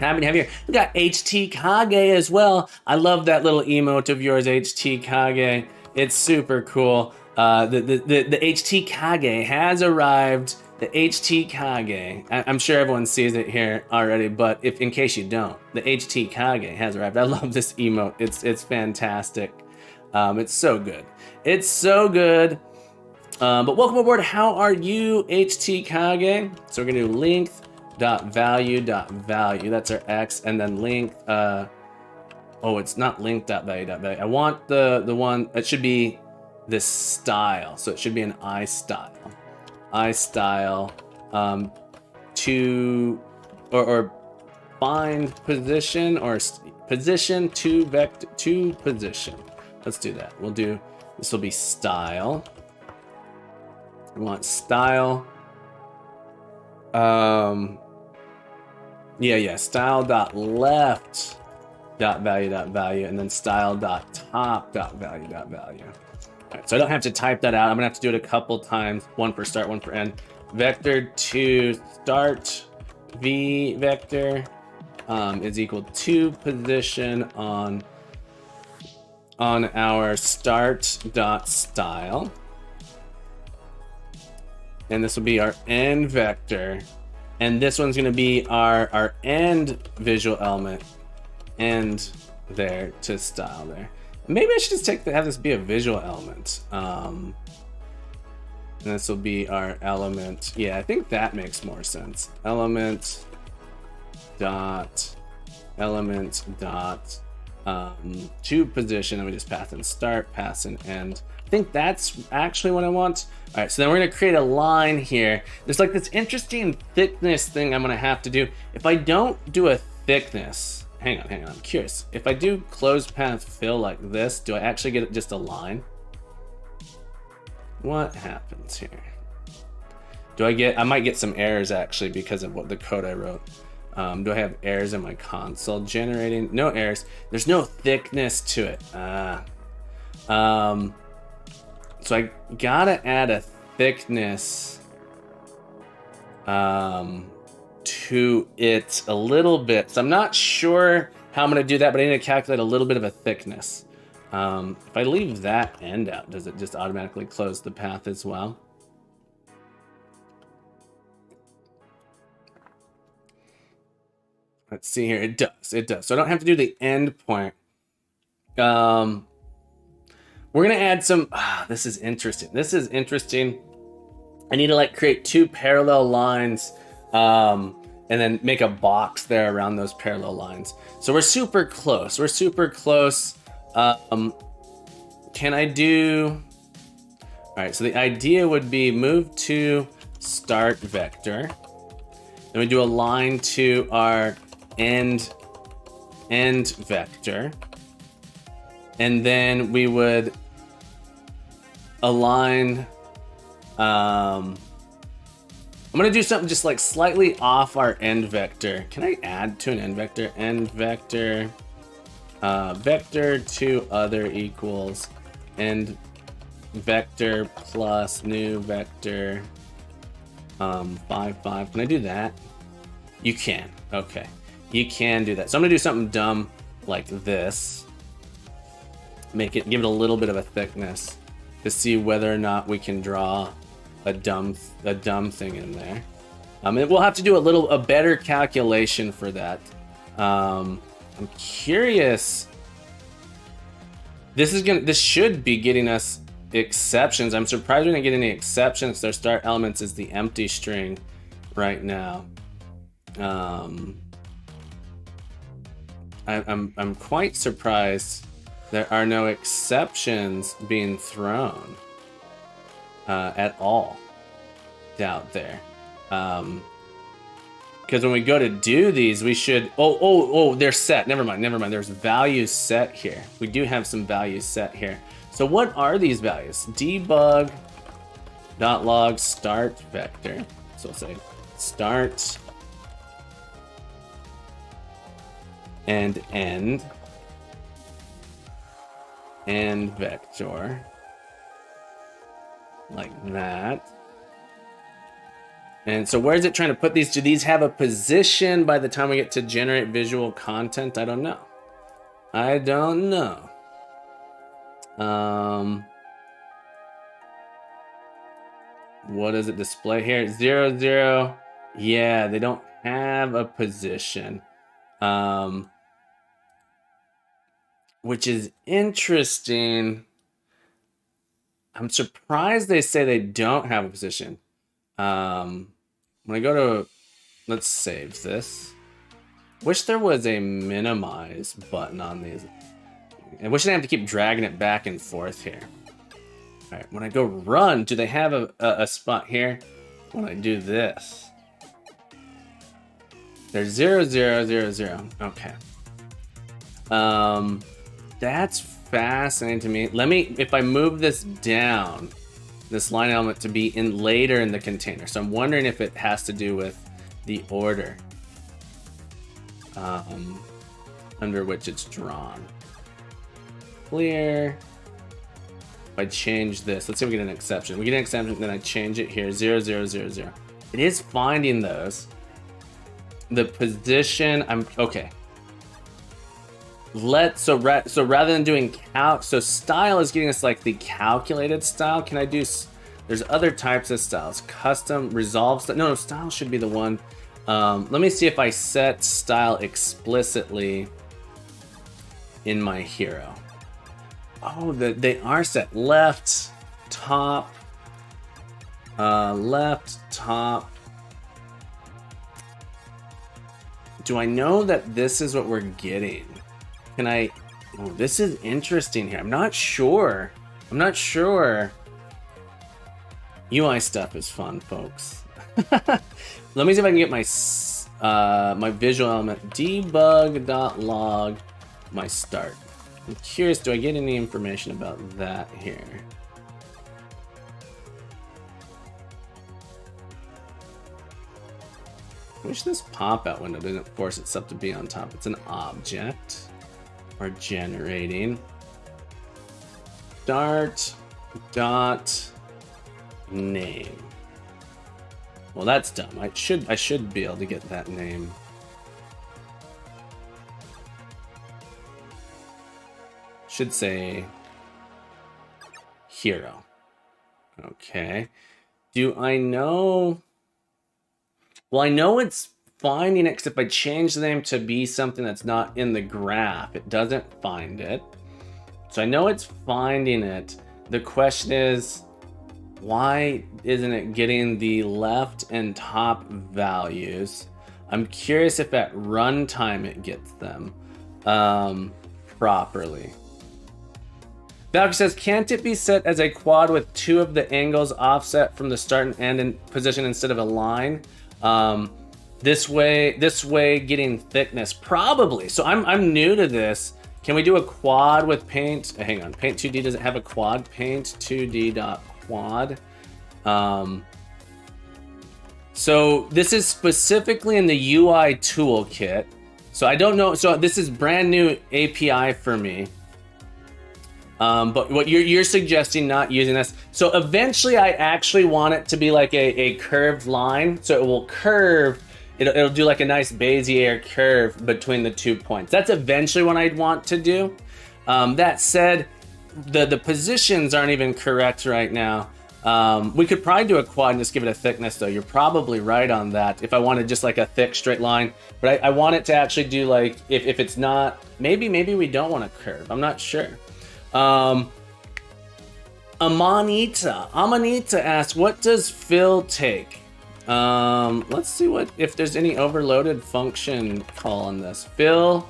Happy to have you here. We got HT Kage as well. I love that little emote of yours, HT Kage. It's super cool. The HT Kage has arrived. The HT Kage. I'm sure everyone sees it here already, but if in case you don't, the HT Kage has arrived. I love this emote. It's fantastic. It's so good. It's so good. But welcome aboard. How are you, HT Kage? So we're gonna do length.value. That's our X, and then length. Oh, it's not length.value. I want the one. It should be this style. So it should be an I style. I style. To or find position or position to vector to position. Let's do that. We'll do. This will be style. We want style. Style.left.value, and then style.top.value. All right, so I don't have to type that out. I'm gonna have to do it a couple times. One for start, one for end. Vector to start v vector is equal to position on our start.style. And this will be our end vector. And this one's going to be our end visual element. End there to style there. Maybe I should just have this be a visual element. And this will be our element. Yeah, I think that makes more sense. Element dot to position, and we just pass in start, pass in end. I think that's actually what I want. All right, so then we're gonna create a line here. There's like this interesting thickness thing I'm gonna have to do. If I don't do a thickness, hang on, I'm curious. If I do closed path fill like this, do I actually get just a line? What happens here? I might get some errors actually because of what the code I wrote. Do I have errors in my console generating? No errors. There's no thickness to it. So I gotta add a thickness to it a little bit. So I'm not sure how I'm gonna do that, but I need to calculate a little bit of a thickness. If I leave that end out, does it just automatically close the path as well? Let's see here. It does. So I don't have to do the end point. We're gonna add some. This is interesting. I need to like create two parallel lines, and then make a box there around those parallel lines. So we're super close. Can I do? All right. So the idea would be move to start vector. Then we do a line to our end vector, and then we would align. I'm gonna do something just like slightly off our end vector. Can I add to an end vector? End vector, vector to other equals end vector plus new vector 5 5. Can I do that? You can. Okay. You can do that. So I'm gonna do something dumb like this. Give it a little bit of a thickness to see whether or not we can draw a dumb thing in there. And we'll have to do a better calculation for that. I'm curious. This should be getting us exceptions. I'm surprised we didn't get any exceptions. Their start elements is the empty string right now. I'm quite surprised there are no exceptions being thrown at all out there. Because when we go to do these, we should. Oh, they're set. Never mind. There's values set here. We do have some values set here. So what are these values? Debug.log start vector. So we'll say start and end vector like that. And so where is it trying to put these? Do these have a position by the time we get to generate visual content? I don't know. I don't know. What does it display here? 0, 0. Yeah, they don't have a position. Which is interesting. I'm surprised they say they don't have a position. When I go to, let's save this. Wish there was a minimize button on these. I wish I didn't have to keep dragging it back and forth here. All right, when I go run, do they have a spot here? When I do this, there's 0, 0, 0, 0. Okay. That's fascinating to me. Let me, if I move this down, this line element to be in later in the container. So I'm wondering if it has to do with the order under which it's drawn. Clear. If I change this, let's say we get an exception. We get an exception, then I change it here, 0, 0, 0, 0. It is finding those. The position, okay. So rather than doing so style is getting us like the calculated style. Can I do, there's other types of styles. Custom, resolve, no, style should be the one. Let me see if I set style explicitly in my hero. Oh, they are set. Left, top, left, top. Do I know that this is what we're getting? Can I, oh, this is interesting here. I'm not sure. UI stuff is fun, folks. Let me see if I can get my my visual element debug.log my start. I'm curious, do I get any information about that here? I wish this pop-out window didn't force itself to be on top. It's an object. We're generating. Start dot name. Well, that's dumb. I should be able to get that name. Should say hero. Okay. Do I know? Well, I know it's finding it, because if I change the name to be something that's not in the graph, it doesn't find it. So I know it's finding it. The question is, why isn't it getting the left and top values? I'm curious if at runtime it gets them properly. Valkyrie says, can't it be set as a quad with two of the angles offset from the start and end in position instead of a line? This way getting thickness, probably. So I'm new to this. Can we do a quad with paint? Hang on, paint 2D doesn't have a quad. Paint 2D.quad. So this is specifically in the UI toolkit. So I don't know. So this is brand new API for me. But what you're suggesting not using this. So eventually I actually want it to be like a curved line. So it will curve, it'll do like a nice Bezier curve between the 2 points. That's eventually what I'd want to do. That said, the positions aren't even correct right now. We could probably do a quad and just give it a thickness though. You're probably right on that. If I wanted just like a thick straight line, but I want it to actually do like, if it's not, maybe we don't want a curve. I'm not sure. Amanita asks, what does fill take? Let's see if there's any overloaded function call on this. Fill,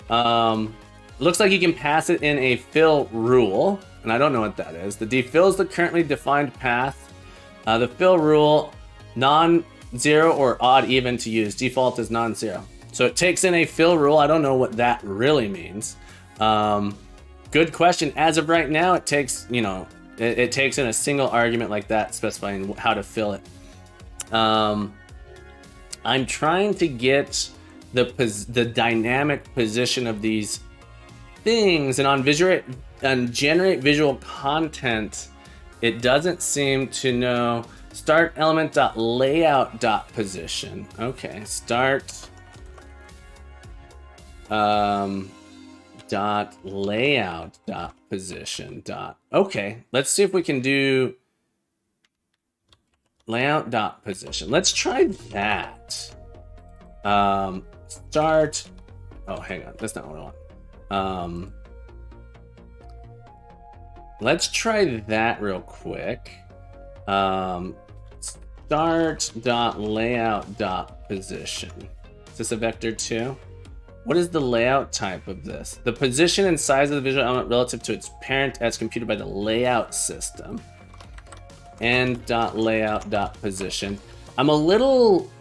looks like you can pass it in a fill rule, and I don't know what that is. The defill is the currently defined path. The fill rule, non-zero or odd even to use. Default is non-zero. So it takes in a fill rule. I don't know what that really means. Good question. As of right now, it takes, it takes in a single argument like that, specifying how to fill it. I'm trying to get the dynamic position of these things, and on generate visual content, it doesn't seem to know. Start element dot layout dot position. Okay, start dot layout dot position dot. Okay, let's see if we can do layout dot position. Let's try that. Start. Oh, hang on, that's not what I want. Let's try that real quick. Start dot layout dot position. Is this a vector 2? What is the layout type of this? The position and size of the visual element relative to its parent as computed by the layout system. And dot layout dot position. I'm a little.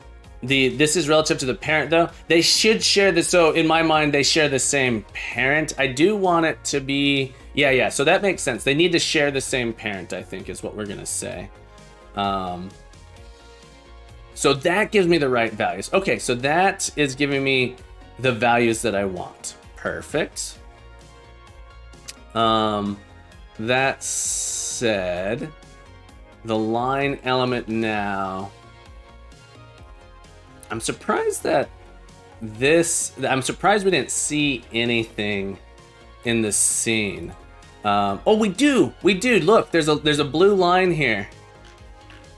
This is relative to the parent though. They should share this. So in my mind, they share the same parent. I do want it to be. Yeah. So that makes sense. They need to share the same parent, I think, is what we're gonna say. So that gives me the right values. Okay, so that is giving me the values that I want. Perfect. That said, the line element now. I'm surprised that I'm surprised we didn't see anything in the scene. Oh, we do. Look, there's a blue line here.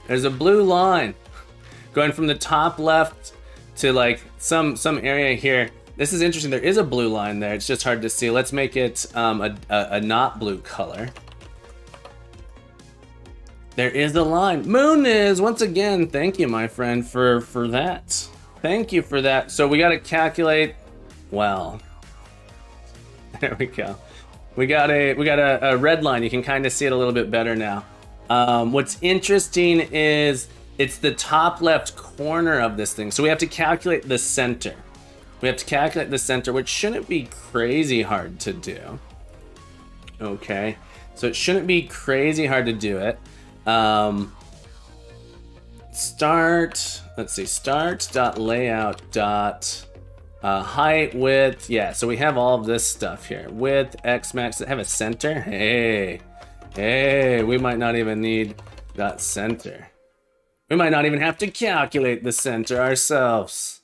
There's a blue line going from the top left to like some area here. This is interesting. There is a blue line there. It's just hard to see. Let's make it a not blue color. There is a line. Moon is, once again, thank you, my friend, for that. Thank you for that. So we got to calculate. Well, there we go. We got a red line. You can kind of see it a little bit better now. What's interesting is it's the top left corner of this thing. So we have to calculate the center. Which shouldn't be crazy hard to do. Okay, so it shouldn't be crazy hard to do it. Start dot layout dot height, width. Yeah, so we have all of this stuff here. Width, X max. Does it have a center? Hey, we might not even need that center. We might not even have to calculate the center ourselves.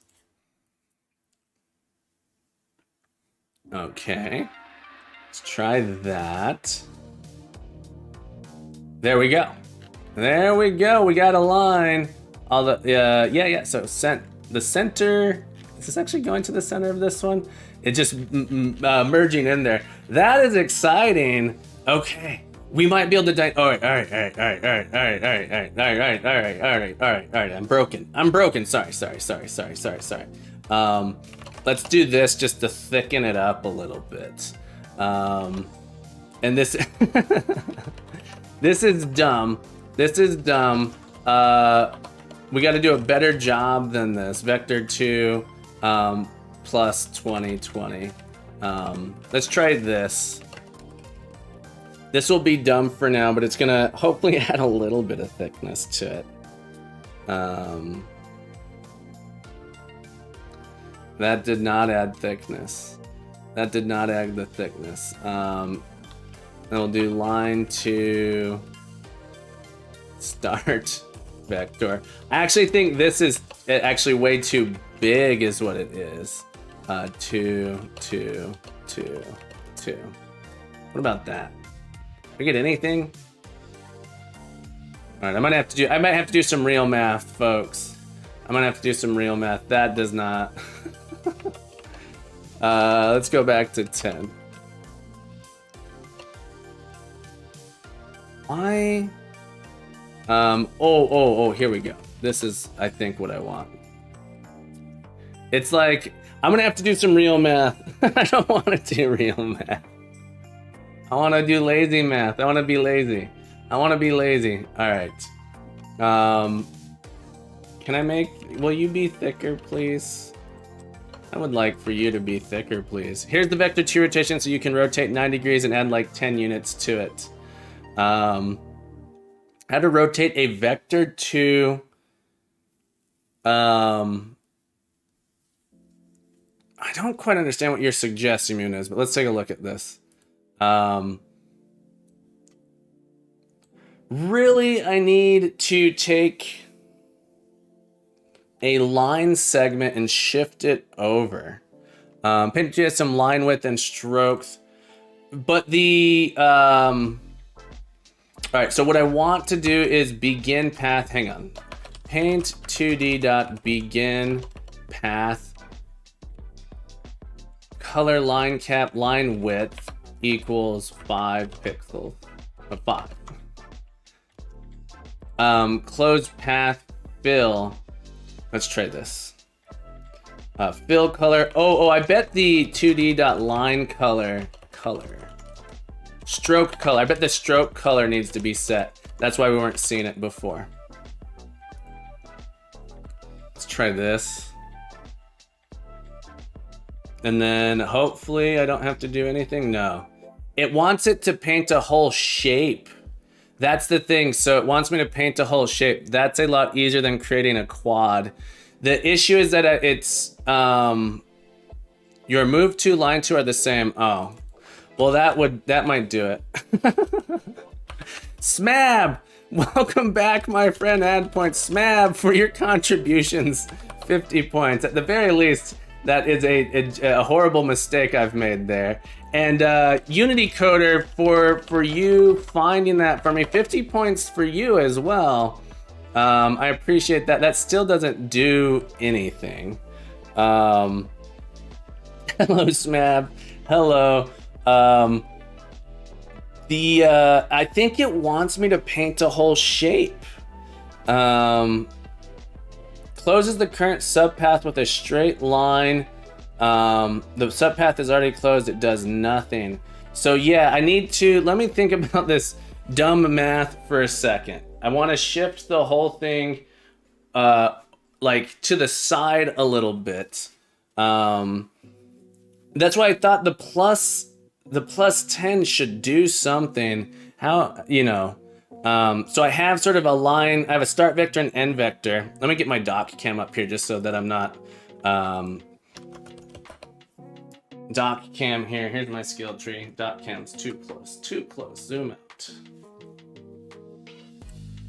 Okay, let's try that. There we go. We got a line. All the yeah. So the center. Is this actually going to the center of this one? It just merging in there. That is exciting. Okay, we might be able to. All right. I'm broken. Sorry. Let's do this just to thicken it up a little bit. And this. This is dumb. We got to do a better job than this. Vector 2 plus 2020. Let's try this. This will be dumb for now, but it's gonna hopefully add a little bit of thickness to it. That did not add thickness. That did not add the thickness. And we'll do line to start vector. I actually think this is actually way too big is what it is. 2, 2, 2, 2. What about that? Did I get anything? All right, I might have to do some real math, folks. I'm gonna have to do some real math. That does not. Let's go back to 10. Why? Oh, here we go. This is, I think, what I want. It's like, I'm gonna have to do some real math. I don't want to do real math. I want to do lazy math. I want to be lazy. All right. Can I will you be thicker, please? I would like for you to be thicker, please. Here's the vector 2 rotation, so you can rotate 9 degrees and add like 10 units to it. How to rotate a vector 2. I don't quite understand what your suggestion is, but let's take a look at this. Really, I need to take a line segment and shift it over. Paint just some line width and strokes. But the, all right, so what I want to do is begin path, hang on. Paint 2D dot begin path, color line cap, line width equals 5 pixels of 5. Close path, fill. Let's try this. Fill color. Oh, I bet the 2D dot line color, stroke color. I bet the stroke color needs to be set. That's why we weren't seeing it before. Let's try this. And then hopefully I don't have to do anything. No. It wants it to paint a whole shape. That's the thing. So it wants me to paint a whole shape. That's a lot easier than creating a quad. The issue is that it's your move 2, line 2 are the same. Oh, well that might do it. Smab, welcome back, my friend. Add points, Smab, for your contributions. 50 points at the very least. That is a horrible mistake I've made there. And Unity Coder, for you finding that for me, 50 points for you as well. I appreciate that. That still doesn't do anything. Hello, Smab. Hello. I think it wants me to paint a whole shape. Closes the current subpath with a straight line. The subpath is already closed. It does nothing. So yeah, I need to, let me think about this dumb math for a second. I want to shift the whole thing like to the side a little bit. That's why I thought the plus 10 should do something. How, you know, so I have sort of a line, I have a start vector and end vector. Let me get my doc cam up here just so that I'm not, doc cam here. Here's my skill tree. Doc cam's too close, zoom out.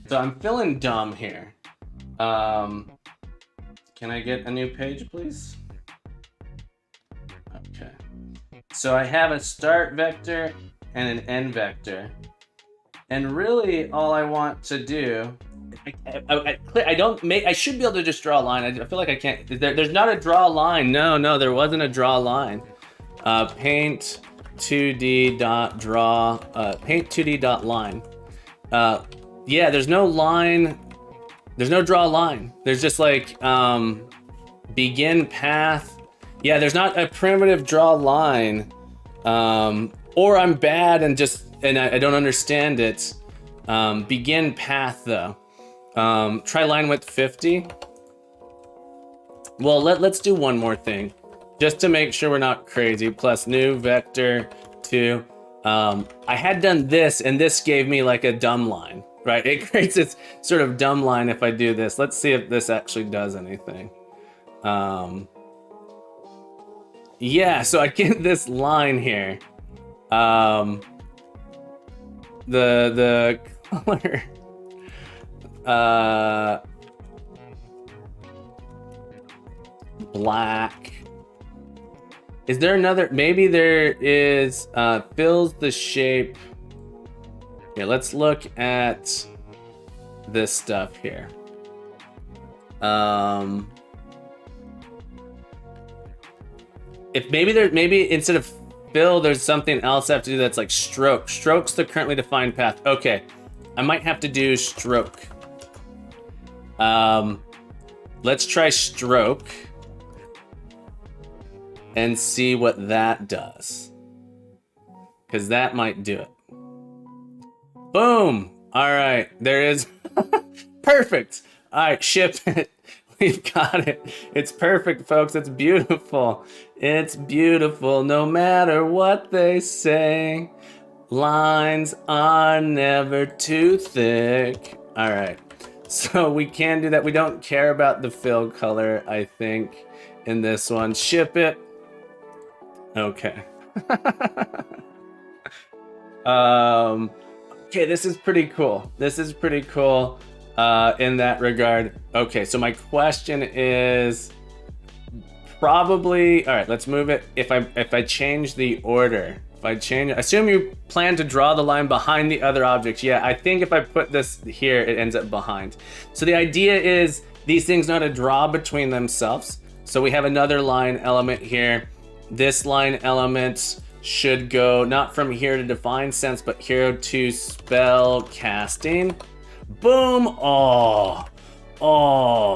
So I'm feeling dumb here. Can I get a new page, please? Okay. So I have a start vector and an end vector. And really all I want to do, I should be able to just draw a line. I feel like I can't, there's not a draw line. No, there wasn't a draw line. Paint 2D dot draw, paint 2D dot line. Yeah, there's no line, there's no draw line. There's just like begin path. Yeah, there's not a primitive draw line. Or I'm bad and I don't understand it. Begin path though. Try line width 50. Well, let's do one more thing, just to make sure we're not crazy. Plus new vector 2. I had done this, and this gave me like a dumb line, right? It creates this sort of dumb line if I do this. Let's see if this actually does anything. Yeah, so I get this line here. The color, black. Is there another, maybe there is, fills the shape. Here, let's look at this stuff here. If maybe instead of fill, there's something else I have to do that's like stroke. Stroke's the currently defined path. Okay, I might have to do stroke. Let's try stroke and see what that does, because that might do it. Boom. All right, there is. Perfect. All right, ship it. We've got it. It's perfect, folks. It's beautiful. It's beautiful no matter what they say. Lines are never too thick. All right. So we can do that. We don't care about the fill color, I think, in this one. Ship it. Okay. Yeah, Okay, this is pretty cool. This is pretty cool in that regard. Okay, so my question is probably, all right, let's move it. If I change the order, if I change, assume you plan to draw the line behind the other objects. Yeah, I think if I put this here, it ends up behind. So the idea is these things know how to draw between themselves. So we have another line element here. This line element should go not from here to define sense, but here to spell casting. Boom. Oh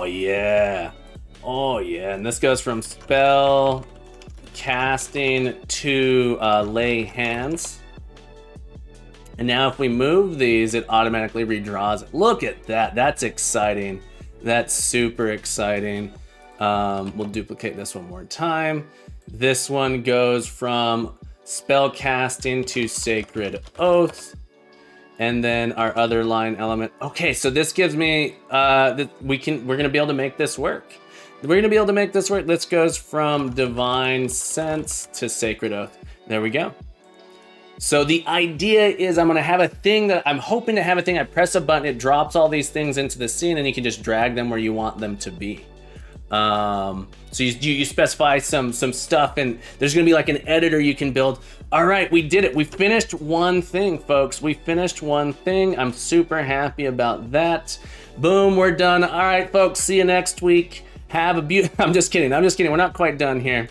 yeah. Oh yeah. And this goes from spell casting to lay hands. And now if we move these, it automatically redraws it. Look at that. That's exciting. That's super exciting. We'll duplicate this one more time. This one goes from spell casting to sacred oath. And then our other line element. Okay, so this gives me we're gonna be able to make this work. We're gonna be able to make this work. This goes from divine sense to sacred oath. There we go. So the idea is I'm gonna have a thing that I'm hoping to have a thing. I press a button, it drops all these things into the scene, and you can just drag them where you want them to be. So you specify some stuff, and there's gonna be like an editor you can build. All right, we did it. We finished one thing, folks. We finished one thing. I'm super happy about that. Boom, we're done. All right, folks, see you next week. Have a I'm just kidding. We're not quite done here.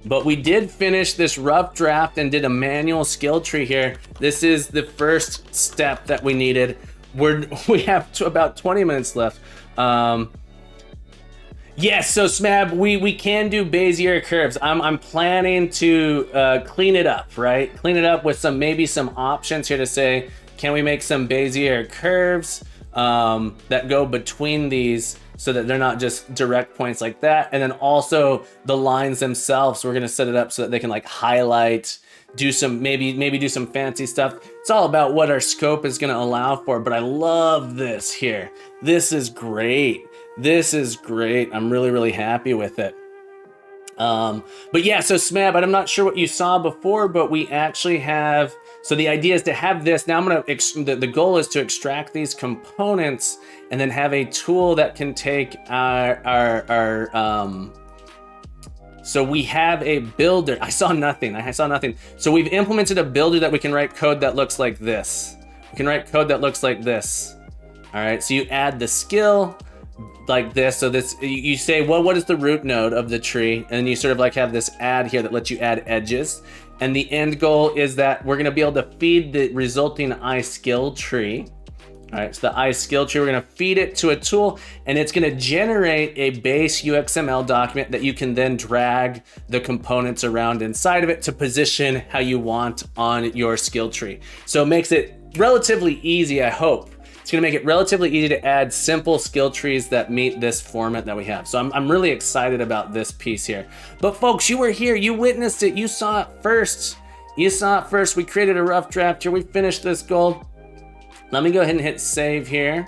But we did finish this rough draft and did a manual skill tree here. This is the first step that we needed. We have about 20 minutes left. Yes, so Smab, we can do Bezier curves. I'm planning to clean it up, right? Clean it up with maybe some options here to say, can we make some Bezier curves that go between these so that they're not just direct points like that. And then also the lines themselves, we're gonna set it up so that they can like highlight, do some, maybe do some fancy stuff. It's all about what our scope is gonna allow for, but I love this here. This is great. This is great. I'm really, really happy with it. But yeah, so Smab, I'm not sure what you saw before, but we actually have, so the idea is to have this. Now I'm gonna, the goal is to extract these components and then have a tool that can take so we have a builder. I saw nothing. So we've implemented a builder that we can write code that looks like this. We can write code that looks like this. All right, so you add the skill like this. So this, you say, well, what is the root node of the tree? And you sort of like have this add here that lets you add edges. And the end goal is that we're gonna be able to feed the resulting iSkill tree. All right, so the iSkill tree, we're gonna feed it to a tool and it's gonna generate a base UXML document that you can then drag the components around inside of it to position how you want on your skill tree. So it makes it relatively easy, I hope. It's gonna make it relatively easy to add simple skill trees that meet this format that we have. So I'm really excited about this piece here. But folks, you were here, you witnessed it, you saw it first. You saw it first. We created a rough draft here, we finished this goal. Let me go ahead and hit save here.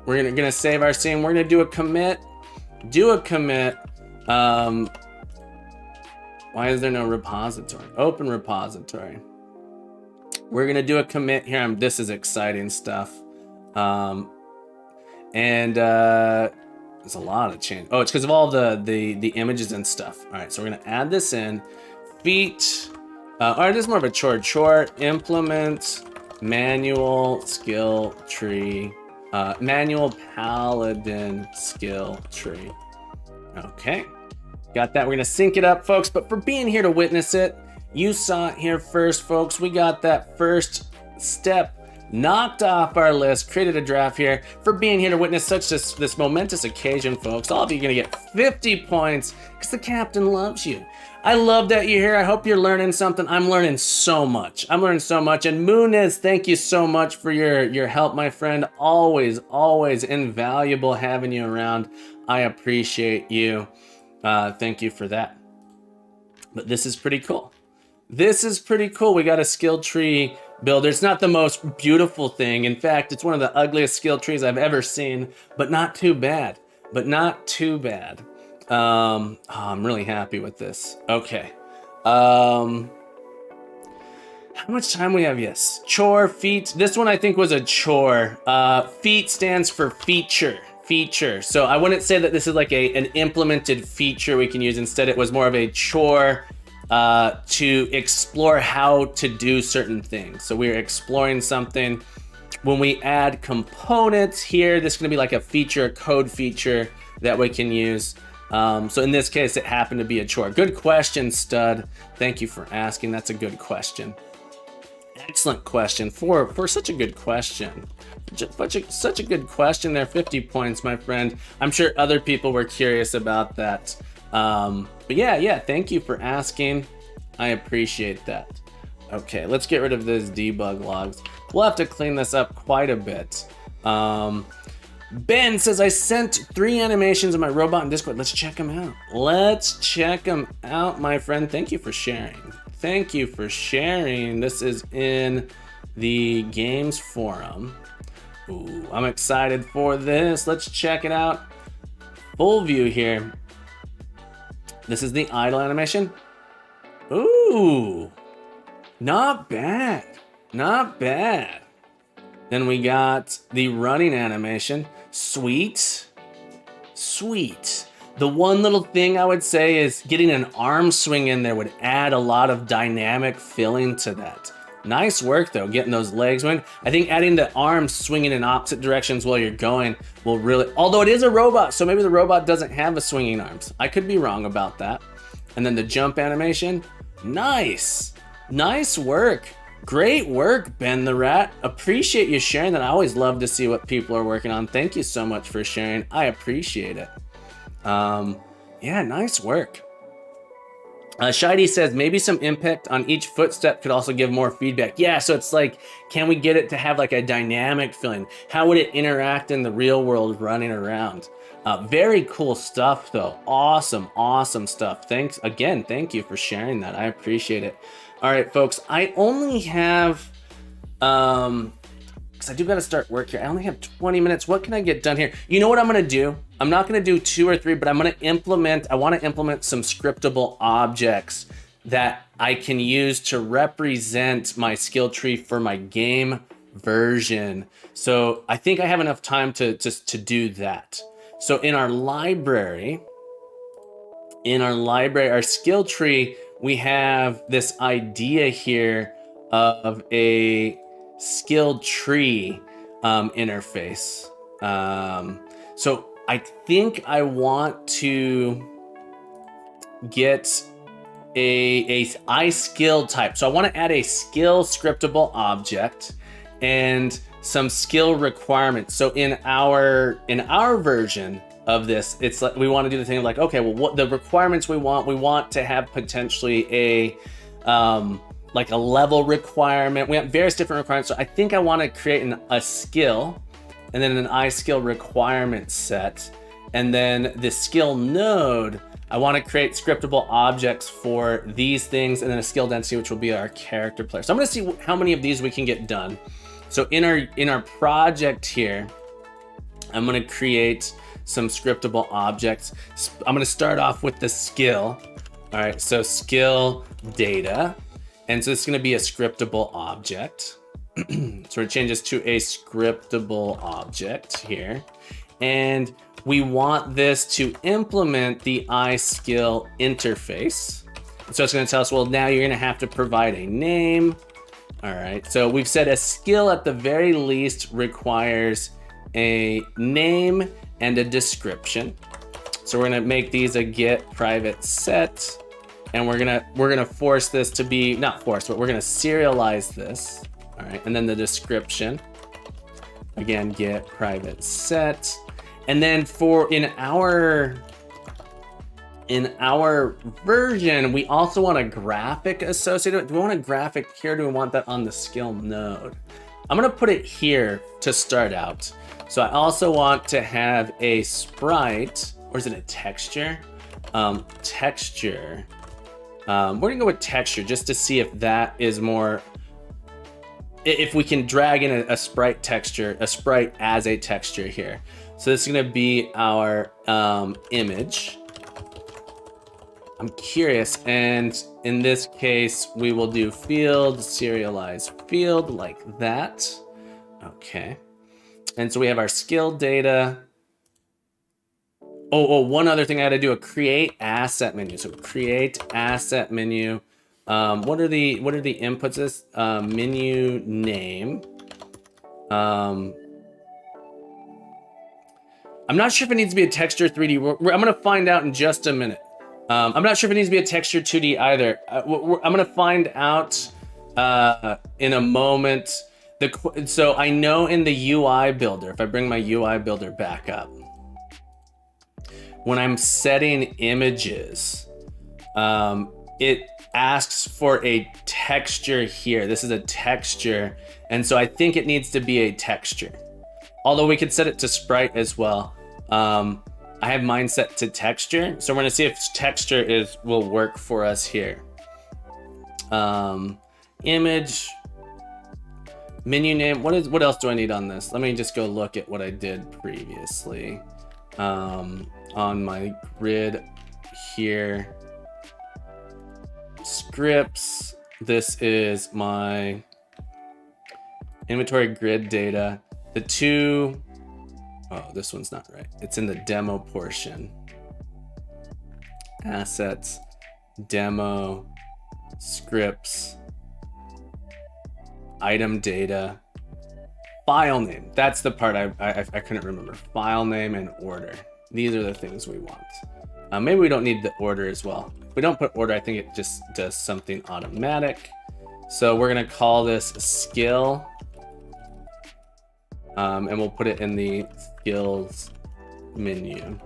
We're gonna save our scene. We're gonna do a commit. Why is there no repository? Open repository. We're gonna do a commit here. This is exciting stuff. There's a lot of change. Oh, it's because of all the images and stuff. All right, so we're gonna add this in. Feet. All right, this is more of a chore. Implement manual skill tree. Manual paladin skill tree. Okay, got that. We're gonna sync it up, folks. But for being here to witness it, you saw it here first, folks. We got that first step knocked off our list, created a draft here. For being here to witness such this momentous occasion, folks. All of you are gonna get 50 points because the captain loves you. I love that you're here. I hope you're learning something. I'm learning so much. And Muniz, thank you so much for your help, my friend. Always invaluable having you around. I appreciate you. Thank you for that. But this is pretty cool. We got a skill tree builder. It's not the most beautiful thing. In fact, it's one of the ugliest skill trees I've ever seen, but not too bad. I'm really happy with this. Okay. How How much time we have? Yes. Chore, feat. This one I think was a chore. Feat stands for feature. Feature. So I wouldn't say that this is like an implemented feature we can use. Instead, it was more of a chore to explore how to do certain things. So we're exploring something. When we add components here, this is going to be like a feature, a code feature that we can use. So in this case, it happened to be a chore. Good question, Stud. Thank you for asking. That's a good question. Excellent question for such a good question. Such a good question there. 50 points, my friend. I'm sure other people were curious about that. But yeah, thank you for asking. I appreciate that. Okay, let's get rid of those debug logs. We'll have to clean this up quite a bit. Ben says, I sent 3 animations of my robot in Discord. Let's check them out. Let's check them out, my friend. Thank you for sharing. Thank you for sharing. This is in the games forum. Ooh, I'm excited for this. Let's check it out. Full view here. This is the idle animation. Ooh, not bad. Not bad. Then we got the running animation. Sweet. Sweet. The one little thing I would say is getting an arm swing in there would add a lot of dynamic feeling to that. Nice work though, getting those legs moving. I think adding the arms swinging in opposite directions while you're going will really, although it is a robot, so maybe the robot doesn't have a swinging arms. I could be wrong about that. And then the jump animation, nice. Nice work. Great work, Ben the Rat. Appreciate you sharing that. I always love to see what people are working on. Thank you so much for sharing. I appreciate it. Yeah, nice work. Shidey says maybe some impact on each footstep could also give more feedback. Yeah, so it's like, can we get it to have like a dynamic feeling? How would it interact in the real world running around? Very cool stuff though. Awesome, awesome stuff. Thanks again. Thank you for sharing that. I appreciate it. All right, folks, I only have, because I do got to start work here. I only have 20 minutes. What can I get done here? You know what I'm going to do? I'm not going to do 2 or 3, but I'm going to implement, I want to implement some scriptable objects that I can use to represent my skill tree for my game version. So I think I have enough time to do that. So in our library, our skill tree, we have this idea here of a skill tree interface. So I think I want to get a iSkill type. So I want to add a skill scriptable object and some skill requirements. So in our version of this, it's like we want to do the thing of like, okay, well, what the requirements we want to have potentially a like a level requirement. We have various different requirements. So I think I want to create a skill and then an iSkill requirement set. And then the skill node, I want to create scriptable objects for these things and then a skill density, which will be our character player. So I'm going to see how many of these we can get done. So in our project here, I'm going to create some scriptable objects. I'm going to start off with the skill. All right, so skill data. And so it's going to be a scriptable object. So it changes to a scriptable object here. And we want this to implement the iSkill interface. So it's going to tell us, well, now you're going to have to provide a name. All right, so we've said a skill at the very least requires a name and a description. So we're going to make these a get private set. And we're gonna force this to be, not force, but we're gonna serialize this. All right, and then the description, again, get private set. And then in our version, we also want a graphic associated with it. Do we want a graphic here? Do we want that on the skill node? I'm gonna put it here to start out. So I also want to have a sprite, or is it a texture? Texture. We're gonna go with texture just to see if that is more, if we can drag in a sprite texture, a sprite as a texture here. So this is gonna be our image. I'm curious, and in this case, we will do field, serialize field like that. Okay. And so we have our skill data. Oh, one other thing I had to do, a create asset menu. So create asset menu. What are the inputs? This menu name. I'm not sure if it needs to be a texture 3D. I'm going to find out in just a minute. I'm not sure if it needs to be a texture 2D either. I'm going to find out in a moment. So I know in the UI builder, if I bring my UI builder back up, when I'm setting images, it asks for a texture here. This is a texture. And so I think it needs to be a texture. Although we could set it to sprite as well. I have mine set to texture. So we're gonna see if texture will work for us here. Image, menu name, what else do I need on this? Let me just go look at what I did previously. On my grid here. Scripts, this is my inventory grid data. The two, oh, this one's not right. It's in the demo portion. Assets, demo, scripts, item data, file name. That's the part I couldn't remember. File name and order. These are the things we want. Maybe we don't need the order as well. If we don't put order, I think it just does something automatic. So we're gonna call this skill. And we'll put it in the skills menu.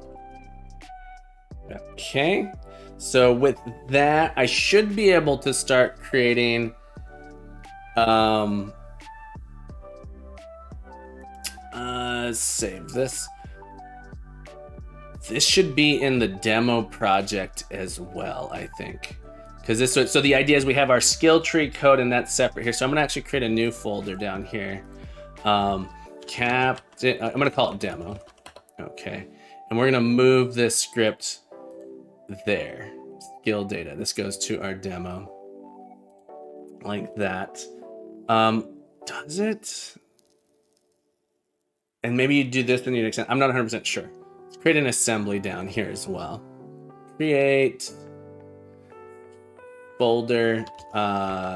Okay, so with that, I should be able to start creating save this. This should be in the demo project as well, I think. Because this, so the idea is we have our skill tree code and that's separate here. So I'm gonna actually create a new folder down here. Captain, I'm gonna call it demo. Okay, and we're gonna move this script there. Skill data, this goes to our demo. Like that. Does it? And maybe you do this when you extend. I'm not 100% sure. Let's create an assembly down here as well. Create folder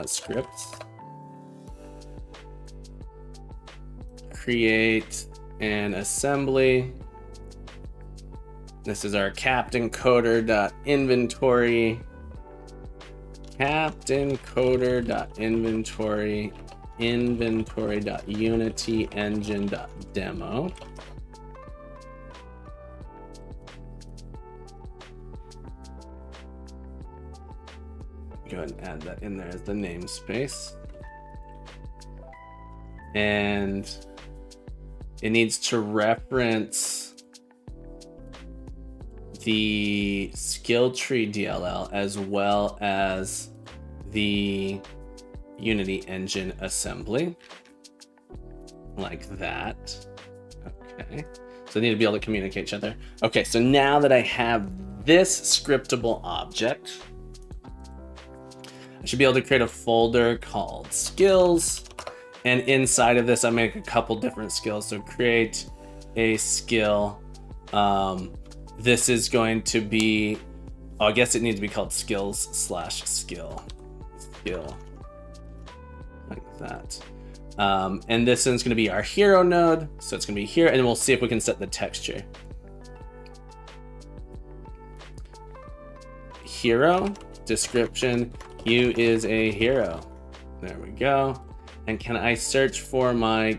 scripts. Create an assembly. This is our captain coder.inventory. Captain coder.inventory. Inventory.unity engine.demo. Go ahead and add that in there as the namespace. And it needs to reference the skill tree DLL as well as the Unity engine assembly, like that. Okay, so they need to be able to communicate each other. Okay, so now that I have this scriptable object, I should be able to create a folder called skills. And inside of this, I make a couple different skills. So create a skill. This is going to be, oh, I guess it needs to be called skills/skill. Skill. Like that. And this one's going to be our hero node. So it's going to be here. And we'll see if we can set the texture. Hero, description, you is a hero. There we go. And can I search for my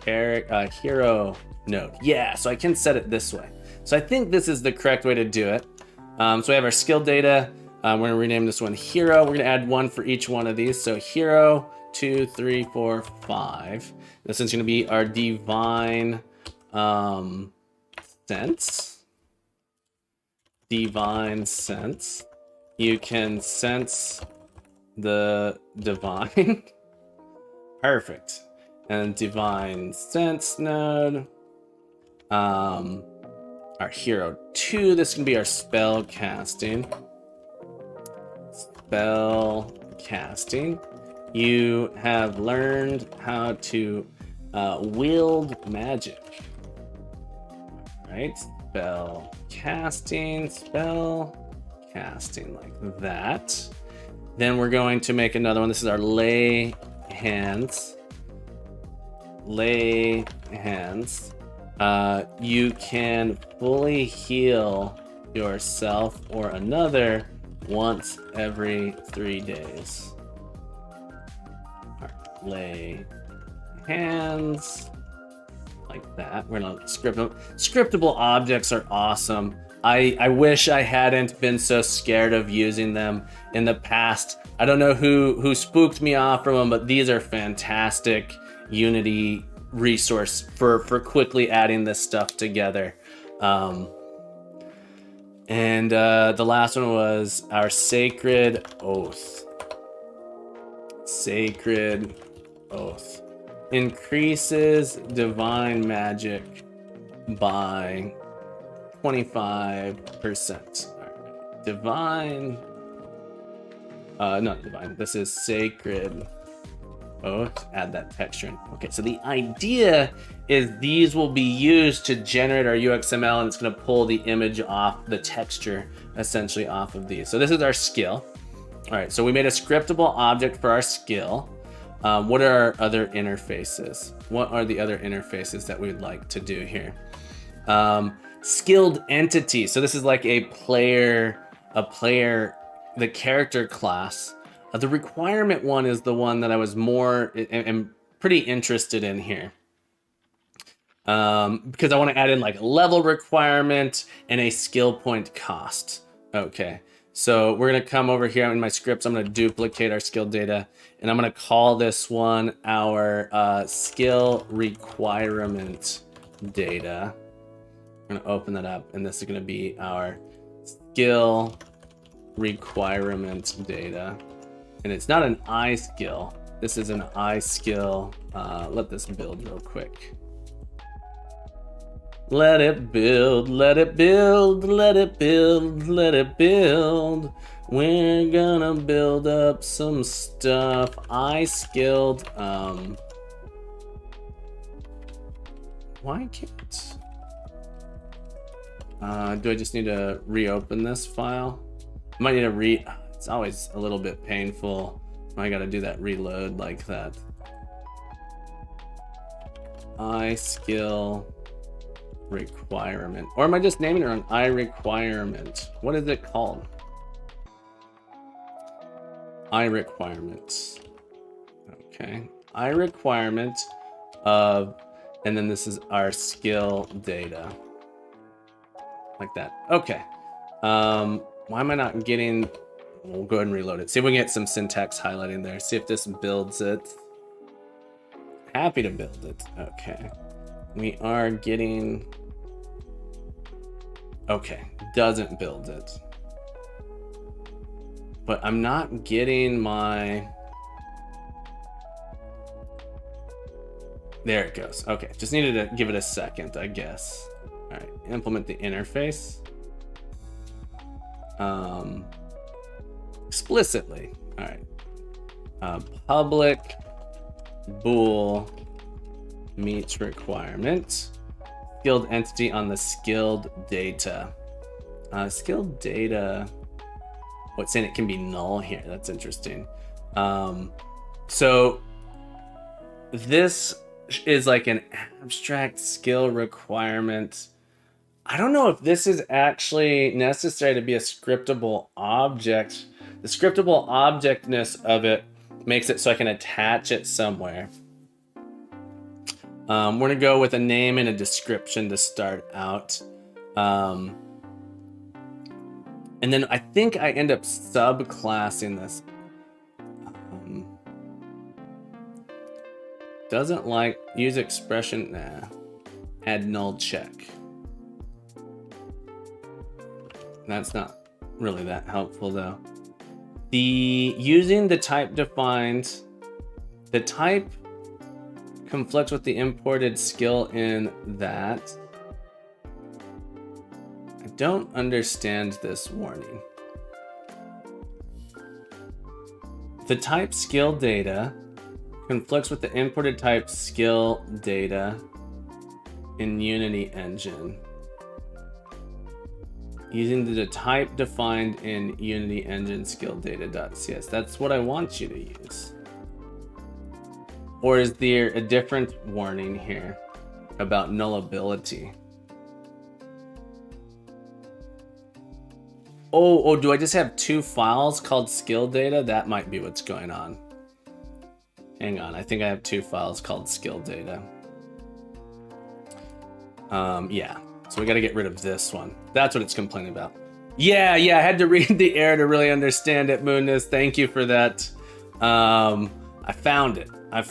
hero node? Yeah, so I can set it this way. So I think this is the correct way to do it. So we have our skill data. We're gonna rename this one hero. We're gonna add one for each one of these. So hero, 2, 3, 4, 5. This is gonna be our divine sense. Divine sense. You can sense the divine. Perfect. And divine sense node. Our hero 2, this can be our spell casting. spell casting. You have learned how to wield magic. Right? Spell casting like that. Then we're going to make another one. This is our lay hands. Lay hands. You can fully heal yourself or another once every 3 days. All right, lay hands like that. We're gonna script them. Scriptable objects are awesome. I wish I hadn't been so scared of using them in the past. I don't know who spooked me off from them, but these are fantastic Unity resource for quickly adding this stuff together. And the last one was our sacred oath. Sacred oath increases divine magic by 25%. Right. Divine, not divine. This is sacred oath. Add that texture in. Okay, so the idea is these will be used to generate our UXML, and it's going to pull the image off, the texture essentially off of these. So this is our skill. All right, so we made a scriptable object for our skill. What are our other interfaces? What are the other interfaces that we'd like to do here? Skilled entity. So this is like a player, the character class. The requirement one is the one that I was more am pretty interested in here. Because I want to add in like level requirement and a skill point cost. Okay. So we're going to come over here in my scripts. I'm going to duplicate our skill data, and I'm going to call this one our skill requirement data. I'm going to open that up, and this is going to be our skill requirement data. And it's not an I skill. This is an I skill. Let this build real quick. Let it build, let it build, let it build, let it build. We're gonna build up some stuff. I skilled, why can't, do I just need to reopen this file? I might need to it's always a little bit painful. I gotta do that reload like that. I skill requirement, or am I just naming it on I requirement? What is it called? I requirements. Okay, I requirement of, and then this is our skill data, like that. Okay. Why am I not getting? We'll go ahead and reload it. See if we can get some syntax highlighting there. See if this builds it. Happy to build it. Okay. We are getting, okay, doesn't build it. But I'm not getting my, there it goes. Okay, just needed to give it a second, I guess. All right, implement the interface. Explicitly, all right. Public bool meets requirement. Skilled entity on the skilled data. Skilled data. What's saying it can be null here? That's interesting. So this is like an abstract skill requirement. I don't know if this is actually necessary to be a scriptable object. The scriptable objectness of it makes it so I can attach it somewhere. We're gonna go with a name and a description to start out. And then I think I end up subclassing this. Doesn't like use expression, nah. Add null check. That's not really that helpful though. The using the type defined, the type conflicts with the imported skill in that. I don't understand this warning. the type skill data conflicts with the imported type skill data in Unity engine. Using the type defined in Unity engine skill data.cs. That's what I want you to use. Or is there a different warning here about nullability? Oh, do I just have two files called skill data? That might be what's going on. Hang on, I think I have two files called skill data. Yeah, so we got to get rid of this one. That's what it's complaining about. Yeah, I had to read the error to really understand it, Moonness. Thank you for that. I found it. I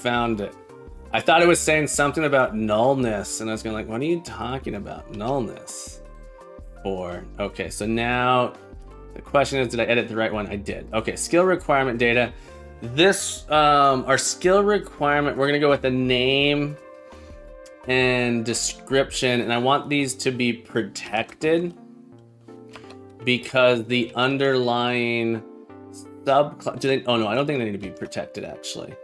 thought it was saying something about nullness, and I was going like, what are you talking about? Nullness. Okay, so now the question is, did I edit the right one? I did. Okay, skill requirement data. This, our skill requirement, we're gonna go with the name and description, and I want these to be protected because the underlying subclass, oh no, I don't think they need to be protected actually.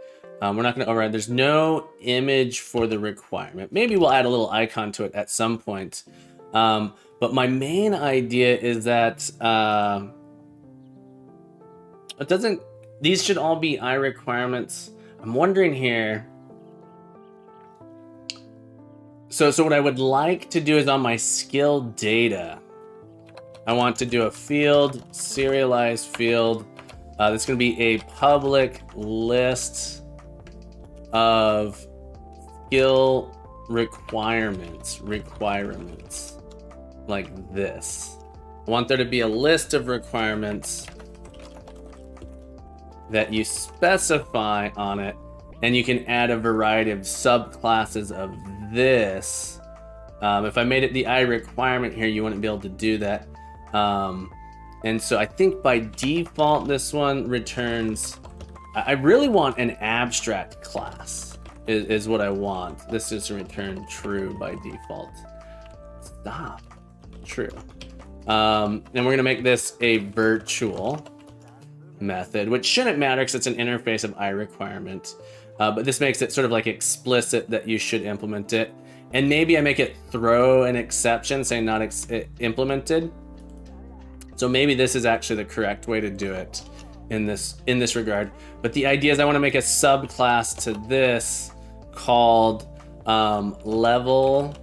We're not gonna override, there's no image for the requirement. Maybe we'll add a little icon to it at some point. But my main idea is that these should all be I requirements. I'm wondering here. So what I would like to do is on my skill data, I want to do a field, serialized field. That's going to be a public list of skill requirements like this. I want there to be a list of requirements that you specify on it, and you can add a variety of subclasses of this. If I made it the I requirement here, you wouldn't be able to do that. And so I think by default, this one returns, I really want an abstract class is what I want. This is to return true by default. Stop. True. And we're gonna make this a virtual method, which shouldn't matter because it's an interface of I requirement. But this makes it sort of like explicit that you should implement it. And maybe I make it throw an exception saying not implemented. So maybe this is actually the correct way to do it in this regard. But the idea is I want to make a subclass to this called level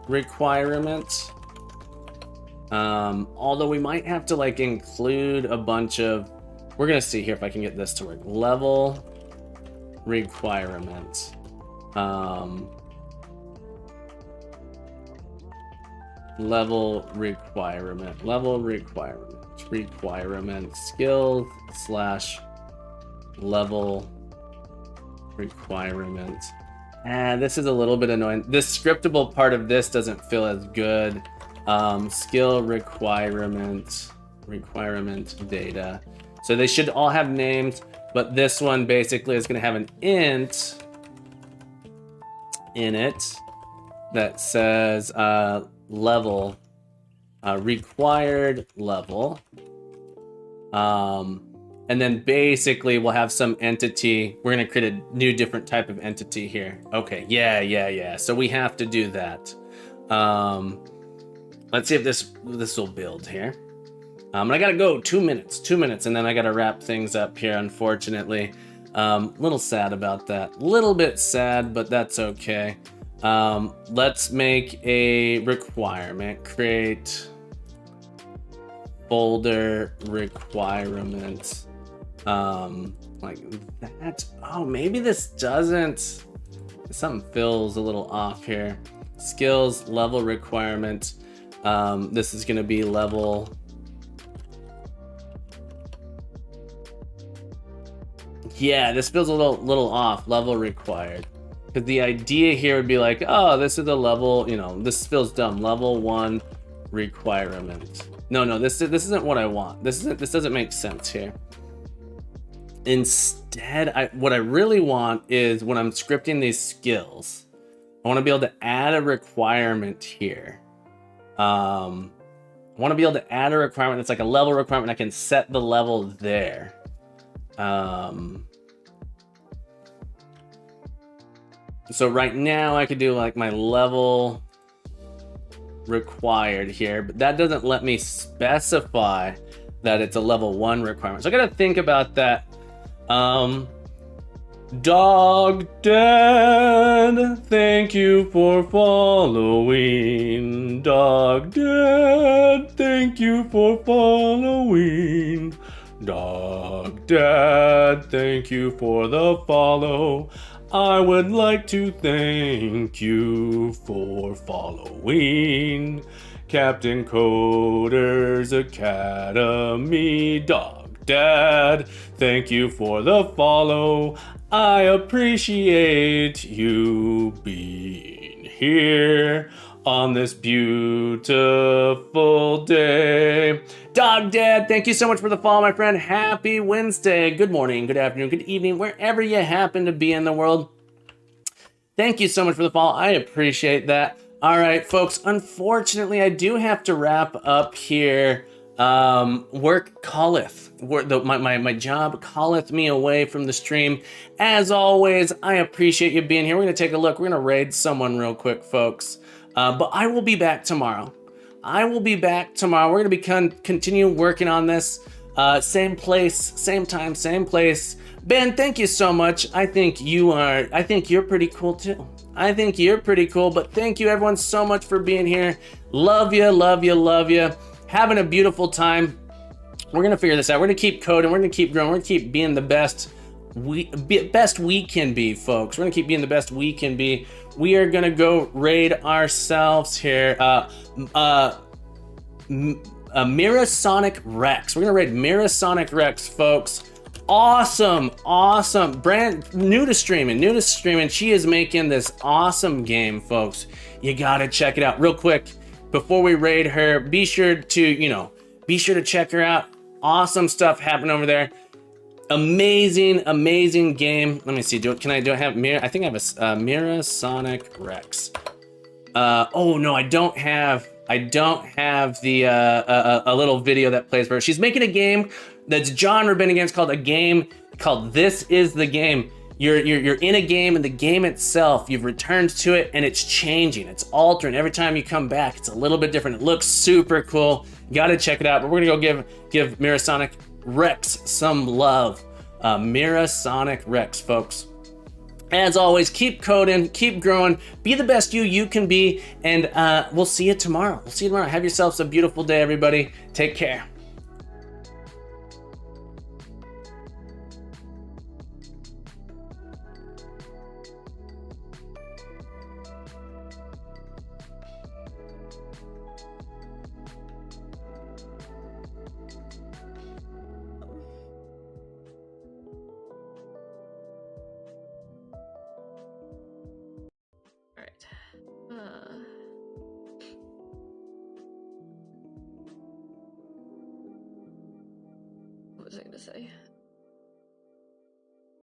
requirement. Although we might have to like include a bunch of, we're gonna see here if I can get this to work. Level requirement. Level requirement skills / level requirement. This is a little bit annoying. This scriptable part of this doesn't feel as good. Skill requirement data. So they should all have names, but this one basically is going to have an int in it that says level, required level. And then basically we'll have some entity. We're going to create a new different type of entity here. Okay, yeah. So we have to do that. Let's see if this will build here. And I gotta go 2 minutes, and then I gotta wrap things up here, unfortunately. Little sad about that. Little bit sad, but that's okay. Let's make a requirement. Create folder requirement. Like that. Oh, maybe this doesn't. Something feels a little off here. Skills level requirement. This is gonna be level. Yeah, this feels a little off. Level required. Because the idea here would be like, oh, this is a level, this feels dumb. Level 1 requirement. No, this isn't what I want. This doesn't make sense here. Instead, what I really want is when I'm scripting these skills, I want to be able to add a requirement here. I want to be able to add a requirement that's like a level requirement. I can set the level there. So right now I could do like my level required here, but that doesn't let me specify that it's a level 1 requirement. So I gotta think about that. Dog Dad, thank you for following. Dog Dad, thank you for following. Dog Dad, thank you for the follow. I would like to thank you for following Captain Coder's Academy. Dog Dad, thank you for the follow. I appreciate you being here on this beautiful day. Dog Dad, thank you so much for the follow, my friend. Happy Wednesday. Good morning, good afternoon, good evening, wherever you happen to be in the world. Thank you so much for the follow. I appreciate that. All right, folks, unfortunately, I do have to wrap up here. Work calleth. My job calleth me away from the stream. As always, I appreciate you being here. We're going to take a look. We're going to raid someone real quick, folks. But I will be back tomorrow. We're going to be continue working on this. Same place, same time, same place. Ben, thank you so much. I think you're pretty cool too. I think you're pretty cool, but thank you everyone so much for being here. Love you, love you, love you. Having a beautiful time. We're gonna figure this out. We're gonna keep coding. We're gonna keep growing. We're gonna keep being the best we can be, folks. We're gonna keep being the best we can be. We are gonna go raid ourselves here. Mirasonic Rex. We're gonna raid Mirasonic Rex, folks. Awesome. Brand new to streaming. She is making this awesome game, folks. You gotta check it out real quick. Before we raid her, be sure to check her out. Awesome stuff happening over there. Amazing game. Let me see. I have Mira? I think I have a Mirasonic Rex. Oh no, I don't have the a little video that plays for her. She's making a game that's genre bending against called This Is the Game. You're in a game, and the game itself, you've returned to it, and it's changing, it's altering. Every time you come back, it's a little bit different. It looks super cool. You gotta check it out. But we're gonna go give Mirasonic Rex some love. Mirasonic Rex, folks. As always, keep coding, keep growing, be the best you can be, and we'll see you tomorrow. Have yourselves a beautiful day, everybody. Take care. What was I gonna say?